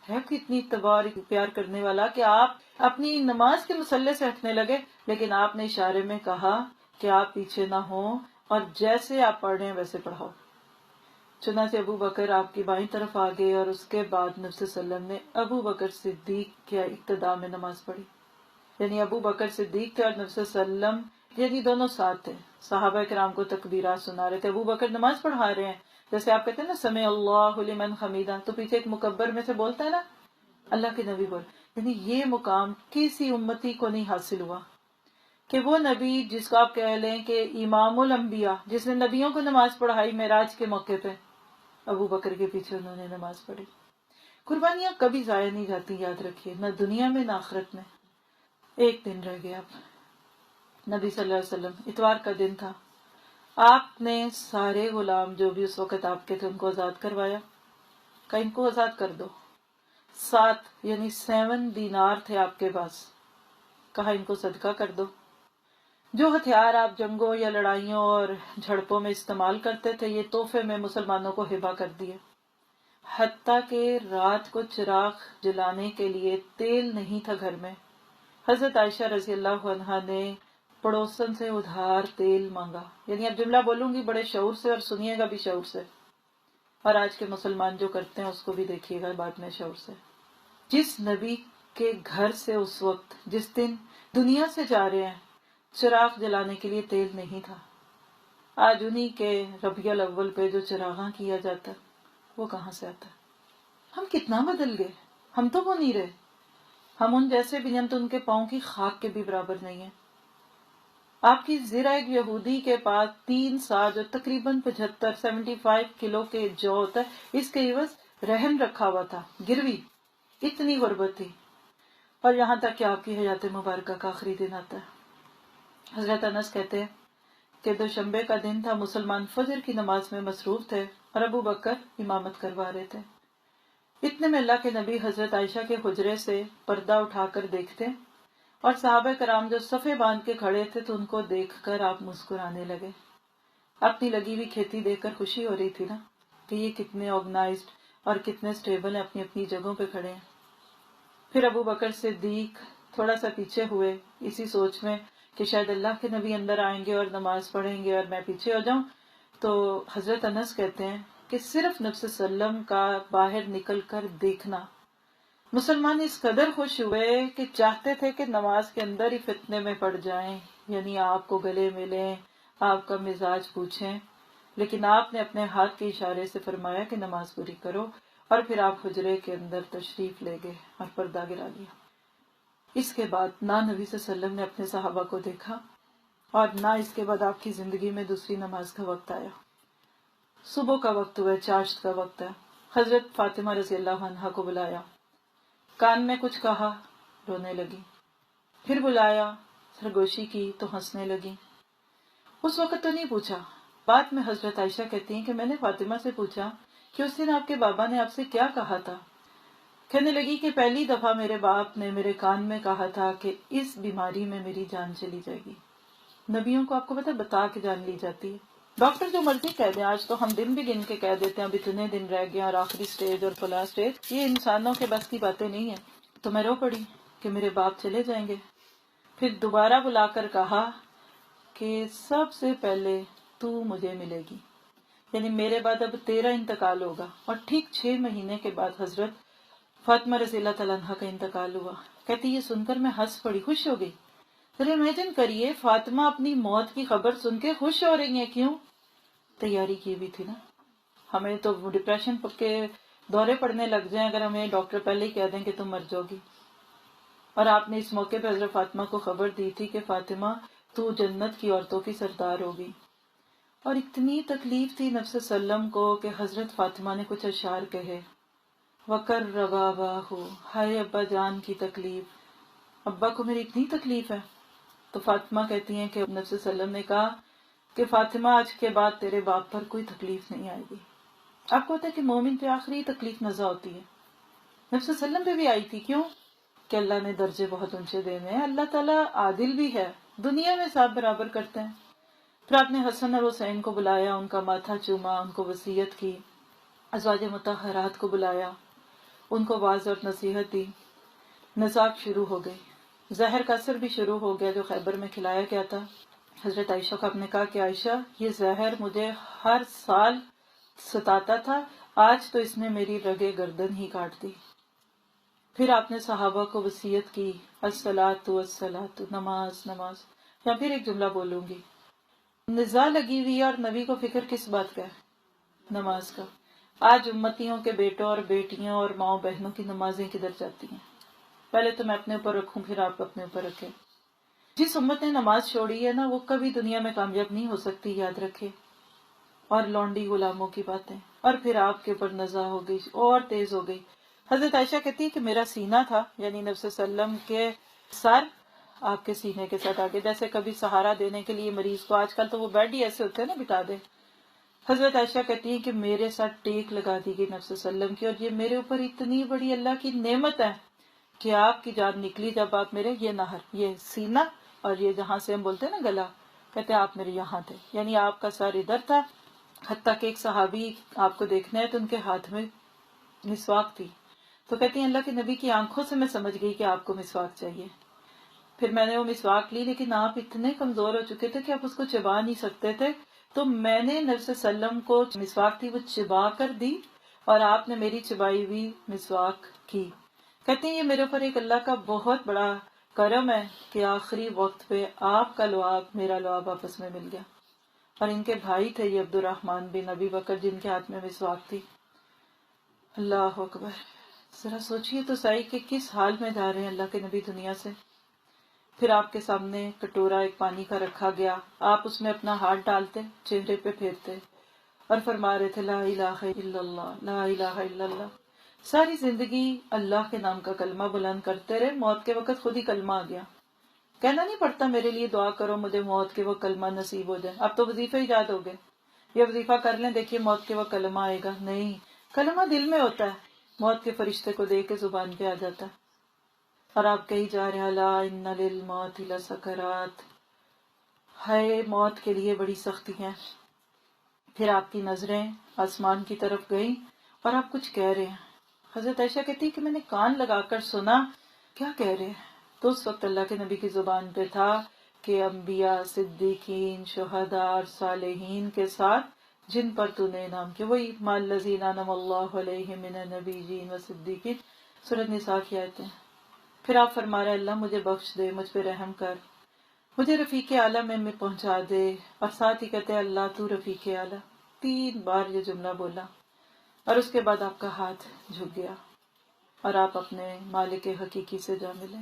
[SPEAKER 3] ہے کتنی اتباع اور پیار کرنے والا کہ آپ اپنی نماز کے مسلح سے ہٹنے لگے، لیکن آپ نے اشارے میں کہا کہ آپ پیچھے نہ ہوں اور جیسے آپ پڑھ رہے ہیں ویسے پڑھاؤ. چنانچہ ابو بکر آپ کی بائیں طرف آ گئے، اور اس کے بعد نبی صلی اللہ علیہ وسلم نے ابو بکر صدیق کے اقتداء میں نماز پڑھی. یعنی ابو بکر صدیق تھے اور نبی صلی اللہ علیہ وسلم، یعنی دونوں ساتھ تھے. صحابہ کرام کو تکبیرات سنا رہے تھے، ابو بکر نماز پڑھا رہے ہیں. جیسے آپ کہتے ہیں نا سمع اللہ لمن حمیدہ، تو پیچھے ایک مکبر میں سے بولتا ہے نا اللہ کے نبی بول. یعنی یہ مقام کسی امتی کو نہیں حاصل ہوا کہ وہ نبی جس کو آپ کہہ لیں کہ امام الانبیاء، جس نے نبیوں کو نماز پڑھائی معراج کے موقع پہ، ابو بکر کے پیچھے انہوں نے نماز پڑھی. قربانیاں کبھی ضائع نہیں جاتی، یاد رکھیے، نہ دنیا میں نہ آخرت میں. 1 دن رہ گیا. اب نبی صلی اللہ علیہ وسلم، اتوار کا دن تھا، آپ نے سارے غلام جو بھی اس وقت آپ کے تھے ان کو آزاد کروایا. کہ ان کو آزاد کر دو. 7 یعنی 7 دینار تھے آپ کے پاس. کہا ان کو صدقہ کر دو. جو ہتھیار آپ جنگوں یا لڑائیوں اور جھڑپوں میں استعمال کرتے تھے یہ تحفے میں مسلمانوں کو ہبہ کر دیے. حتیٰ کہ رات کو چراغ جلانے کے لیے تیل نہیں تھا گھر میں. حضرت عائشہ رضی اللہ عنہا نے پڑوسن سے ادھار تیل مانگا. یعنی اب جملہ بولوں گی بڑے شعور سے اور سنیے گا بھی شعور سے، اور آج کے مسلمان جو کرتے ہیں اس کو بھی دیکھیے گا بعد میں شعور سے. جس نبی کے گھر سے اس وقت جس دن دنیا سے جا رہے ہیں چراغ جلانے کے لیے تیل نہیں تھا، آج انہی کے ربیع الاول پہ جو چراغاں کیا جاتا وہ کہاں سے آتا؟ ہم کتنا بدل گئے. ہم تو وہ نہیں رہے، ہم ان جیسے بھی نہیں، ہم تو ان کے پاؤں کی خاک کے بھی برابر نہیں ہیں. آپ کی زرہ ایک یہودی کے پاس 3 سا جو تقریباً 75 کلو کے جو ہوتا ہے، اس کے عوض رہن رکھا ہوا تھا، گروی. اتنی غربت تھی. اور یہاں تک کہ آپ کی حیات مبارکہ کا آخری دن آتا ہے. حضرت انس کہتے ہیں کہ دوشنبے کا دن تھا، مسلمان فجر کی نماز میں مصروف تھے اور ابو بکر امامت کروا رہے تھے. اتنے میں اللہ کے نبی حضرت عائشہ کے حجرے سے پردہ اٹھا کر دیکھتے، اور صحابہ کرام جو صفے باندھ کے کھڑے تھے تو ان کو دیکھ کر آپ مسکرانے لگے. اپنی لگی ہوئی کھیتی دیکھ کر خوشی ہو رہی تھی نا کہ یہ کتنے آرگنائزڈ اور کتنے سٹیبل ہیں، اپنی اپنی جگہوں پہ کھڑے ہیں. پھر ابو بکر صدیق تھوڑا سا پیچھے ہوئے اسی سوچ میں کہ شاید اللہ کے نبی اندر آئیں گے اور نماز پڑھیں گے اور میں پیچھے ہو جاؤں. تو حضرت انس کہتے ہیں کہ صرف نبی صلی اللہ علیہ وسلم کا باہر نکل کر دیکھنا، مسلمان اس قدر خوش ہوئے کہ چاہتے تھے کہ نماز کے اندر ہی فتنے میں پڑ جائیں، یعنی آپ کو گلے ملیں، آپ کا مزاج پوچھیں. لیکن آپ نے اپنے ہاتھ کے اشارے سے فرمایا کہ نماز پوری کرو، اور پھر آپ حجرے کے اندر تشریف لے گئے اور پردہ گرا لیا. اس کے بعد نہ نبی صلی اللہ علیہ وسلم نے اپنے صحابہ کو دیکھا، اور نہ اس کے بعد آپ کی زندگی میں دوسری نماز کا وقت آیا. صبح کا وقت ہوا، چاشت کا وقت ہے. حضرت فاطمہ رضی اللہ عنہا کو بلایا، کان میں کچھ کہا، رونے لگی. پھر بلایا، سرگوشی کی تو ہنسنے لگی. اس وقت تو نہیں پوچھا بعد میں حضرت عائشہ کہتی ہیں کہ میں نے فاطمہ سے پوچھا کہ اس دن آپ کے بابا نے آپ سے کیا کہا تھا؟ کہنے لگی کہ پہلی دفعہ میرے باپ نے میرے کان میں کہا تھا کہ اس بیماری میں میری جان چلی جائے گی۔ نبیوں کو آپ کو پتہ بتا کے جان لی جاتی ہے۔ ڈاکٹر جو مرضی کہہ دیں، آج تو ہم دن بھی گن کے کہہ دیتے ہیں اب اتنے دن رہ گئے اور آخری سٹیج اور فلاں سٹیج، یہ انسانوں کے بس کی باتیں نہیں ہیں۔ تو میں رو پڑی کہ میرے باپ چلے جائیں گے۔ پھر دوبارہ بلا کر کہا کہ سب سے پہلے تو مجھے ملے گی، یعنی میرے بعد اب تیرا انتقال ہوگا۔ اور ٹھیک 6 مہینے کے بعد حضرت فاطمہ رضی اللہ تعالیٰ عنہ کا انتقال ہوا۔ کہتی یہ سن کر میں ہنس پڑی، خوش ہو گئی۔ پھر امیجن کریے فاطمہ اپنی موت کی خبر سن کے خوش ہو رہی ہیں، کیوں؟ تیاری کی بھی تھی نا۔ ہمیں تو ڈپریشن کے دورے پڑنے لگ جائیں اگر ہمیں ڈاکٹر پہلے ہی کہہ دیں کہ تم مر جاؤ گی۔ اور آپ نے اس موقع پہ حضرت فاطمہ کو خبر دی تھی کہ فاطمہ تو جنت کی عورتوں کی سردار ہوگی۔ اور اتنی تکلیف تھی نفس سلم کو کہ حضرت فاطمہ نے کچھ اشعار کہے، وَكَرَّ بَابَاهُ، ہائے ابا جان کی تکلیف، ابا کو میری اتنی تکلیف ہے۔ تو فاطمہ کہتی ہیں کہ نفس سلم نے کہا کہ فاطمہ آج کے بعد تیرے باپ پر کوئی تکلیف نہیں آئے گی۔ آپ کو ہوتا ہے کہ مومن پہ آخری تکلیف نزا ہوتی ہے، نفس سلم پہ بھی آئی تھی، کیوں؟ کہ اللہ نے درجے بہت اونچے دینے ہیں، اللہ تعالیٰ عادل بھی ہے، دنیا میں سب برابر کرتے ہیں۔ پھر آپ نے حسن اور حسین کو بلایا، ان کا ماتھا چوما، ان کو وصیت کی، ازواج مطہرات کو بلایا، ان کو واعظ اور نصیحت دی۔ نزاع شروع ہو گئی، زہر کا اثر بھی شروع ہو گیا جو خیبر میں کھلایا گیا تھا۔ حضرت عائشہ کو آپ نے کہا کہ عائشہ یہ زہر مجھے ہر سال ستاتا تھا، آج تو اس نے میری رگے گردن ہی کاٹ دی۔ پھر آپ نے صحابہ کو وصیت کی، الصلاۃ والصلاۃ، نماز نماز۔ یا پھر ایک جملہ بولوں گی، نزاع لگی ہوئی اور نبی کو فکر کس بات کا ہے؟ نماز کا۔ آج امتیوں کے بیٹوں اور بیٹیوں اور ماؤں بہنوں کی نمازیں کدھر جاتی ہیں؟ پہلے تو میں اپنے اوپر رکھوں، پھر آپ اپنے اوپر رکھیں۔ جس امت نے نماز چھوڑی ہے نا وہ کبھی دنیا میں کامیاب نہیں ہو سکتی، یاد رکھے۔ اور لونڈی غلاموں کی باتیں، اور پھر آپ کے اوپر نزاع ہو گئی اور تیز ہو گئی۔ حضرت عائشہ کہتی ہے کہ میرا سینہ تھا، یعنی نبی صلی اللہ علیہ وسلم کے سر آپ کے سینے کے ساتھ آگے، جیسے کبھی سہارا دینے کے لیے مریض کو، آج کل تو وہ بیڈ ہی ایسے ہوتے ہیں نا بٹھا دے۔ حضرت عائشہ کہتی ہیں کہ میرے ساتھ ٹیک لگا دی گئی نبی صلی اللہ علیہ وسلم کی، اور یہ میرے اوپر اتنی بڑی اللہ کی نعمت ہے کہ آپ کی جان نکلی جب آپ میرے یہ نہر، یہ سینہ اور یہ جہاں سے ہم بولتے ہیں نا گلا، کہتے ہیں آپ میرے یہاں تھے، یعنی آپ کا سر ادھر تھا۔ حتیٰ کہ ایک صحابی آپ کو دیکھنا ہے تو ان کے ہاتھ میں مسواک تھی، تو کہتی ہیں اللہ کے نبی کی آنکھوں سے میں سمجھ گئی کہ آپ کو مسواک چاہیے۔ پھر میں نے وہ مسواک لی، لیکن آپ اتنے کمزور ہو چکے تھے کہ آپ اس کو چبا نہیں سکتے تھے، تو میں نے نبی صلی اللہ علیہ وسلم کو مسواک تھی وہ چبا کر دی، اور آپ نے میری چبائی ہوئی مسواک کی۔ کہتے ہیں یہ میرے اوپر ایک اللہ کا بہت بڑا کرم ہے کہ آخری وقت پہ آپ کا لعاب میرا لعاب آپس میں مل گیا۔ اور ان کے بھائی تھے یہ عبد الرحمن بن ابی بکر، جن کے ہاتھ میں مسواک تھی۔ اللہ اکبر، ذرا سوچئے تو صحیح کہ کس حال میں جا رہے ہیں اللہ کے نبی دنیا سے۔ پھر آپ کے سامنے کٹورا ایک پانی کا رکھا گیا، آپ اس میں اپنا ہاتھ ڈالتے، چہرے پہ پھیرتے اور فرما رہے تھے لا الہ الا اللہ، لا الہ الا اللہ۔ ساری زندگی اللہ کے نام کا کلمہ بلند کرتے رہے، موت کے وقت خود ہی کلمہ آ گیا۔ کہنا نہیں پڑتا میرے لیے دعا کرو مجھے موت کے وقت کلمہ نصیب ہو جائے، اب تو وظیفے ایجاد ہو گئے، یہ وظیفہ کر لیں دیکھیے موت کے وقت کلمہ آئے گا۔ نہیں، کلمہ دل میں ہوتا ہے، موت کے فرشتے کو دے کے زبان پہ آ جاتا ہے۔ اور آپ کہی جا رہے ہیں الا ان للموت لسکرات، ہے موت کے لیے بڑی سختی ہے۔ پھر آپ کی نظریں آسمان کی طرف گئیں اور آپ کچھ کہہ رہے ہیں۔ حضرت عائشہ کہتی ہے کہ میں نے کان لگا کر سنا کیا کہہ رہے ہیں، تو اس وقت اللہ کے نبی کی زبان پہ تھا کہ انبیاء، صدیقین، شہداء اور صالحین کے ساتھ جن پر تو نے انعام کیا، وہی مع الذین انعم اللہ علیہم من النبیین والصدیقین، سورۃ نساء کی آیتیں۔ پھر آپ فرما رہے اللہ مجھے بخش دے، مجھ پہ رحم کر، مجھے رفیق اعلیٰ میں پہنچا دے، اور ساتھ ہی کہتے اللہ تو رفیق اعلیٰ۔ 3 بار یہ جملہ بولا، اور اس کے بعد آپ کا ہاتھ جھک گیا اور آپ اپنے مالک حقیقی سے جا ملے۔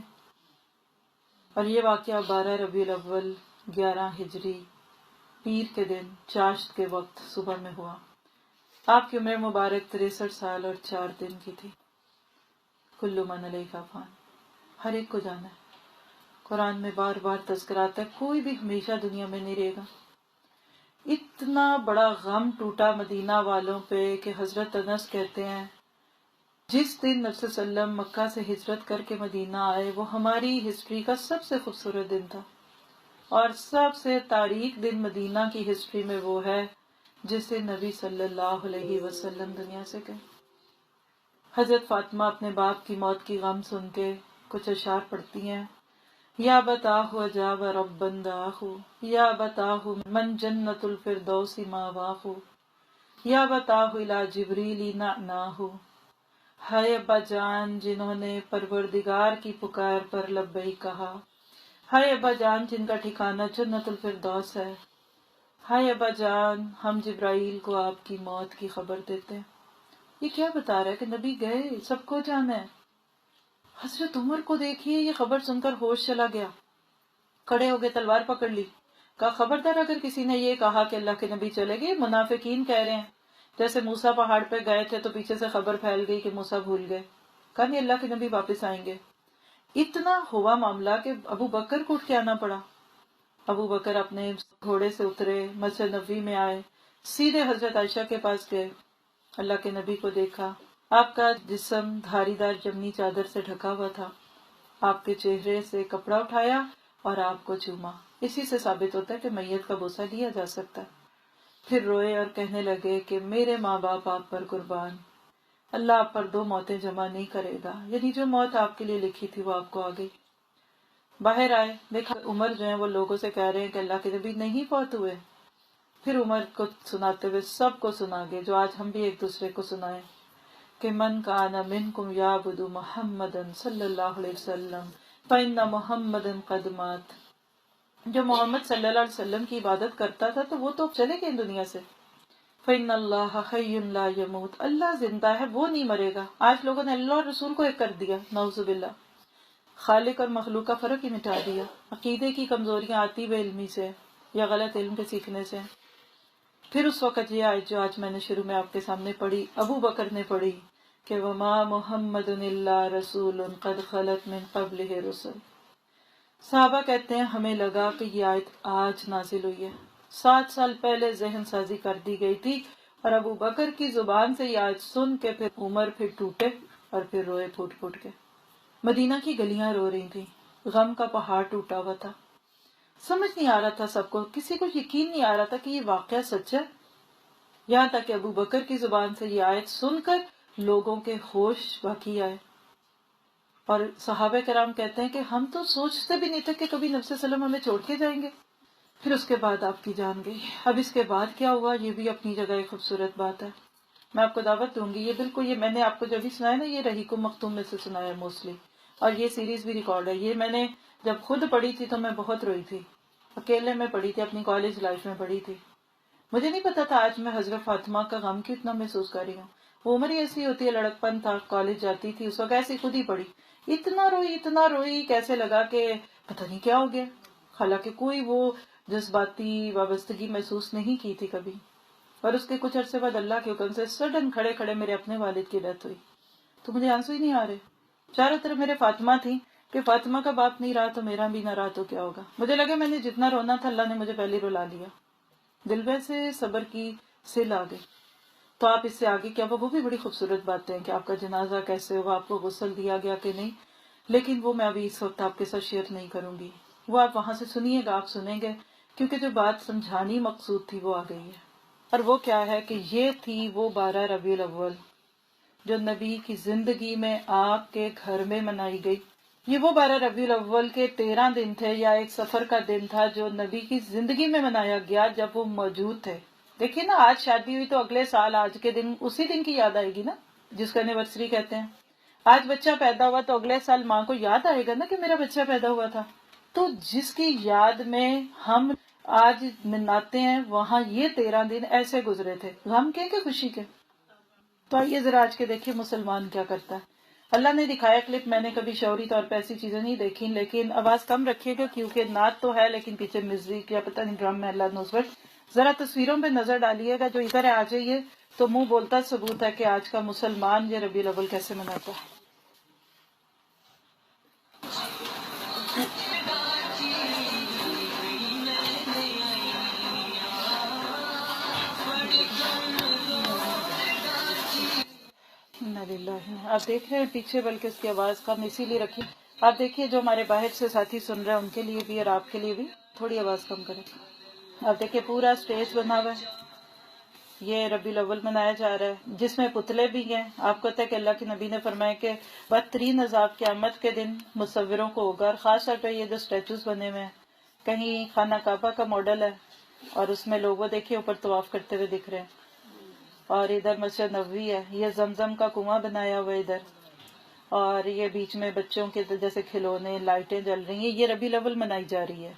[SPEAKER 3] اور یہ واقعہ 12 ربیع الاول 11 ہجری پیر کے دن چاشت کے وقت صبح میں ہوا۔ آپ کی عمر مبارک 63 سال اور 4 دن کی تھی۔ کل من علیہا فان، ہر ایک کو جانا ہے۔ قرآن میں بار بار تذکر آتا ہے کوئی بھی ہمیشہ دنیا میں نہیں رہے گا۔ اتنا بڑا غم ٹوٹا مدینہ والوں پہ کہ حضرت انس کہتے ہیں جس دن نبی صلی اللہ علیہ وسلم مکہ سے ہجرت کر کے مدینہ آئے وہ ہماری ہسٹری کا سب سے خوبصورت دن تھا، اور سب سے تاریک دن مدینہ کی ہسٹری میں وہ ہے جس سے نبی صلی اللہ علیہ وسلم دنیا سے گئے۔ حضرت فاطمہ اپنے باپ کی موت کی غم سن کے کچھ اشعار پڑھتی ہیں، یا بتاہ عجاب رب بنداہ، یا بتاہ من جنت الفردوس ماواہ، یا بتاہ الی جبریل نعناہ۔ ہائے ابا جان جنہوں نے پروردگار کی پکار پر لبیک کہا، ہائے ابا جان جن کا ٹھکانہ جنت الفردوس ہے، ہائے ابا جان ہم جبرائیل کو آپ کی موت کی خبر دیتے ہیں۔ یہ کیا بتا رہا ہے کہ نبی گئے، سب کو جانا ہے۔ حضرت عمر کو دیکھیے، یہ خبر سن کر ہوش چلا گیا، کھڑے ہو گئے، تلوار پکڑ لی، کہا خبردار اگر کسی نے یہ کہا کہ اللہ کے نبی چلے گئے، منافقین کہہ رہے ہیں، جیسے موسیٰ پہاڑ پہ گئے تھے تو پیچھے سے خبر پھیل گئی کہ موسیٰ بھول گئے، کہا نہیں اللہ کے نبی واپس آئیں گے۔ اتنا ہوا معاملہ کہ ابو بکر کو اٹھ کے آنا پڑا۔ ابو بکر اپنے گھوڑے سے اترے، مسجد نبوی میں آئے، سیدھے حضرت عائشہ کے پاس گئے، اللہ کے نبی کو دیکھا، آپ کا جسم دھاری دار جمنی چادر سے ڈھکا ہوا تھا، آپ کے چہرے سے کپڑا اٹھایا اور آپ کو چوما۔ اسی سے ثابت ہوتا ہے کہ میت کا بوسہ لیا جا سکتا ہے۔ پھر روئے اور کہنے لگے کہ میرے ماں باپ آپ پر قربان، اللہ آپ پر 2 موتیں جمع نہیں کرے گا، یعنی جو موت آپ کے لیے لکھی تھی وہ آپ کو آ گئی۔ باہر آئے، دیکھا عمر جو ہیں وہ لوگوں سے کہہ رہے ہیں کہ اللہ کے نبی نہیں فوت ہوئے۔ پھر عمر کو سناتے ہوئے سب کو سنا گے جو آج ہم بھی ایک دوسرے کو سنائیں کہ من کان منکم یعبد محمدا صلی اللہ علیہ وسلم فإن محمدا قد مات۔ جو محمد صلی اللہ علیہ وسلم کی عبادت کرتا تھا تو وہ تو چلے گئے دنیا سے۔ فإن اللہ حی لا یموت، اللہ زندہ ہے، وہ نہیں مرے گا۔ آج لوگوں نے اللہ اور رسول کو ایک کر دیا، نعوذ باللہ، خالق اور مخلوق کا فرق ہی مٹا دیا۔ عقیدے کی کمزوریاں آتی بے علمی سے یا غلط علم کے سیکھنے سے۔ پھر اس وقت یہ آیت جو آج میں نے شروع میں آپ کے سامنے پڑھی، ابو بکر نے پڑھی کہ وما محمد الا رسول قد خلت من قبلہ رسل۔ صحابہ کہتے ہیں ہمیں لگا کہ یہ آیت آج نازل ہوئی ہے، 7 سال پہلے ذہن سازی کر دی گئی تھی، اور ابو بکر کی زبان سے یہ آیت سن کے پھر عمر پھر ٹوٹے اور پھر روئے پھوٹ پھوٹ کے۔ مدینہ کی گلیاں رو رہی تھیں، غم کا پہاڑ ٹوٹا ہوا تھا، سمجھ نہیں آ رہا تھا سب کو، کسی کو یقین نہیں آ رہا تھا کہ یہ واقعہ سچ ہے، یہاں تک کہ ابو بکر کی زبان سے یہ آیت سن کر لوگوں کے ہوش باقی آئے۔ اور صحابہ کرام کہتے ہیں کہ ہم تو سوچتے بھی نہیں تھے کہ کبھی نبی صلی اللہ علیہ وسلم ہمیں چھوڑ کے جائیں گے۔ پھر اس کے بعد آپ کی جان گئی۔ اب اس کے بعد کیا ہوا یہ بھی اپنی جگہ ایک خوبصورت بات ہے، میں آپ کو دعوت دوں گی، یہ بالکل یہ میں نے آپ کو جب بھی سنایا نا، یہ رحیق مختوم میں سے سنایا ہے موسٹلی، اور یہ سیریز بھی ریکارڈ ہے۔ یہ میں نے جب خود پڑھی تھی تو میں بہت روئی تھی، اکیلے میں پڑھی تھی، اپنی کالج لائف میں پڑھی تھی۔ مجھے نہیں پتا تھا آج میں حضرت فاطمہ کا غم کتنا محسوس کر رہی ہوں۔ وہ عمر ہی ایسی ہوتی ہے، لڑکپن تھا، کالج جاتی تھی، اس وقت ایسی خود ہی پڑھی، اتنا روئی کیسے لگا کہ پتہ نہیں کیا ہو گیا، حالانکہ کوئی وہ جذباتی وابستگی محسوس نہیں کی تھی کبھی۔ اور اس کے کچھ عرصے بعد اللہ کے حکم سے سڈن کھڑے کھڑے میرے اپنے والد کی ڈیتھ ہوئی، تو مجھے آنسو ہی نہیں آ رہے، چاروں طرف میرے فاطمہ تھی کہ فاطمہ کا باپ نہیں رہا تو میرا بھی نہ رہا تو کیا ہوگا۔ مجھے لگا میں نے جتنا رونا تھا اللہ نے مجھے پہلے رلا لیا، دل میں سے صبر کی سل آ گئی۔ تو آپ اس سے آگے کیا، وہ بھی بڑی خوبصورت باتیں ہیں کہ آپ کا جنازہ کیسے ہوا، آپ کو غسل دیا گیا کہ نہیں، لیکن وہ میں ابھی اس وقت آپ کے ساتھ شیئر نہیں کروں گی، وہ آپ وہاں سے سنیے گا، آپ سنیں گے، کیونکہ جو بات سمجھانی مقصود تھی وہ آ گئی ہے۔ اور وہ کیا ہے کہ یہ تھی وہ 12 ربیع الاول جو نبی کی زندگی میں آپ کے گھر میں منائی گئی۔ یہ وہ 12 ربیع الاول کے 13 دن تھے یا ایک سفر کا دن تھا جو نبی کی زندگی میں منایا گیا جب وہ موجود تھے۔ دیکھیے نا، آج شادی ہوئی تو اگلے سال آج کے دن اسی دن کی یاد آئے گی نا، جس کا اینیورسری کہتے ہیں۔ آج بچہ پیدا ہوا تو اگلے سال ماں کو یاد آئے گا نا کہ میرا بچہ پیدا ہوا تھا۔ تو جس کی یاد میں ہم آج مناتے ہیں وہاں یہ 13 دن ایسے گزرے تھے، غم کے کہ خوشی کے۔ تو آئیے ذرا آج کے دیکھیے مسلمان کیا کرتا ہے۔ اللہ نے دکھایا کلپ، میں نے کبھی شعوری طور پہ ایسی چیزیں نہیں دیکھی، لیکن آواز کم رکھیے گا کیونکہ نعت تو ہے لیکن پیچھے میوزک یا پتہ نہیں ڈرم ہے، اللہ نوز بٹ۔ ذرا تصویروں پہ نظر ڈالیے گا، جو ادھر آ جائیے تو منہ بولتا ثبوت ہے کہ آج کا مسلمان یہ ربیع الاول کیسے مناتا ہے۔ للہ۔ آپ دیکھ رہے ہیں پیچھے، بلکہ اس کی آواز کم اسی لیے رکھی۔ آپ دیکھیے جو ہمارے باہر سے ساتھی سن رہے ہیں ان کے لیے بھی اور آپ کے لیے بھی تھوڑی آواز کم کریں۔ آپ دیکھیے پورا اسٹیج بنا ہوا ہے، یہ ربیع الاول منایا جا رہا ہے، جس میں پتلے بھی ہیں۔ آپ کو پتہ ہے کہ اللہ کے نبی نے فرمایا کہ بدترین عذاب قیامت کے دن مصوروں کو ہوگا، اور خاص طور پہ یہ جو اسٹیچوز بنے ہوئے ہیں، کہیں خانہ کعبہ کا ماڈل ہے اور اس میں لوگوں دیکھیے اوپر طواف کرتے ہوئے دکھ رہے ہیں، اور ادھر مسجد نبوی ہے، یہ زمزم کا کنواں بنایا ہوا ہے ادھر، اور یہ بیچ میں بچوں کے جیسے کھلونے، لائٹیں جل رہی ہیں۔ یہ ربیع الاول منائی جا رہی ہے۔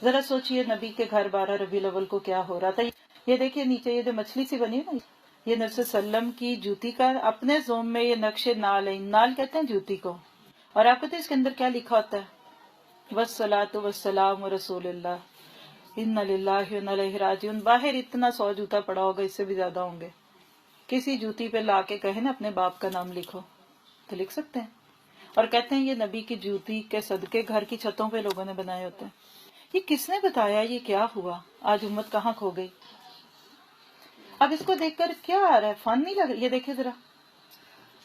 [SPEAKER 3] ذرا سوچئے نبی کے گھر 12 ربیع الاول کو کیا ہو رہا تھا۔ یہ دیکھیے نیچے یہ جو مچھلی سی بنی ہے نا، یہ نبی صلی اللہ علیہ وسلم کی جوتی کا اپنے زوم میں یہ نقش نال ہے، نال کہتے ہیں جوتی کو، اور آپ پتہ ہے اس کے اندر کیا لکھا ہوتا ہے؟ والصلاۃ والسلام رسول اللہ انا للہ و انا الیہ راجعون۔ باہر اتنا 100 جوتا پڑا ہوگا، اس سے بھی زیادہ ہوں گے۔ کسی جوتی پہ لا کے کہیں نا اپنے باپ کا نام لکھو تو لکھ سکتے ہیں، اور کہتے ہیں یہ نبی کی جوتی کے صدقے گھر کی چھتوں پہ لوگوں نے بنائے ہوتے ہیں۔ یہ کس نے بتایا؟ یہ کیا ہوا؟ آج امت کہاں کھو گئی؟ اب اس کو دیکھ کر کیا آ رہا ہے؟ فن نہیں لگ رہا؟ یہ دیکھیں ذرا،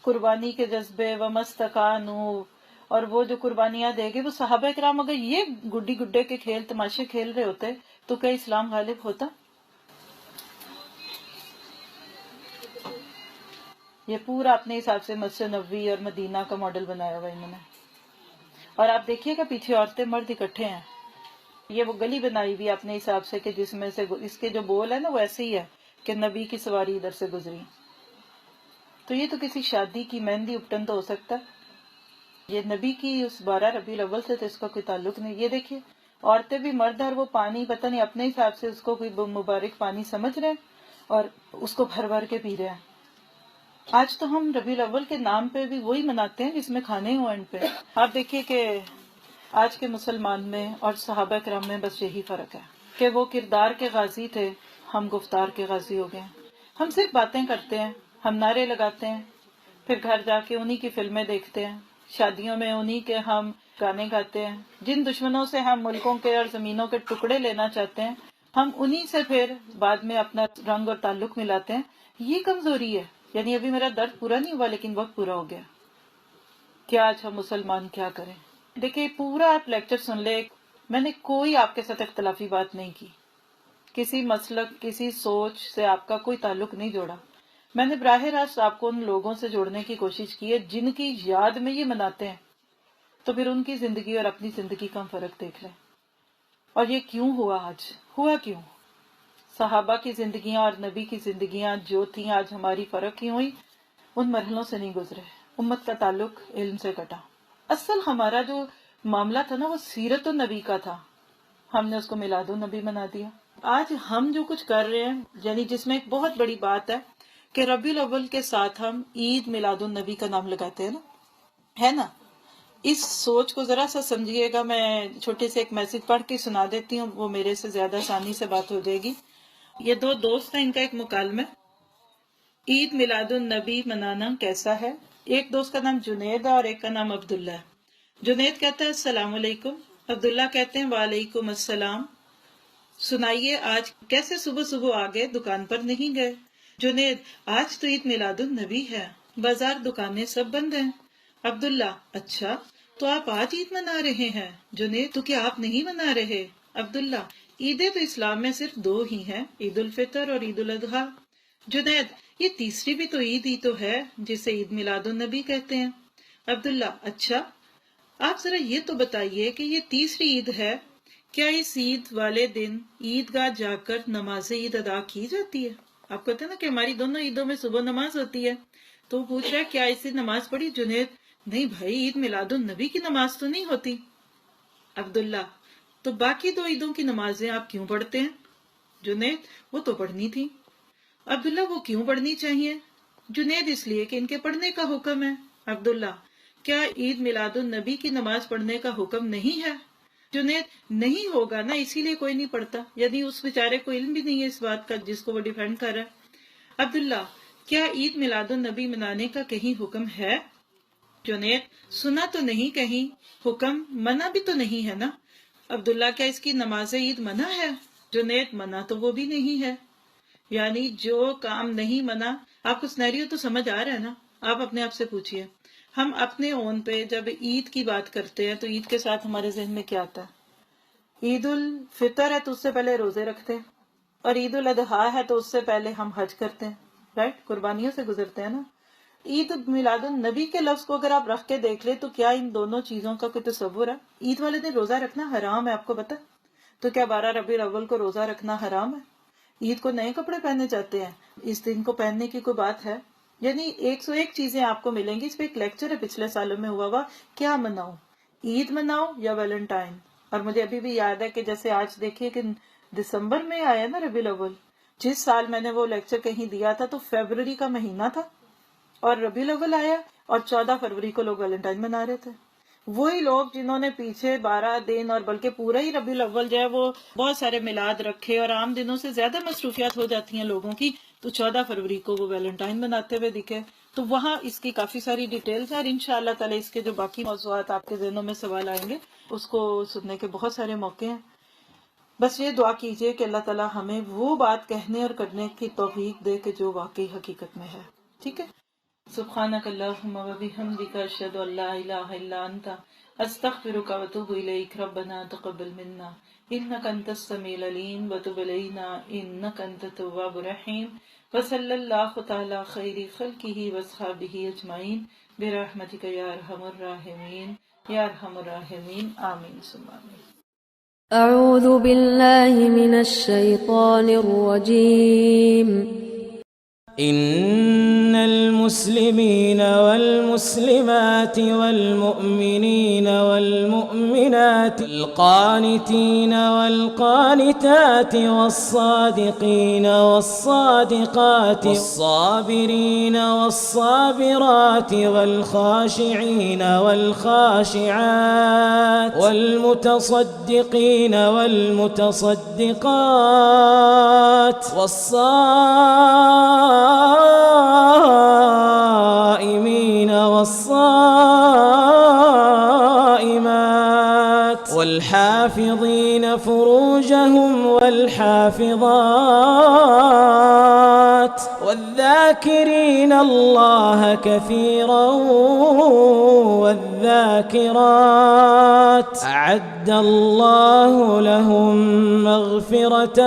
[SPEAKER 3] قربانی کے جذبے ومستقانو، اور وہ جو قربانیاں دے گے وہ صحابہ کرام اگر یہ گڈی گڈے کے کھیل تماشے کھیل رہے ہوتے تو کیا اسلام غالب ہوتا؟ یہ پورا اپنے حساب سے مسجد نبوی اور مدینہ کا ماڈل بنایا ہوا انہوں نے، اور آپ دیکھیے گا پیچھے عورتیں مرد اکٹھے ہیں۔ یہ وہ گلی بنائی ہوئی اپنے حساب سے کہ جس میں سے اس کے جو بول ہے نا وہ ایسے ہی ہے کہ نبی کی سواری ادھر سے گزری، تو یہ تو کسی شادی کی مہندی اپٹن تو ہو سکتا ہے، یہ نبی کی اس 12 ربیع الاول سے تو اس کا کوئی تعلق نہیں۔ یہ دیکھیے عورتیں بھی مرد، اور وہ پانی پتہ نہیں اپنے حساب سے اس کو کوئی مبارک پانی سمجھ رہے ہیں اور اس کو بھر بھر کے پی رہے ہیں۔ آج تو ہم ربیع الاول کے نام پہ بھی وہی مناتے ہیں جس میں کھانے ہوں اینڈ پہ۔ آپ دیکھیے کہ آج کے مسلمان میں اور صحابہ کرام میں بس یہی فرق ہے کہ وہ کردار کے غازی تھے، ہم گفتار کے غازی ہو گئے ہیں۔ ہم صرف باتیں کرتے ہیں، ہم نعرے لگاتے ہیں، پھر گھر جا کے انہی کی فلمیں دیکھتے ہیں، شادیوں میں انہی کے ہم گانے گاتے ہیں، جن دشمنوں سے ہم ملکوں کے اور زمینوں کے ٹکڑے لینا چاہتے ہیں ہم انہی سے پھر بعد میں اپنا رنگ اور تعلق ملاتے ہیں۔ یہ کمزوری ہے، یعنی ابھی میرا درد پورا نہیں ہوا لیکن وقت پورا ہو گیا۔ کیا آج ہم مسلمان کیا کریں؟ دیکھیں پورا آپ لیکچر سن لے، میں نے کوئی آپ کے ساتھ اختلافی بات نہیں کی، کسی مسلک کسی سوچ سے آپ کا کوئی تعلق نہیں جوڑا، میں نے براہ راست آپ کو ان لوگوں سے جوڑنے کی کوشش کی ہے جن کی یاد میں یہ مناتے ہیں، تو پھر ان کی زندگی اور اپنی زندگی کا فرق دیکھ لیں۔ اور یہ کیوں ہوا؟ آج ہوا کیوں؟ صحابہ کی زندگیاں اور نبی کی زندگیاں جو تھیں آج ہماری فرق ہی ہوئی، ان مرحلوں سے نہیں گزرے، امت کا تعلق علم سے کٹا۔ اصل ہمارا جو معاملہ تھا نا وہ سیرت النبی کا تھا، ہم نے اس کو میلاد النبی بنا دیا۔ آج ہم جو کچھ کر رہے ہیں، یعنی جس میں ایک بہت بڑی بات ہے کہ ربیع الاول کے ساتھ ہم عید میلاد النبی کا نام لگاتے ہیں نا، ہے نا؟ اس سوچ کو ذرا سا سمجھیے گا۔ میں چھوٹے سے ایک میسج پڑھ کے سنا دیتی ہوں، وہ میرے سے زیادہ آسانی سے بات ہو جائے گی۔ یہ دو دوست ہیں، ان کا ایک مکالمہ، عید میلاد النبی منانا کیسا ہے۔ ایک دوست کا نام جنید ہے اور ایک کا نام عبداللہ ہے۔ جنید کہتا ہے السلام علیکم، عبداللہ کہتے ہیں وعلیکم السلام، سنائیے آج کیسے صبح صبح آگے دکان پر نہیں گئے؟ جنید آج تو عید میلاد النبی ہے، بازار دکانیں سب بند ہیں۔ عبداللہ اچھا تو آپ آج عید منا رہے ہیں؟ جنید تو کیا آپ نہیں منا رہے؟ عبداللہ عیدیں تو اسلام میں صرف 2 ہی ہیں، عید الفطر اور عید الاضحیٰ۔ جنید یہ تیسری بھی تو عید ہی تو ہے جسے عید میلاد النبی کہتے ہیں۔ عبداللہ اچھا آپ ذرا یہ تو بتائیے کہ یہ تیسری عید ہے، کیا اس عید والے دن عید گاہ جا کر نماز عید ادا کی جاتی ہے؟ آپ کہتے ہیں نا کہ ہماری دونوں عیدوں میں صبح نماز ہوتی ہے، تو وہ پوچھ رہا ہے کیا اس دن نماز پڑھی؟ جنید نہیں بھائی، عید میلاد النبی کی نماز تو نہیں ہوتی۔ عبداللہ تو باقی 2 عیدوں کی نمازیں آپ کیوں پڑھتے ہیں؟ جنید وہ تو پڑھنی تھی۔ عبداللہ وہ کیوں پڑھنی چاہیے؟ جنید اس لیے کہ ان کے پڑھنے کا حکم ہے۔ عبداللہ کیا عید میلاد النبی کی نماز پڑھنے کا حکم نہیں ہے؟ جنید نہیں ہوگا نا، اسی لیے کوئی نہیں پڑھتا، یعنی اس بیچارے کو علم بھی نہیں ہے اس بات کا جس کو وہ ڈیفینڈ کر رہا ہے۔ عبداللہ کیا عید میلاد النبی منانے کا کہیں حکم ہے؟ جنید سنا تو نہیں کہیں، حکم منع بھی تو نہیں ہے نا۔ عبداللہ کیا اس کی نماز عید منع ہے؟ جنید منع تو وہ بھی نہیں ہے، یعنی جو کام نہیں منع۔ آپ کو سنیریو تو سمجھ آ رہا ہے نا؟ آپ اپنے آپ سے پوچھئے، ہم اپنے اون پہ جب عید کی بات کرتے ہیں تو عید کے ساتھ ہمارے ذہن میں کیا آتا ہے؟ عید الفطر ہے تو اس سے پہلے روزے رکھتے ہیں، اور عید الاضحیٰ ہے تو اس سے پہلے ہم حج کرتے ہیں، رائٹ، قربانیوں سے گزرتے ہیں نا۔ عید میلاد النبی کے لفظ کو اگر آپ رکھ کے دیکھ لیں تو کیا ان دونوں چیزوں کا کوئی تصور ہے؟ عید والے دن روزہ رکھنا حرام ہے، آپ کو پتا؟ تو کیا 12 ربیع الاول کو روزہ رکھنا حرام ہے؟ عید کو نئے کپڑے پہننے جاتے ہیں، اس دن کو پہننے کی کوئی بات ہے؟ یعنی 101 چیزیں آپ کو ملیں گی۔ اس پہ ایک لیکچر ہے پچھلے سالوں میں ہوا ہوا، کیا مناؤں، عید مناؤں یا ویلنٹائن؟ اور مجھے ابھی بھی یاد ہے کہ جیسے آج دیکھیے کہ دسمبر میں آیا نا ربیع الاول، جس سال میں نے وہ لیکچر کہیں دیا تھا تو فیبروری کا مہینہ تھا اور ربیع الاول آیا، اور 14 فروری کو لوگ ویلنٹائن منا رہے تھے۔ وہی لوگ جنہوں نے پیچھے 12 دن اور بلکہ پورا ہی ربیع الاول جو ہے وہ بہت سارے میلاد رکھے اور عام دنوں سے زیادہ مصروفیات ہو جاتی ہیں لوگوں کی، تو 14 فروری کو وہ ویلنٹائن مناتے ہوئے دکھے۔ تو وہاں اس کی کافی ساری ڈیٹیلز ہیں، اور انشاءاللہ تعالی اس کے جو باقی موضوعات آپ کے ذہنوں میں سوال آئیں گے اس کو سننے کے بہت سارے موقع ہیں۔ بس یہ دعا کیجئے کہ اللہ تعالی ہمیں وہ بات کہنے اور کرنے کی توفیق دے کہ جو واقعی حقیقت میں ہے، ٹھیک ہے؟ سبحانک اللہم و بحمدک، اشہد ان لا الہ الا انت، استغفرک و اتوب الیک، ربنا تقبل منا انک انت السمیع العلیم وتب علینا انک انت التواب الرحیم، وصلی اللہ تعالی خیر خلقہ واصحابہ اجمعین برحمتک یا ارحم الراحمین یا ارحم الراحمین، آمین ثم آمین۔
[SPEAKER 1] أعوذ بالله من الشيطان الرجيم.
[SPEAKER 2] إن المسلمين والمسلمات والمؤمنين والمؤمنات القانتين والقانتات والصادقين والصادقات والصابرين والصابرات والخاشعين والخاشعات والمتصدقين والمتصدقات والصائمين والصائمات والحافظين فروجهم والحافظات والذاكرين الله كثيرا والذاكرات أعد الله لهم مغفرة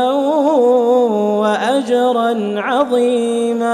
[SPEAKER 2] وأجرا عظيما.